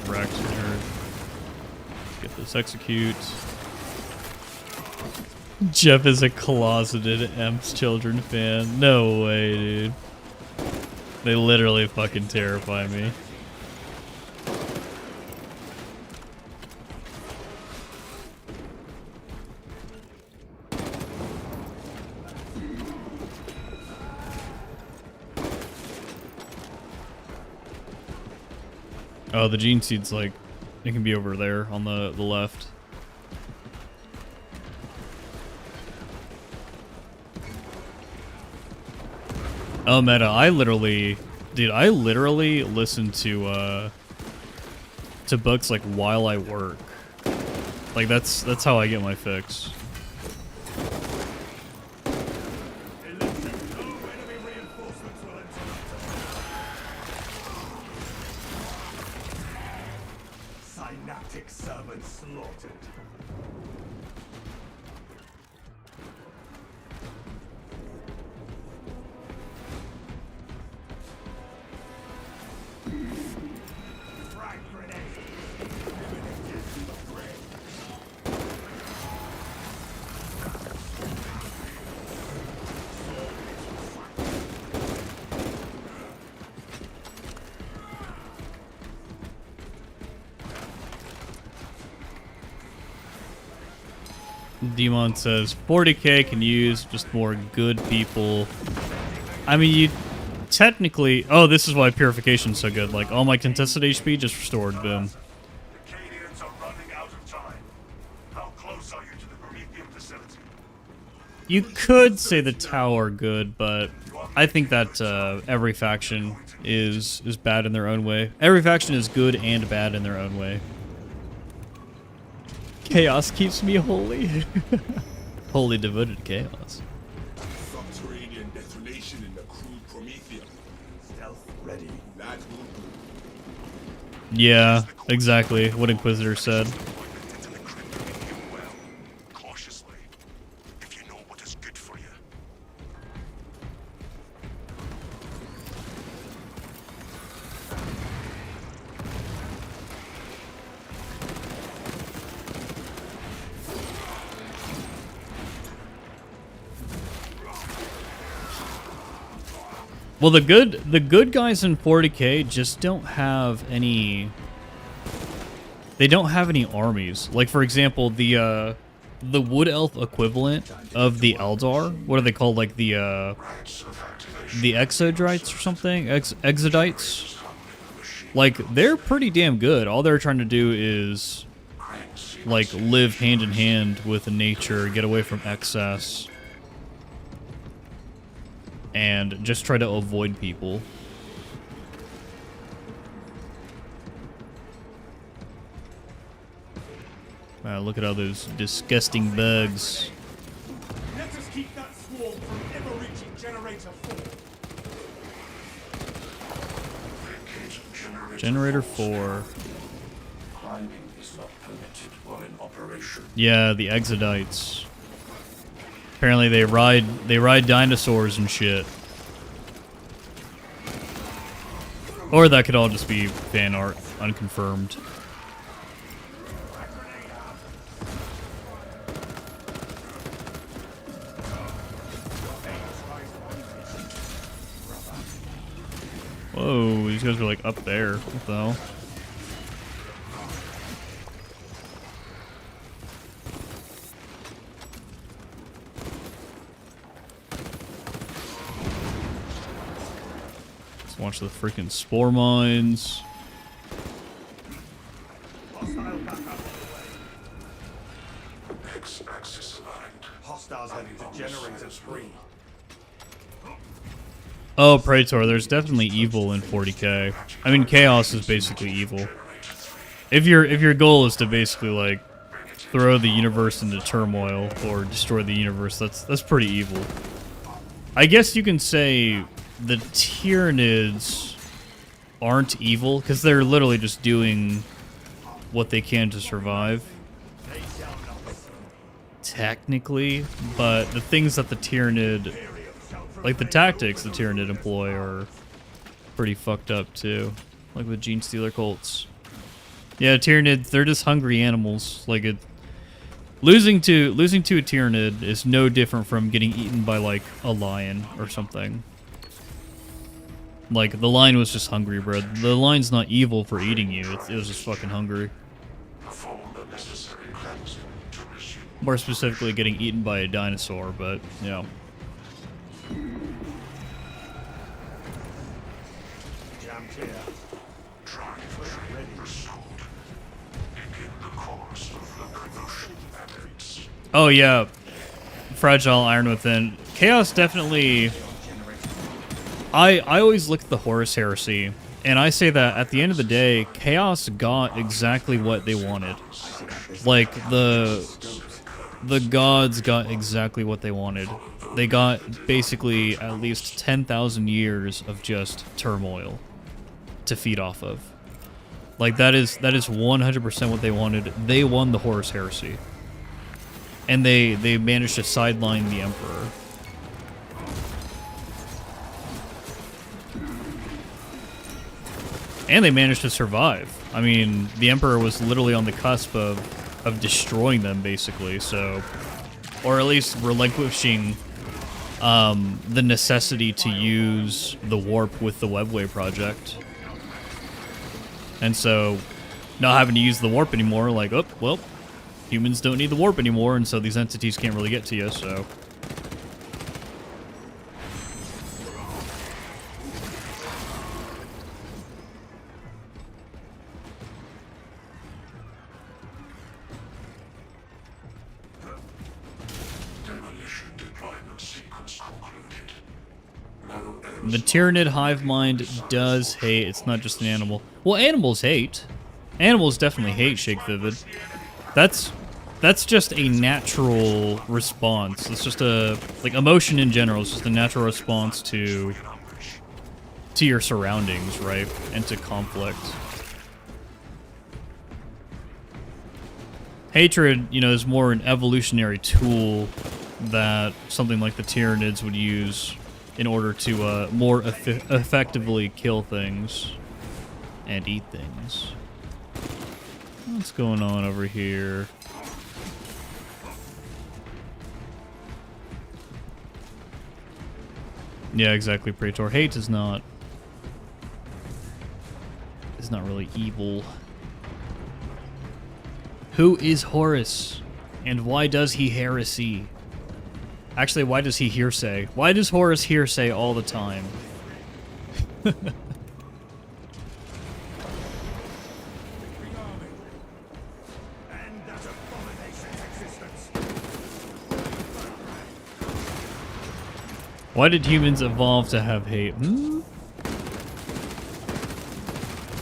Rax here. Get this execute. Jeff is a closeted Emps Children fan. No way, dude. They literally fucking terrify me. Oh, the gene seed's like, it can be over there on the left. Oh, Meta, I literally listen to books like while I work. Like that's how I get my fix. Synaptic servants slaughtered. Frag grenade. Demon says 40k can use just more good people. I mean, you technically... Oh, this is why Purification's so good. Like, all my contested HP just restored. Boom. The Cadians are running out of time. How close are you to the Promethean facility? You could say the tower good, but I think that every faction is bad in their own way. Every faction is good and bad in their own way. Chaos keeps me holy. Wholly devoted to chaos. Subterranean detonation in the crude Prometheum. Stealth ready. That will do. Yeah, exactly what Inquisitor said. Into the crypt beneath you well, cautiously, if you know what is good for you. Well, the good guys in 40k just don't have any. They don't have any armies. Like, for example, the wood elf equivalent of the Eldar. What are they called? Like the Exodrites or something? Exodites. Like, they're pretty damn good. All they're trying to do is like live hand in hand with nature, get away from excess, and just try to avoid people. Wow, look at all those disgusting bugs. Let us keep that swarm from ever reaching generator 4. Generator 4. Climbing is not permitted while in operation. Yeah, the Exodites. Apparently they ride dinosaurs and shit. Or that could all just be fan art, unconfirmed. Whoa, these guys are like up there. What the hell? Let's watch the freaking spore mines. X-axis aligned. Hostiles heading to generator 3. Oh, Praetor, there's definitely evil in 40k. I mean, chaos is basically evil. If your goal is to basically like throw the universe into turmoil or destroy the universe, that's pretty evil. I guess you can say the Tyranids aren't evil because they're literally just doing what they can to survive. Technically, but the things that the Tyranid, like the tactics the Tyranid employ, are pretty fucked up too. Like with Gene Stealer cults. Yeah, Tyranids, they're just hungry animals. Like losing to a Tyranid is no different from getting eaten by like a lion or something. Like the lion was just hungry, bro. The lion's not evil for eating you. It was just fucking hungry. Perform the necessary cleansing to resume. More specifically, getting eaten by a dinosaur, but yeah. Jam clear. Drive ready. Restored. Begin the course of locomotion methods. Oh yeah, Fragile Iron Within. Chaos definitely. I always look at the Horus Heresy, and I say that at the end of the day, Chaos got exactly what they wanted. Like the gods got exactly what they wanted. They got basically at least 10,000 years of just turmoil to feed off of. Like that is 100% what they wanted. They won the Horus Heresy. And they managed to sideline the Emperor. And they managed to survive. I mean, the Emperor was literally on the cusp of destroying them, basically, so... Or at least relinquishing the necessity to use the warp with the Webway project. And so, not having to use the warp anymore, like, oh, well, humans don't need the warp anymore, and so these entities can't really get to you, so... Demolition deployment sequence concluded. No The Tyranid hive mind does hate. It's not just an animal. Well, animals hate. Animals definitely hate Shake Vivid. That's just a natural response. It's just a like emotion in general. It's just a natural response to your surroundings, right, and to conflict. Hatred, you know, is more an evolutionary tool that something like the Tyranids would use in order to more effectively kill things and eat things. What's going on over here? Yeah, exactly, Praetor. Hate is not really evil. Who is Horus? And why does he heresy? Actually, why does he hearsay? Why does Horus hearsay all the time? Why did humans evolve to have hate?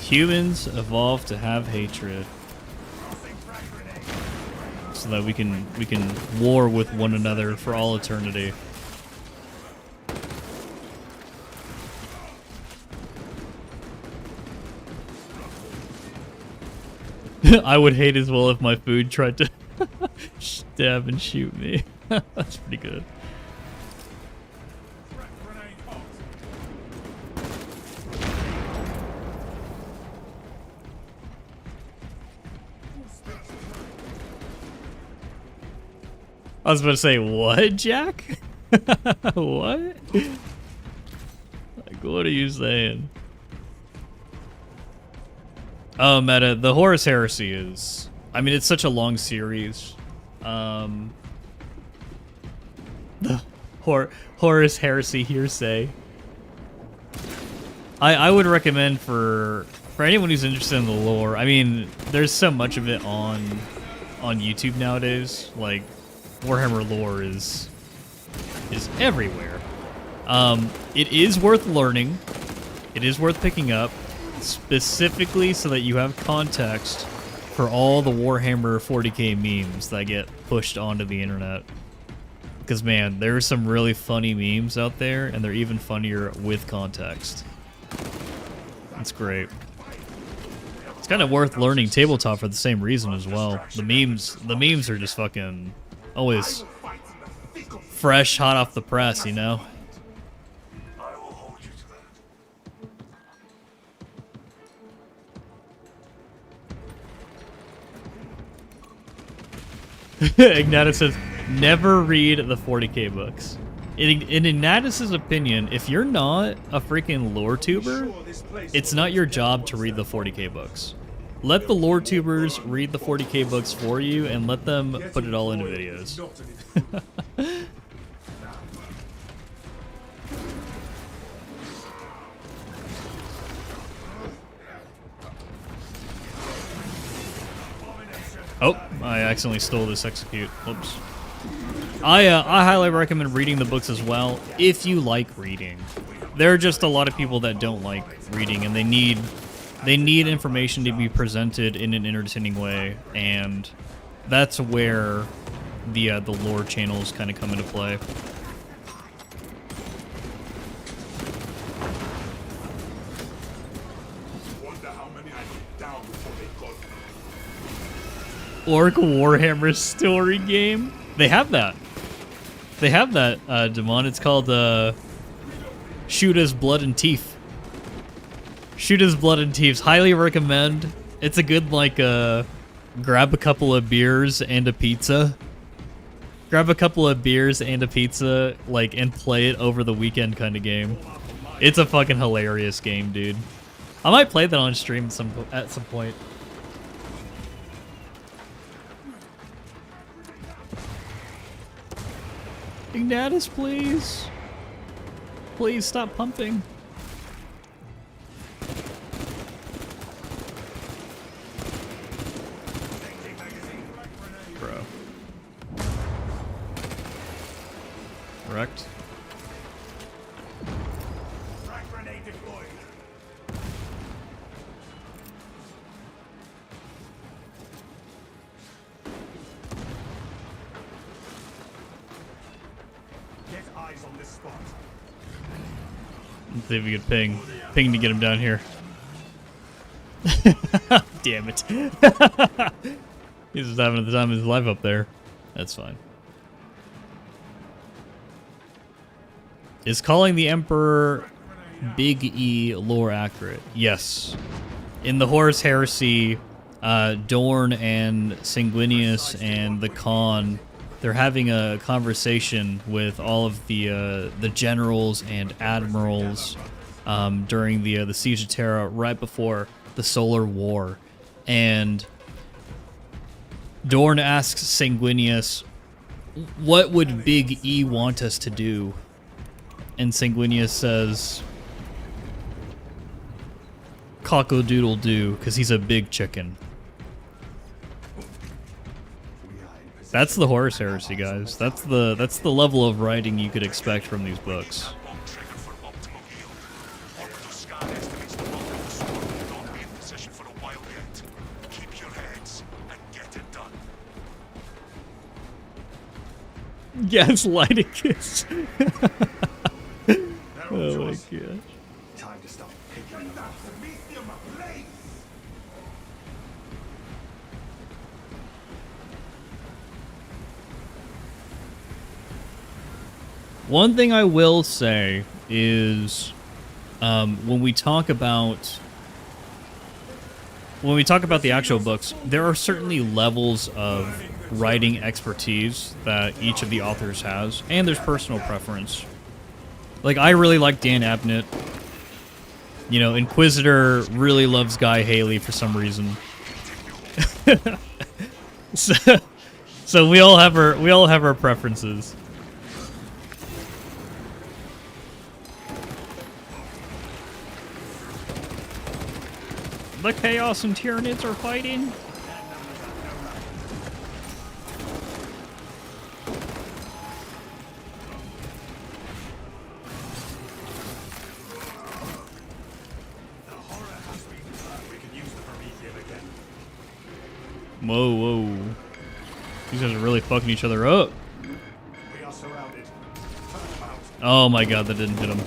Humans evolved to have hatred. So that we can war with one another for all eternity. I would hate as well if my food tried to stab and shoot me. That's pretty good. I was about to say, what, Jack? What? Like, what are you saying? Oh, meta. The Horus Heresy is... I mean, it's such a long series. The Horus Heresy hearsay. I would recommend for anyone who's interested in the lore. I mean, there's so much of it on YouTube nowadays. Like, Warhammer lore is everywhere. It is worth learning. It is worth picking up, specifically so that you have context for all the Warhammer 40k memes that get pushed onto the internet. Because, man, there are some really funny memes out there, and they're even funnier with context. That's great. It's kind of worth learning tabletop for the same reason as well. The memes are just fucking always fresh, hot off the press, you know? I will hold you to that. Ignatius says, never read the 40k books. In Ignatius's opinion, if you're not a freaking lore tuber, it's not your job to read the 40k books. Let the lore tubers read the 40k books for you and let them put it all into videos. Oh, I accidentally stole this execute. Whoops. I highly recommend reading the books as well if you like reading. There are just a lot of people that don't like reading, and they need information to be presented in an entertaining way, and that's where the lore channels kind of come into play. Wonder how many I put down before they got me. Orc Warhammer story game. They have that. They have that, Demon. It's called Shoot As Blood and Teeth. Shoot As Blood and Teeth. Highly recommend. It's a good, like, grab a couple of beers and a pizza. Grab a couple of beers and a pizza, like, and play it over the weekend kind of game. It's a fucking hilarious game, dude. I might play that on stream at some point. Ignatius, please. Please stop pumping. Bro. Correct. Frag grenade deployed. Get eyes on this spot. Let's see if we could ping to get him down here. Damn it. He's just having the time of his life up there. That's fine. Is calling the Emperor Big E lore accurate? Yes. In the Horus Heresy, Dorn and Sanguinius and the Khan, they're having a conversation with all of the generals and admirals during the Siege of Terra right before the Solar War, and Dorn asks Sanguinius, "What would Big E want us to do?" And Sanguinius says, "Cock-a-doodle-doo, because he's a big chicken." That's the Horus Heresy, guys. That's the level of writing you could expect from these books. Trigger for optimal yield. Orbital scan estimates the bulk of the swarm will not be in position for a while yet. Keep your heads and get it done. Gaslighticus. Oh my gosh. Time to stop picking that Prometheum ablaze. One thing I will say is, when we talk about the actual books, there are certainly levels of writing expertise that each of the authors has, and there's personal preference. Like, I really like Dan Abnett. You know, Inquisitor really loves Guy Haley for some reason. so we all have our preferences. The Chaos and Tyranids are fighting. Whoa, whoa. These guys are really fucking each other up. We are surrounded. Turn them out. Oh my god, that didn't hit him.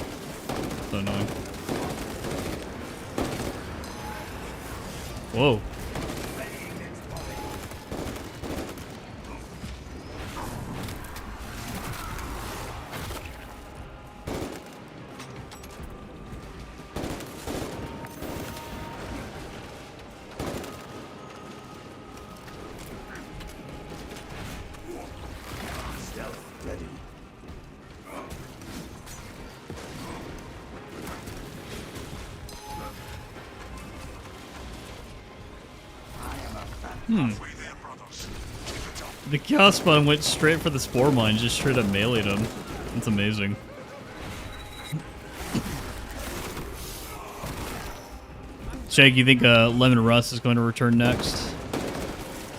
So annoying. Whoa. Stealth ready. The Chaos Spawn went straight for the Spore Mine, just straight up meleeed him. That's amazing. Shake, you think Lemon Russ is going to return next?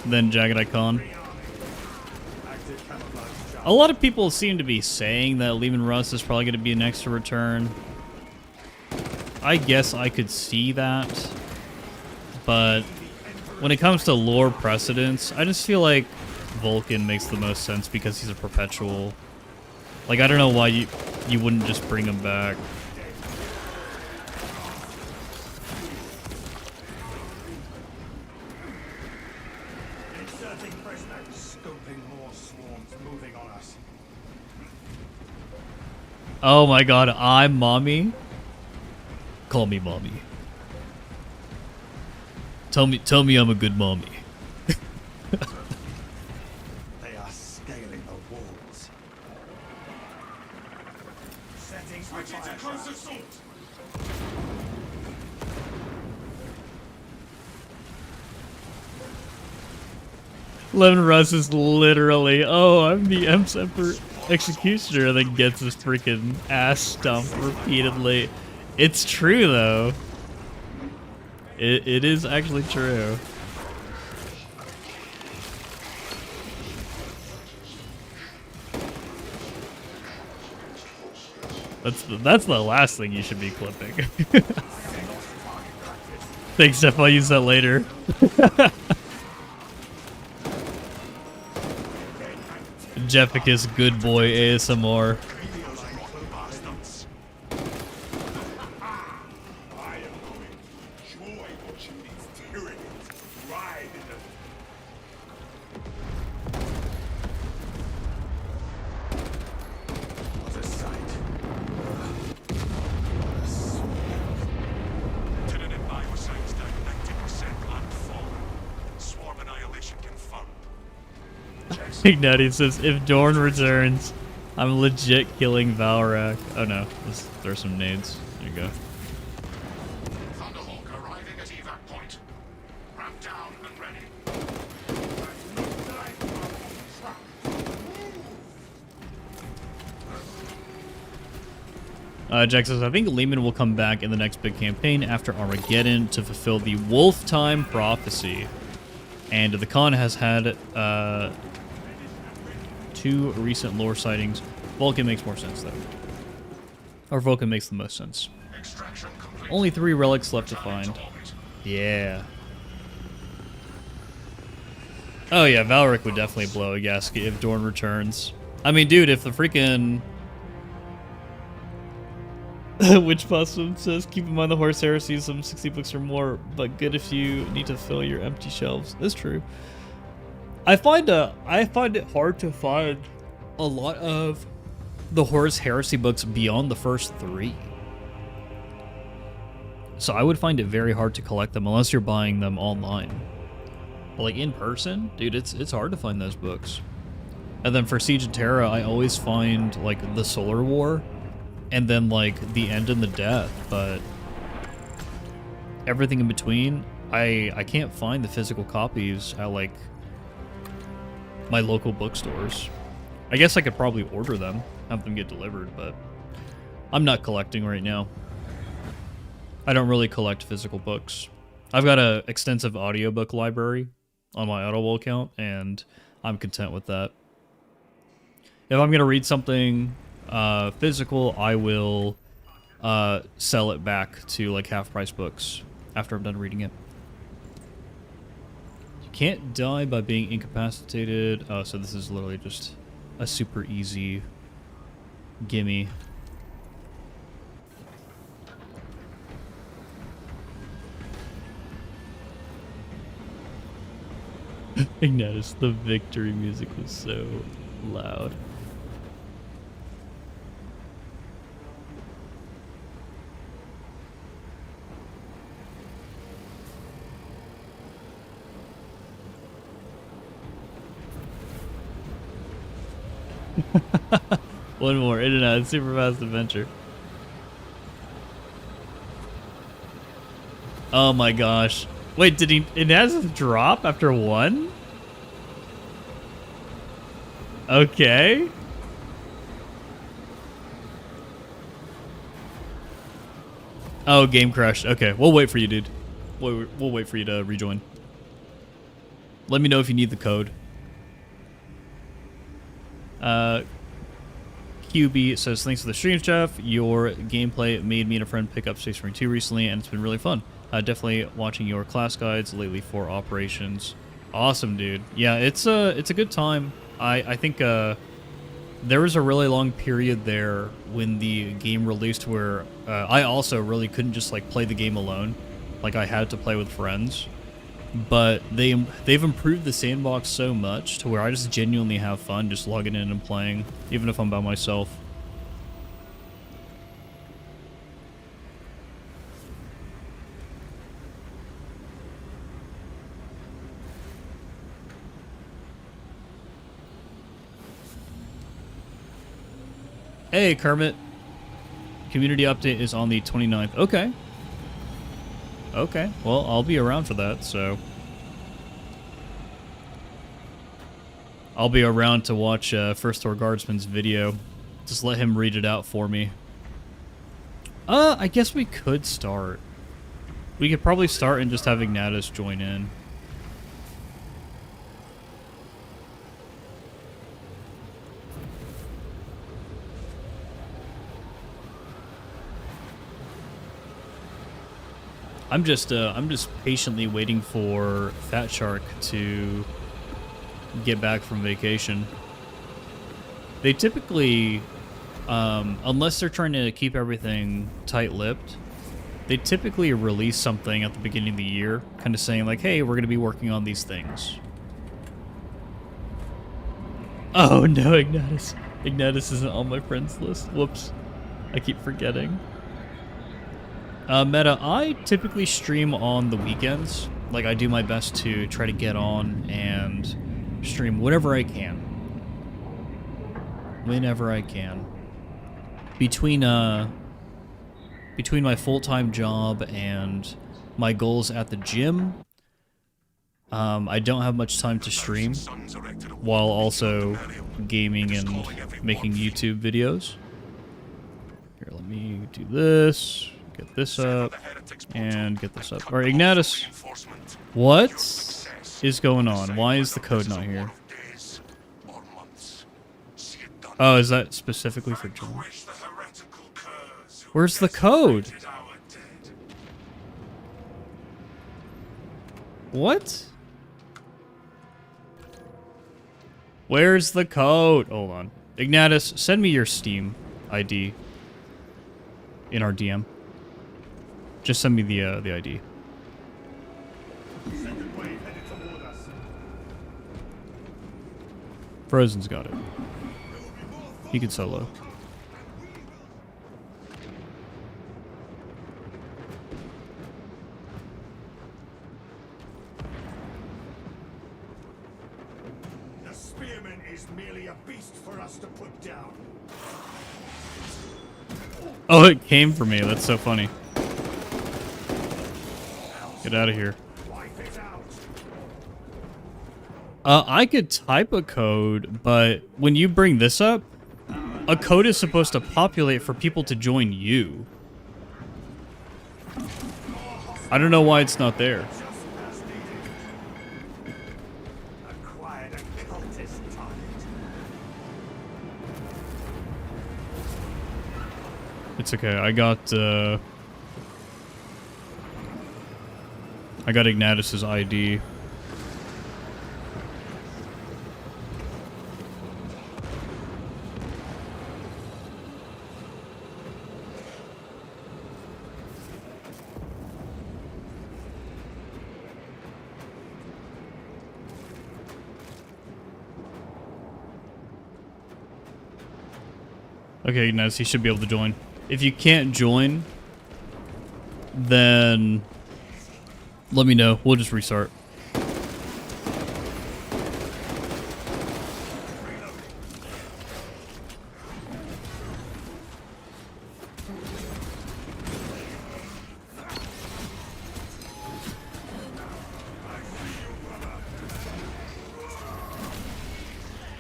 Then Jagged Icon? A lot of people seem to be saying that Lemon Russ is probably going to be next to return. I guess I could see that. But when it comes to lore precedence, I just feel like Vulcan makes the most sense because he's a perpetual. Like, I don't know why you wouldn't just bring him back. Inserting prisoner. Scoping more swarms moving on us. Oh my god, I'm mommy? Call me mommy. Tell me I'm a good mommy. They are scaling the walls. Setting fire. Close assault. Lemon Russ is literally, oh, I'm the Emperor Executioner, and then gets his freaking ass stumped repeatedly. It's true, though. It is actually true. That's the last thing you should be clipping. Thanks, Steph. I'll use that later. Jefficus good boy ASMR. I am going to enjoy watching these tyrannies ride in the... What a sight. What a swarm. Tyranid bioscience down 90% and fallen. Swarm annihilation confirmed. Ignati says, if Dorn returns, I'm legit killing Valrak. Oh no, let's throw some nades. There you go. Thunderhawk arriving at evac point. Ramp down and ready. Jack says, I think Lehman will come back in the next big campaign after Armageddon to fulfill the Wolf Time prophecy. And the con has had 2 recent lore sightings. Vulcan makes more sense, though. Or Vulcan makes the most sense. Extraction complete. Only 3 relics left to Challenge find. orbit. Yeah. Oh yeah, Valric would definitely blow a gasket if Dorn returns. I mean, dude, if the freaking... Witch Possum says, keep in mind the Horse Heresy is some 60 books or more, but good if you need to fill your empty shelves. That's true. I find it hard to find a lot of the Horus Heresy books beyond the first 3. So I would find it very hard to collect them unless you're buying them online. But like in person, dude, it's hard to find those books. And then for Siege of Terra, I always find like the Solar War and then like the End and the Death, but everything in between, I can't find the physical copies at like my local bookstores. I guess I could probably order them, have them get delivered, but I'm not collecting right now. I don't really collect physical books. I've got an extensive audiobook library on my Audible account, and I'm content with that. If I'm going to read something physical, I will sell it back to like half-price books after I'm done reading it. You can't die by being incapacitated. Oh, so this is literally just a super easy gimme. Ignatius, the victory music was so loud. One more, in and out, super fast adventure. Oh my gosh. Wait, did he, it has a drop after one? Okay. Oh, game crashed. Okay, we'll wait for you, dude. We'll wait for you to rejoin. Let me know if you need the code. QB says, thanks for the stream, Jeff. Your gameplay made me and a friend pick up Space Marine 2 recently, and it's been really fun. Definitely watching your class guides lately for operations. Awesome, dude. Yeah, it's a good time. I think there was a really long period there when the game released where I also really couldn't just like play the game alone. Like I had to play with friends. But they've improved the sandbox so much to where I just genuinely have fun just logging in and playing, even if I'm by myself. Hey, Kermit. Community update is on the 29th. Okay. Okay. Well, I'll be around for that, so... I'll be around to watch First Floor Guardsman's video. Just let him read it out for me. I guess we could start. We could probably start and just have Ignatius join in. I'm just patiently waiting for Fat Shark to get back from vacation. They typically, unless they're trying to keep everything tight-lipped, they typically release something at the beginning of the year, kind of saying like, hey, we're going to be working on these things. Oh no, Ignatius. Ignatius isn't on my friends list. Whoops. I keep forgetting. Meta, I typically stream on the weekends. Like, I do my best to try to get on and stream whenever I can. Whenever I can. Between my full-time job and my goals at the gym, I don't have much time to stream while also gaming and making YouTube videos. Here, let me do this. Get this up, and get this up. Alright, Ignatius. What is going on? Why is the code not here? Oh, is that specifically for John? Where's the code? What? Where's the code? Hold on. Ignatius, send me your Steam ID in our DM. Just send me the ID. Frozen's got it. He can solo. The spearman is merely a beast for us to put down. Oh, it came for me. That's so funny. Get out of here. Wipe it out. I could type a code, but when you bring this up, a code is supposed to populate for people to join you. I don't know why it's not there. Just as needed. Acquired a cultist target. It's okay. I got Ignatius's ID. Okay, Ignatius, he should be able to join. If you can't join, then let me know. We'll just restart.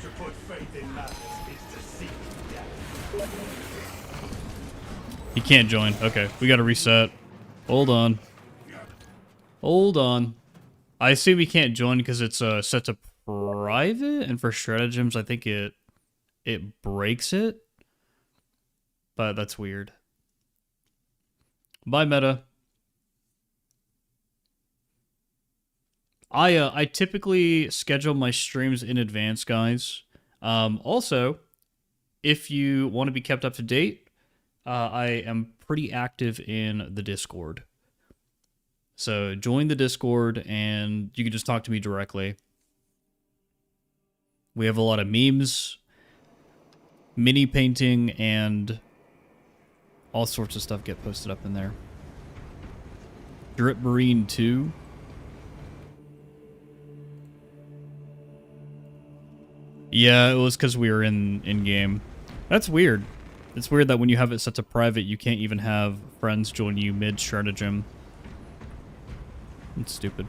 To put faith in madness is to seek death. He can't join. Okay, we gotta reset. Hold on. Hold on. I assume he can't join because it's set to private, and for stratagems, I think it breaks it. But that's weird. Bye, Meta. I typically schedule my streams in advance, guys. Also, if you want to be kept up to date, I am pretty active in the Discord. So join the Discord and you can just talk to me directly. We have a lot of memes, mini painting, and all sorts of stuff get posted up in there. Drip Marine 2. Yeah, it was because we were in game. That's weird. It's weird that when you have it set to private, you can't even have friends join you mid-stratagem. It's stupid.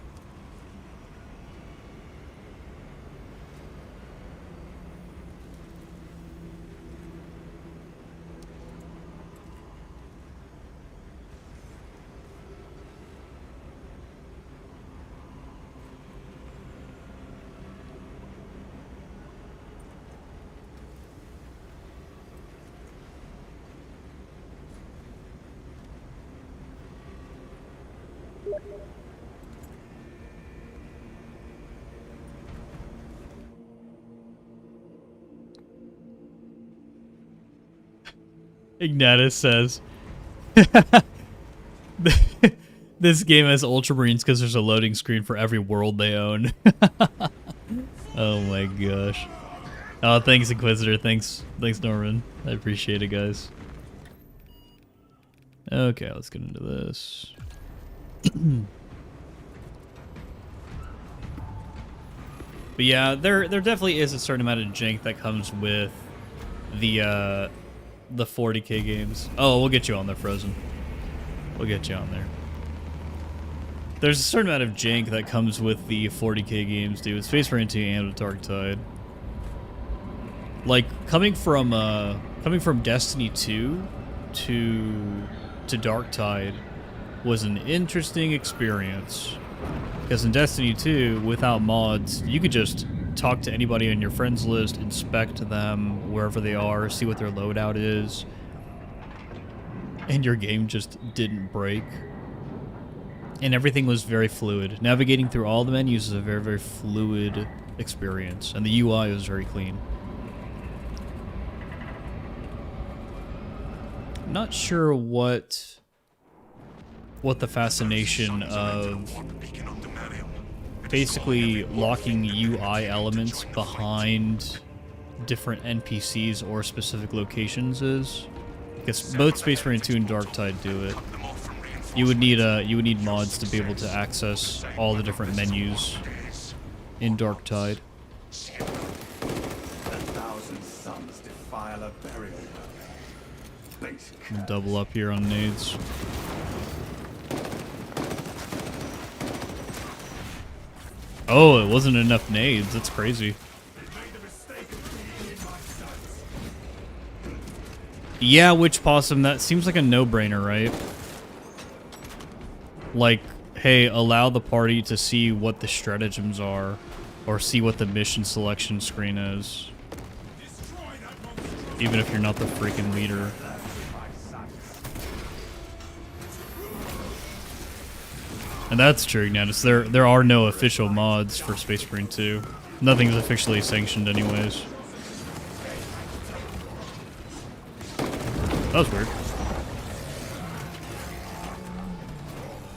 Ignatius says, this game has Ultramarines because there's a loading screen for every world they own. Oh my gosh. Oh, thanks, Inquisitor. Thanks, Norman. I appreciate it, guys. Okay, let's get into this. But yeah, there definitely is a certain amount of jank that comes with the 40k games. Oh, we'll get you on there, Frozen. We'll get you on there. There's a certain amount of jank that comes with the 40k games, dude. With Space Marine 2 and with Darktide. Like coming from Destiny 2 to Darktide was an interesting experience. Because in Destiny 2, without mods, you could just talk to anybody on your friends list, inspect them wherever they are, see what their loadout is, and your game just didn't break. And everything was very fluid. Navigating through all the menus is a very, very fluid experience, and the UI was very clean. Not sure what the fascination of basically locking UI elements behind different NPCs or specific locations is, because both Space Marine 2 and Darktide do it. You would need mods to be able to access all the different menus in Darktide. 1,000 suns defile a burial. Base Double up here on nades. Oh, it wasn't enough nades. That's crazy. Yeah, Witch Possum, that seems like a no-brainer, right? Like, hey, allow the party to see what the stratagems are, or see what the mission selection screen is. Even if you're not the freaking leader. And that's true, Ignatius. There are no official mods for Space Marine 2. Nothing's officially sanctioned anyways. That was weird.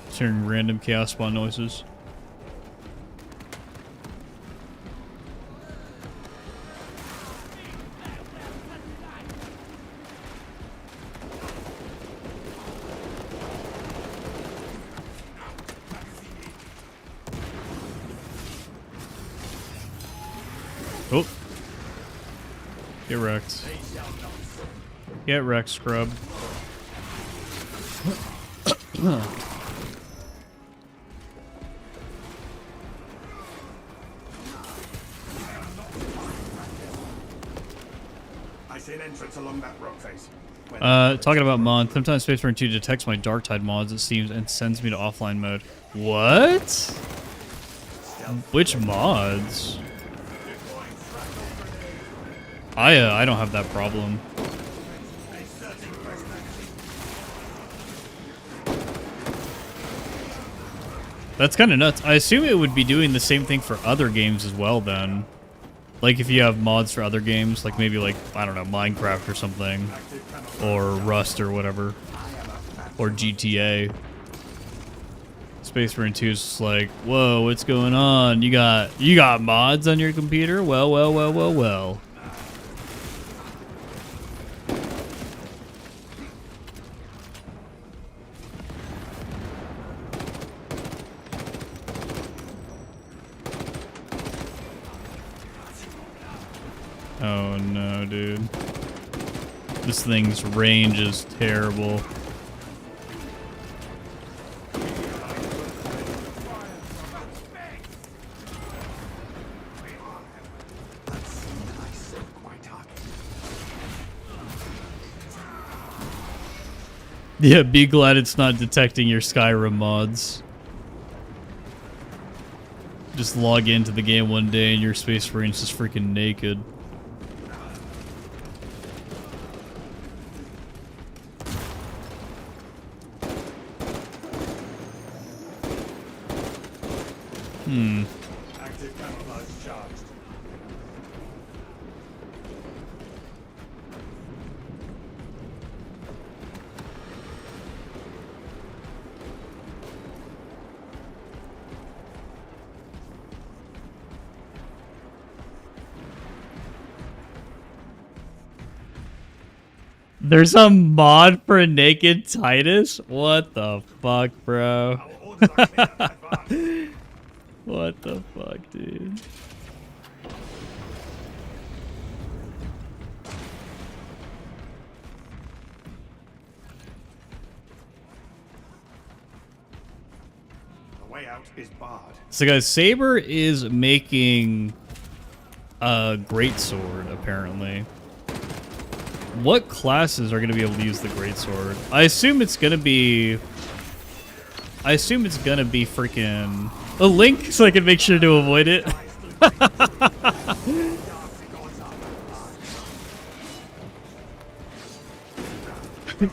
Just hearing random chaos spawn noises. Oh. Get wrecked. Get wrecked, scrub. I see an entrance along that rock face. Talking about mods, sometimes Space Marine 2 detects my Darktide mods, it seems, and sends me to offline mode. What? Which mods? I don't have that problem. That's kind of nuts. I assume it would be doing the same thing for other games as well then. Like if you have mods for other games, like maybe like, I don't know, Minecraft or something. Or Rust or whatever. Or GTA. Space Marine 2 is just like, whoa, what's going on? You got mods on your computer? Well, well, well, well, well. Oh no, dude. This thing's range is terrible. Yeah, be glad it's not detecting your Skyrim mods. Just log into the game one day and your Space Marine's just freaking naked. Active camouflage charged. There's a mod for Naked Titus? What the fuck, bro? Our orders are clear and advanced. What the fuck, dude? The way out is barred. So guys, Saber is making a greatsword, apparently. What classes are going to be able to use the greatsword? I assume it's going to be freaking a Link, so I can make sure to avoid it.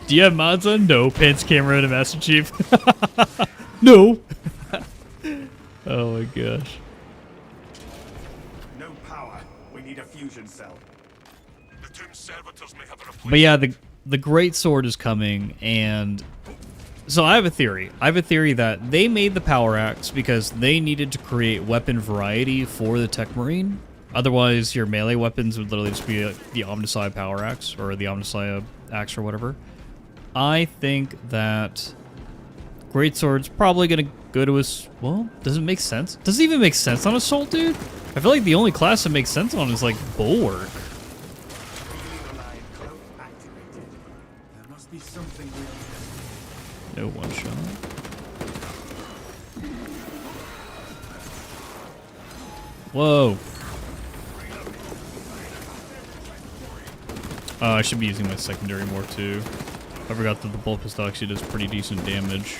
Do you have mods on? No. Pants, camera, and a Master Chief. No. Oh my gosh. No power. We need a fusion cell. The twin servitors may have a replacement. But yeah, the great sword is coming, and so I have a theory. I have a theory that they made the power axe because they needed to create weapon variety for the Tech Marine. Otherwise, your melee weapons would literally just be the Omnissiah power axe or the Omnissiah axe or whatever. I think that greatsword's probably gonna go to us. Well, does it make sense? Does it even make sense on Assault, dude? I feel like the only class that makes sense on is like Bulwark. Cloak activated. There must be something we No one shot. Whoa. I should be using my secondary more too. I forgot that the bolt pistol actually does pretty decent damage.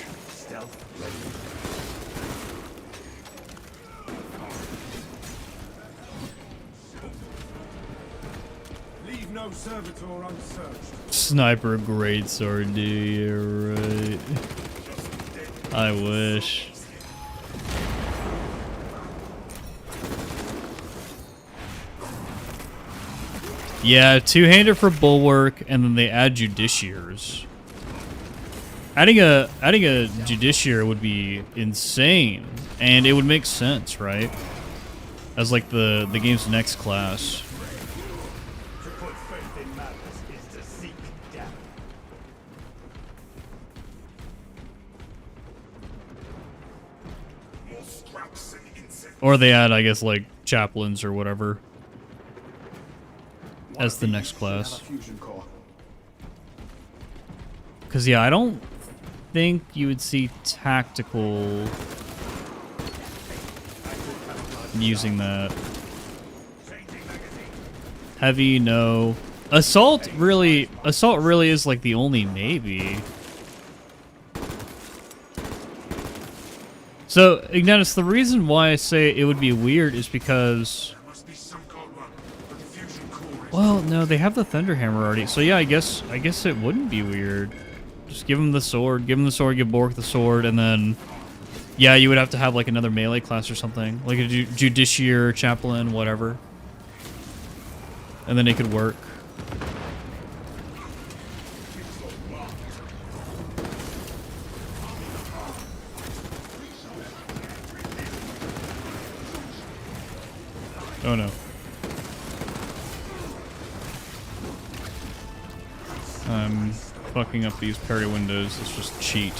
Leave no servitor unsearched. Sniper greatsword, dude. Right. I wish. Yeah, two-hander for bulwark, and then they add judiciaries. Adding a judiciary would be insane, and it would make sense, right? As like the game's next class. To put faith in madness is to seek death. More scraps and insects. Or they add, I guess, like chaplains or whatever as the next class. Fusion core. Because, yeah, I don't think you would see tactical using that. Heavy, no. Assault really is like the only maybe. So, Ignatius, the reason why I say it would be weird is because... There must be some code run, but the fusion core is... Well, no, they have the Thunderhammer already. So yeah, I guess it wouldn't be weird. Just give him the sword, give Bork the sword, and then yeah, you would have to have like another melee class or something, like a Judiciary, Chaplain, whatever, and then it could work. Oh no. I'm fucking up these parry windows. Let's just cheat.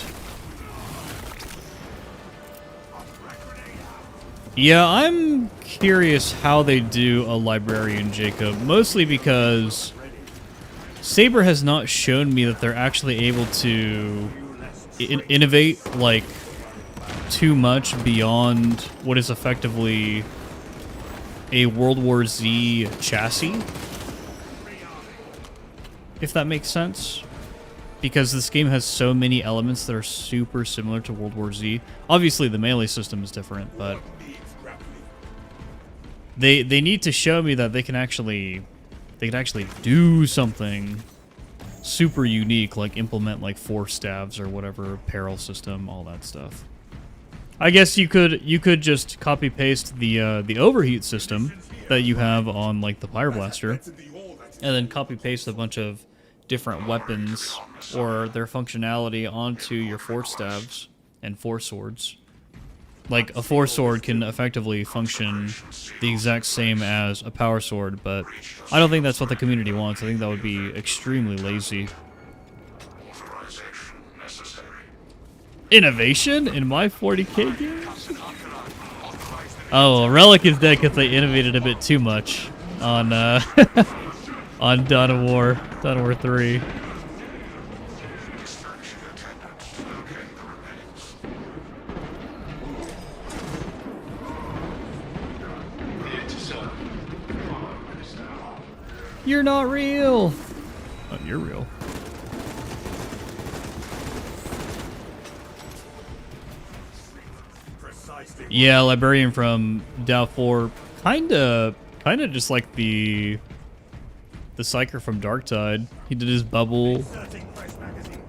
Yeah, I'm curious how they do a librarian, Jacob. Mostly because Saber has not shown me that they're actually able to innovate like too much beyond what is effectively a World War Z chassis. If that makes sense. Because this game has so many elements that are super similar to World War Z. Obviously the melee system is different, but they need to show me that they can actually do something super unique, like implement like force staves or whatever, peril system, all that stuff. I guess you could just copy paste the overheat system that you have on like the Pyreblaster, and then copy paste a bunch of different weapons or their functionality onto your force staves and force swords. Like a force sword can effectively function the exact same as a power sword, but I don't think that's what the community wants. I think that would be extremely lazy. Authorization necessary. Innovation in my 40k games? Oh, Relic is dead because they innovated a bit too much on on Dawn of War 3. Extraction attendant. Locate the remains. Here to serve. Follow Minister. You're not real. Oh, you're real. Precisely. Yeah, Librarian from Dow 4, kinda just like the Psyker from Darktide. He did his bubble. Inserting fresh magazine.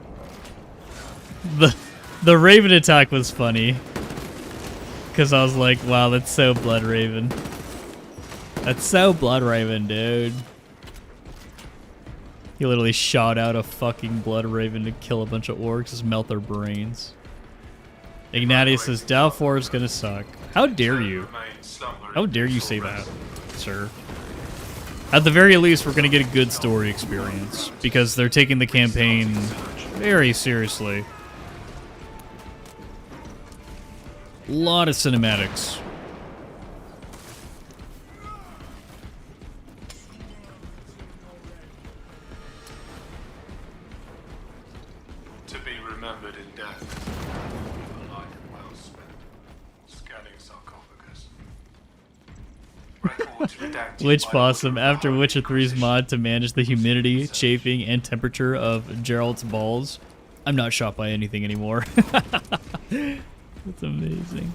The Raven attack was funny. Cause I was like, wow, that's so Blood Raven. That's so Blood Raven, dude. He literally shot out a fucking Blood Raven to kill a bunch of orcs, just melt their brains. Ignatius says, Dow 4 is gonna suck. How dare you? How dare you say that, sir? At the very least, we're gonna get a good story experience, because they're taking the campaign very seriously. A lot of cinematics. To be remembered in death. A life well spent. Scanning sarcophagus. Records redacted Witch by Possum, order of after the Witcher High 3's Inquisition. mod to manage the humidity, chafing, and temperature of Gerald's balls. I'm not shot by anything anymore. That's amazing.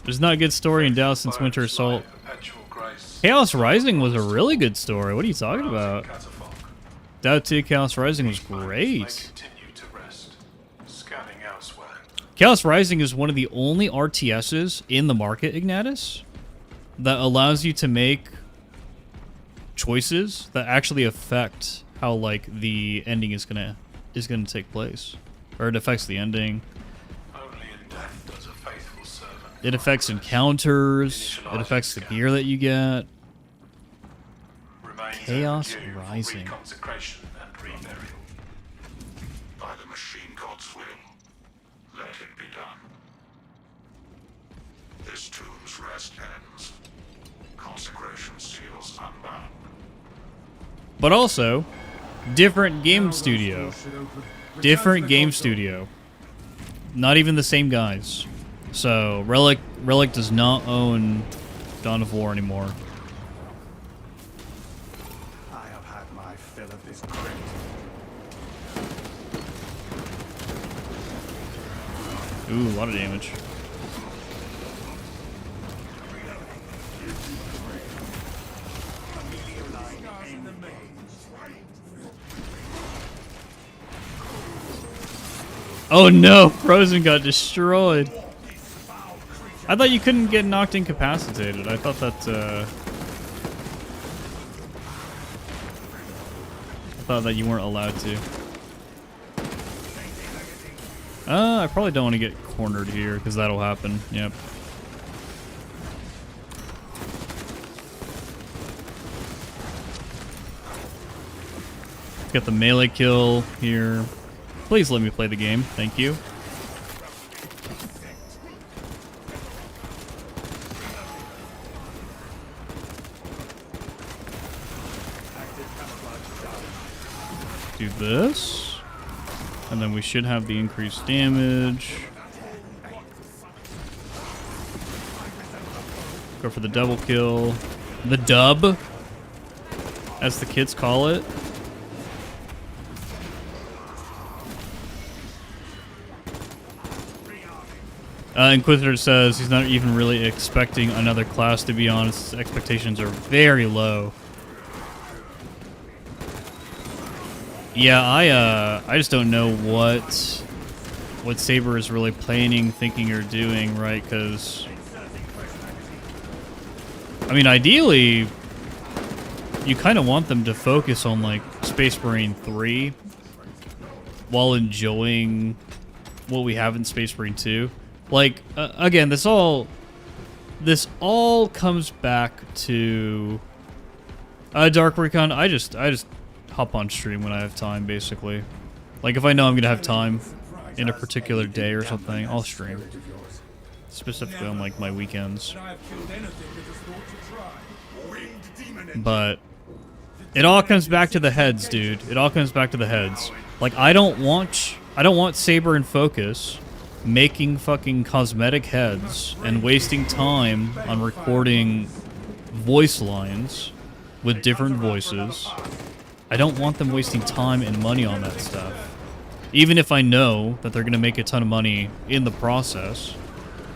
There's not a good story in Dallas since Winter Assault. Perpetual grace. Chaos Rising was a really good story. What are you talking about? Catafalque. Dao 2 Chaos Rising was May great. continue to rest. Scanning elsewhere. Chaos Rising is one of the only RTSs in the market, Ignatus, that allows you to make choices that actually affect how like the ending is gonna take place, or it affects the ending. Only in death does a faithful servant. It affects encounters. It affects the gear that you get. Remains Chaos overdue for Rising. reconsecration and reburial. By the machine god's will, let it be done. This tomb's rest ends. Consecration seals unbound. But also, different game studio. Different game studio. Not even the same guys. So Relic does not own Dawn of War anymore. I have had my fill of this grit. Ooh, a lot of damage. Oh no, Frozen got destroyed. I thought you couldn't get knocked incapacitated. I thought that you weren't allowed to. I probably don't want to get cornered here because that'll happen. Yep. Get the melee kill here. Please let me play the game. Thank you. Do this. And then we should have the increased damage. Go for the double kill. The dub, as the kids call it. Inquisitor says he's not even really expecting another class, to be honest. His expectations are very low. Yeah, I just don't know what Saber is really planning, thinking, or doing, right? Because, I mean, ideally, you kind of want them to focus on, like, Space Marine 3 while enjoying what we have in Space Marine 2. Like, again, this all comes back to Dark Recon. I just hop on stream when I have time, basically. Like, if I know I'm gonna have time in a particular day or something, I'll stream. Specifically on, like, my weekends. But it all comes back to the heads, dude. It all comes back to the heads. Like, I don't want Saber and Focus making fucking cosmetic heads and wasting time on recording voice lines with different voices. I don't want them wasting time and money on that stuff. Even if I know that they're going to make a ton of money in the process,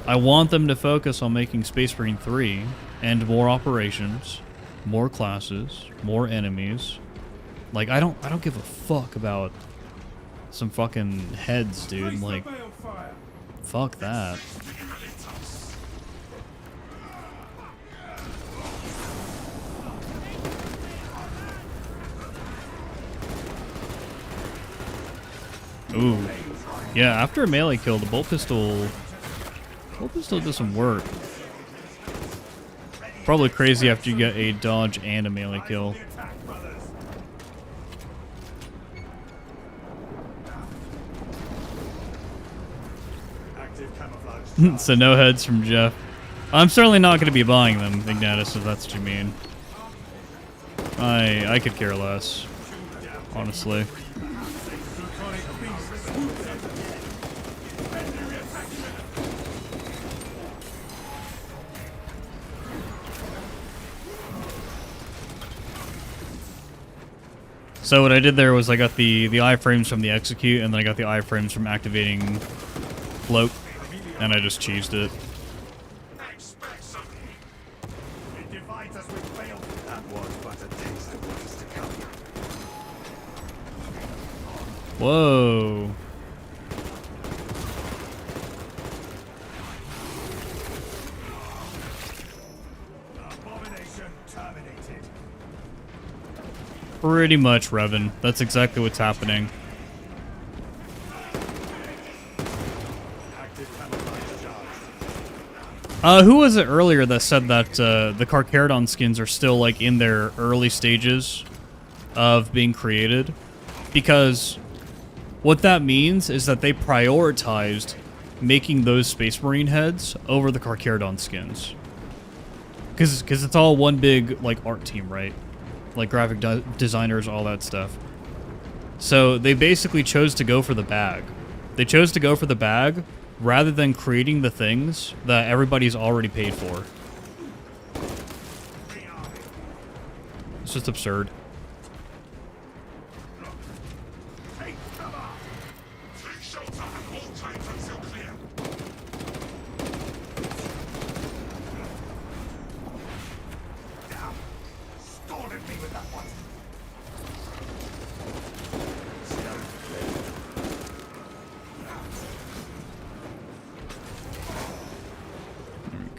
I want them to focus on making Space Marine 3 and more operations, more classes, more enemies. Like, I don't give a fuck about some fucking heads, dude. Like, fuck that. Ooh. Yeah, after a melee kill, the bolt pistol does some work. Probably crazy after you get a dodge and a melee kill. So no heads from Jeff. I'm certainly not going to be buying them, Ignatus, if that's what you mean. I could care less, honestly. beast swoops at them. Legendary attack minute. So what I did there was I got the iframes from the execute, and then I got the iframes from activating float, and I just cheesed it. Expect something. It divides us with failed. That was but a taste of what is to come. Whoa. Abomination terminated. Pretty much, Revan. That's exactly what's happening. Active camouflage charged. Who was it earlier that said that the Carcharodon skins are still like in their early stages of being created? Because what that means is that they prioritized making those Space Marine heads over the Carcharodon skins. Because it's all one big like art team, right? Like graphic designers, all that stuff. So they basically chose to go for the bag. They chose to go for the bag rather than creating the things that everybody's already paid for. It's just absurd. Take cover. Take shelter at all times until clear. Down. Scalded me with that one.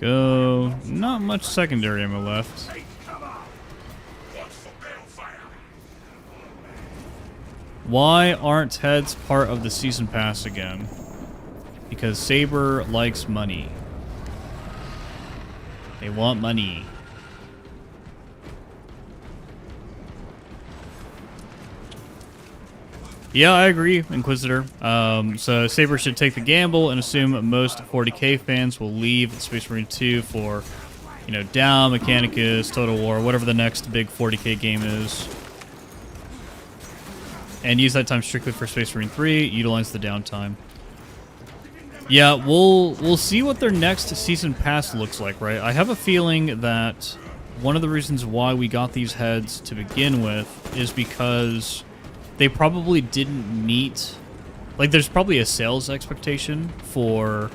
Go. Not much secondary ammo left. Take cover. Watch for balefire. Why aren't heads part of the season pass again? Because Saber likes money. They want money. Yeah, I agree, Inquisitor. So Saber should take the gamble and assume most 40k fans will leave Space Marine 2 for, you know, Down, Mechanicus, Total War, whatever the next big 40k game is. And use that time strictly for Space Marine 3, utilize the downtime. Yeah, we'll see what their next season pass looks like, right? I have a feeling that one of the reasons why we got these heads to begin with is because they probably didn't meet, like there's probably a sales expectation for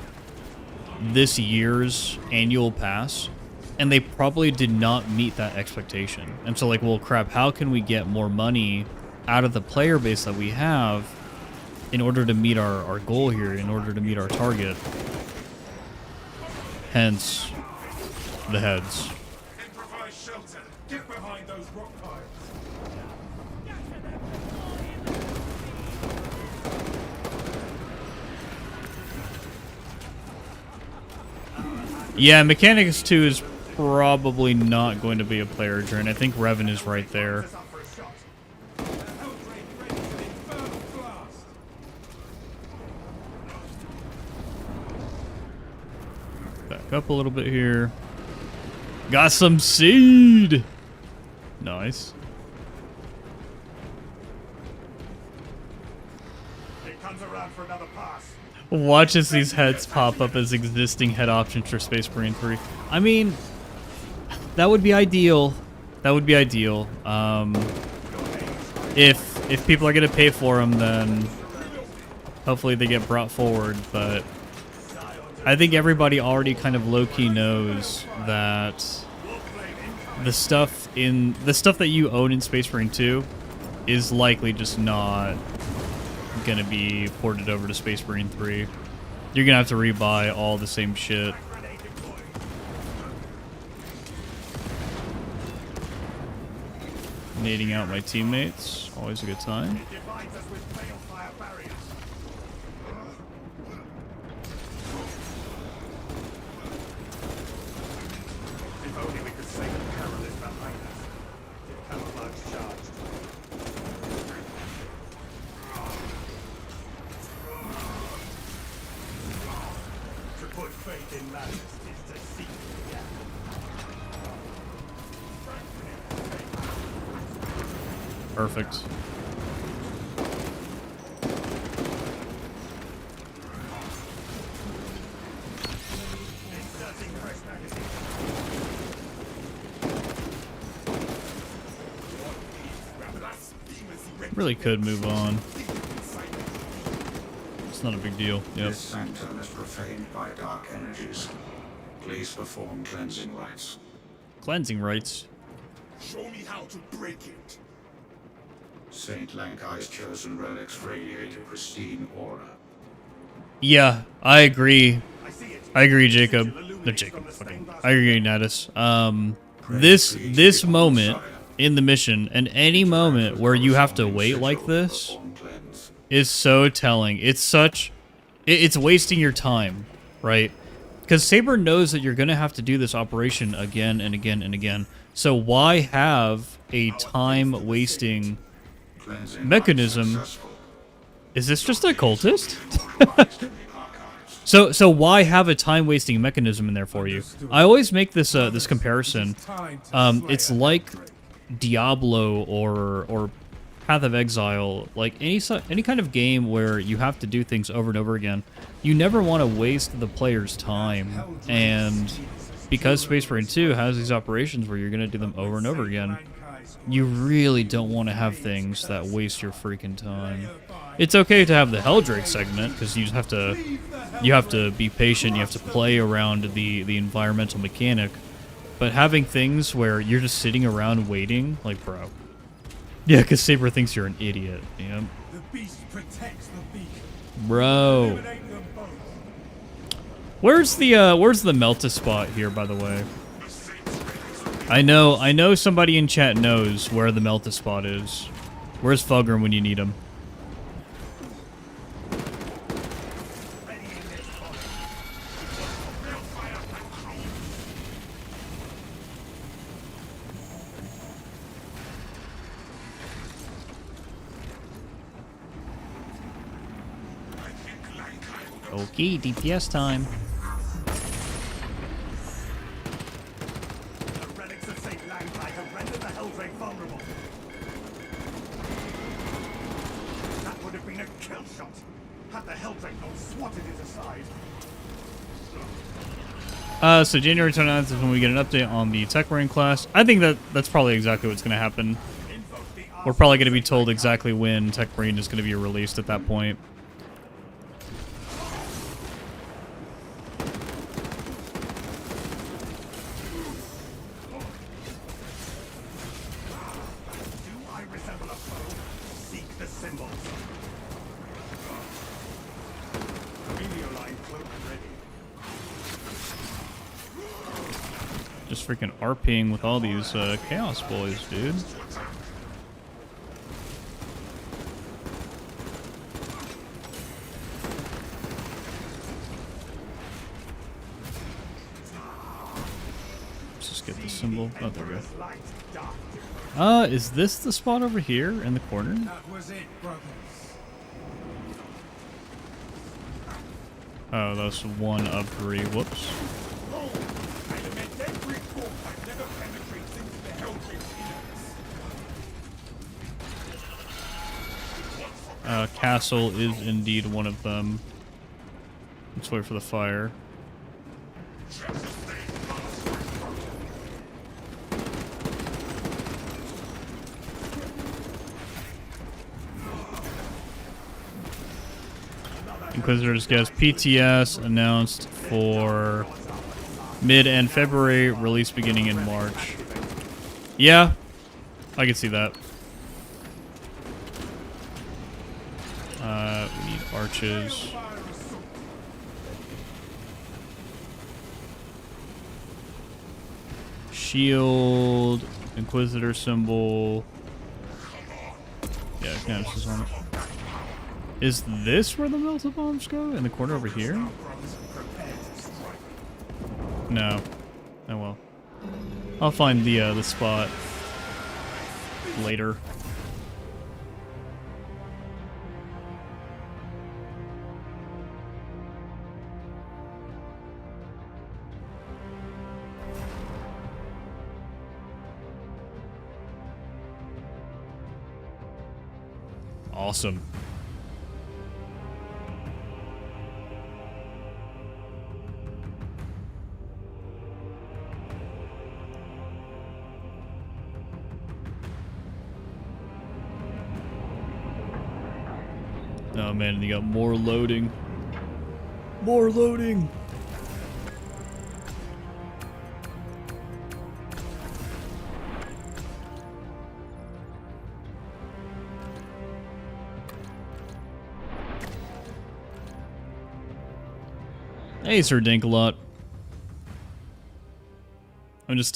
this year's annual pass, and they probably did not meet that expectation. And so like, well crap, how can we get more money out of the player base that we have in order to meet our goal here, in order to meet our target? Hence the heads. Improvise shelter. Get behind those rock piles. Yeah, Mechanicus 2 is probably not going to be a player journey. I think Revan is right there. Up for a shot. Helldrake ready for the infernal blast. Back up a little bit here. Got some seed! Nice. It comes around for another pass. Watch as these heads pop up as existing head options for Space Marine 3. I mean, that would be ideal. That would be ideal. If people are gonna pay for them, then hopefully they get brought forward. But I think everybody already kind of low-key knows that the stuff that you own in Space Marine 2 is likely just not gonna be ported over to Space Marine 3. You're gonna have to rebuy all the same shit. Nading out my teammates, always a good time. It divides us with balefire barriers. If only we could say the peril is behind us. Get camouflage charged. To put faith in madness is to seek death. Perfect. Really could move on. It's not a big deal. Yep. This sanctum is profaned by dark energies. Please perform cleansing rites. Cleansing rites. Show me how to break it. Saint Lankai's chosen relics radiate a pristine aura. Yeah, I agree. I see it. I agree, Jacob. No, Jacob. Fucking. I agree, Natus. This moment in the mission, and any moment where you have to wait like this, Perform cleanse. is so telling. It's such... It's wasting your time, right? Because Saber knows that you're going to have to do this operation again and again and again. So why have a time-wasting... Cleansing mechanism? rites successful. Is this just a cultist? So why have a time-wasting mechanism in there for you? I always make this this comparison. It's like Diablo or Path of Exile, like any kind of game where you have to do things over and over again. You never want to waste the player's time, and because Space Marine 2 has these operations where you're going to do them over and over again, you really don't want to have things that waste your freaking time. It's okay to have the Helldrake segment because you have to be patient, you have to play around the environmental mechanic, but having things where you're just sitting around waiting, like, bro. Yeah, because Saber thinks you're an idiot. Yeah. The beast protects the beacon. Bro. Eliminate them both. Where's the Melta spot here, by the way? I know somebody in chat knows where the Melta spot is. Where's Fulgrim when you need him? Okay, DPS time. The relics of Saint Lankai have rendered the Helldrake vulnerable. That would have been a kill shot, had the Helldrake not swatted it aside. So January 29th is when we get an update on the Tech Marine class. I think that's probably exactly what's going to happen. Invoke the We're probably going to be told exactly when Tech Marine is going to be released at that point. Do I resemble a foe? Seek the symbols. Meteorline cloak ready. Just freaking RPing with all these Chaos boys, dude. Let's just get the symbol. Oh, there we go. Light, dark. Is this the spot over here in the corner? That was it, brothers. Oh, that's 1 of 3. Whoops. I lament every form that never penetrates into the Helldrake's innards. Castle is indeed one of them. Let's wait for the fire. Inquisitors guess PTS announced for mid-end February, release beginning in March. Yeah, I can see that. We need arches. Shield, Inquisitor symbol. Yeah, Canvas is on it. Is this where the melted bombs go? In the corner over here? No. Oh well. I'll find the spot later. Awesome. Oh man, you got more loading. More loading! Hey, Sir Dinkalot. I'm just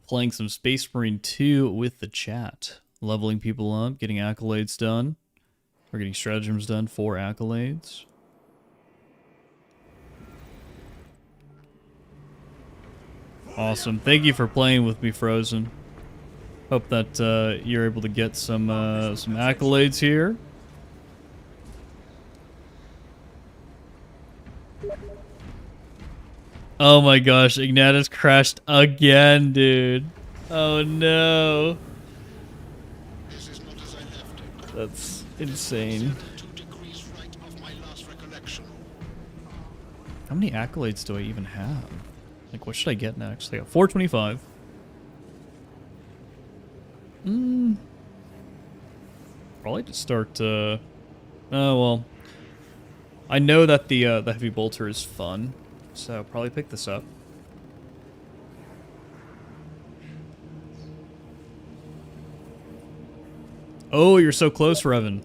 playing some Space Marine 2 with the chat. Leveling people up, getting accolades done. We're getting stratagems done for accolades. Awesome. Thank you for playing with me, Frozen. Hope that you're able to get some accolades here. Oh my gosh, Ignatus crashed again, dude. Oh no. That's insane. How many accolades do I even have? Like, what should I get next? I got 425. Probably just start, oh, well. I know that the heavy bolter is fun, so probably pick this up. Oh, you're so close, Revan.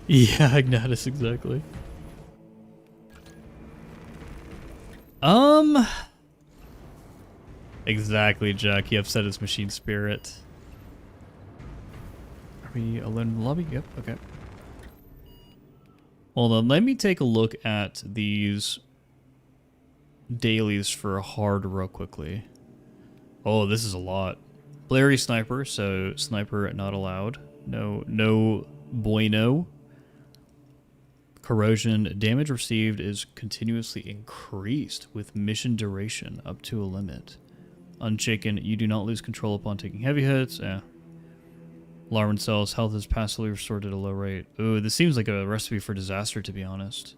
Yeah, Ignatus, exactly. Exactly, Jack. He upset his machine spirit. Are we alone in the lobby? Yep, okay. Hold on, let me take a look at these dailies for hard real quickly. Oh, this is a lot. Blairy sniper, so sniper not allowed. No bueno. Corrosion damage received is continuously increased with mission duration up to a limit. Unshaken, you do not lose control upon taking heavy hits. Larwin cells, health is passively restored at a low rate. Ooh, this seems like a recipe for disaster, to be honest.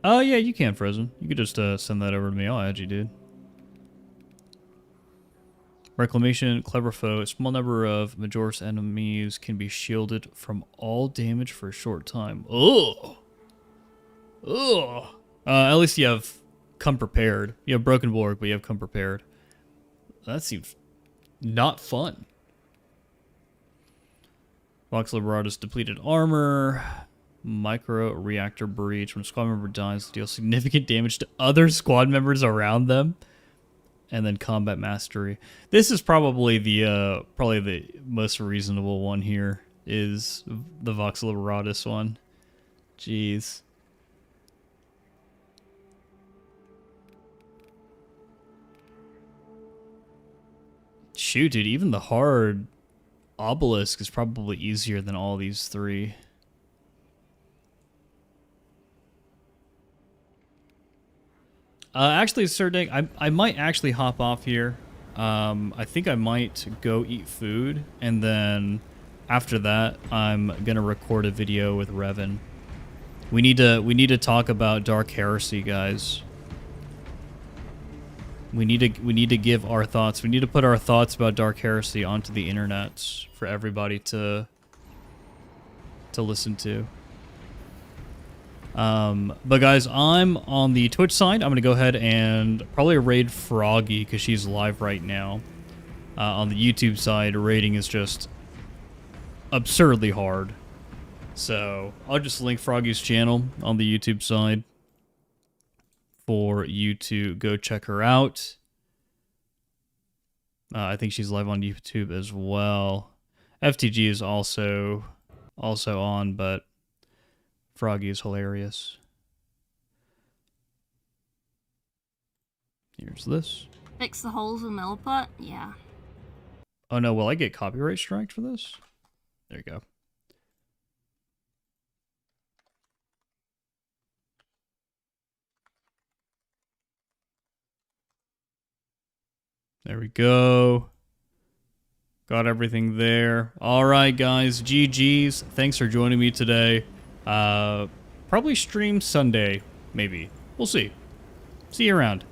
Oh yeah, you can, Frozen. You could just send that over to me. I'll add you, dude. Reclamation, clever foe. A small number of Majoris enemies can be shielded from all damage for a short time. Oh, oh. At least you have come prepared. You have Broken Borg, but you have come prepared. That seems not fun. Vox Liberatus depleted armor. Micro reactor breach. When a squad member dies, deal significant damage to other squad members around them. And then combat mastery. This is probably the most reasonable one here. Is the Vox Liberatus one? Jeez. Shoot, dude. Even the hard obelisk is probably easier than all these three. Actually, Sir Dick, I might actually hop off here. I think I might go eat food, and then after that, I'm gonna record a video with Revan. We need to talk about Dark Heresy, guys. We need to give our thoughts. We need to put our thoughts about Dark Heresy onto the internet for everybody to listen to. But guys, I'm on the Twitch side. I'm going to go ahead and probably raid Froggy because she's live right now. On the YouTube side, raiding is just absurdly hard. So I'll just link Froggy's channel on the YouTube side for you to go check her out. I think she's live on YouTube as well. FTG is also on, but Froggy is hilarious. Here's this. Fix the holes in Milliput? Yeah. Oh no, will I get copyright striked for this? There you go. There we go. Got everything there. Alright guys, GG's. Thanks for joining me today. Probably stream Sunday, maybe. We'll see. See you around.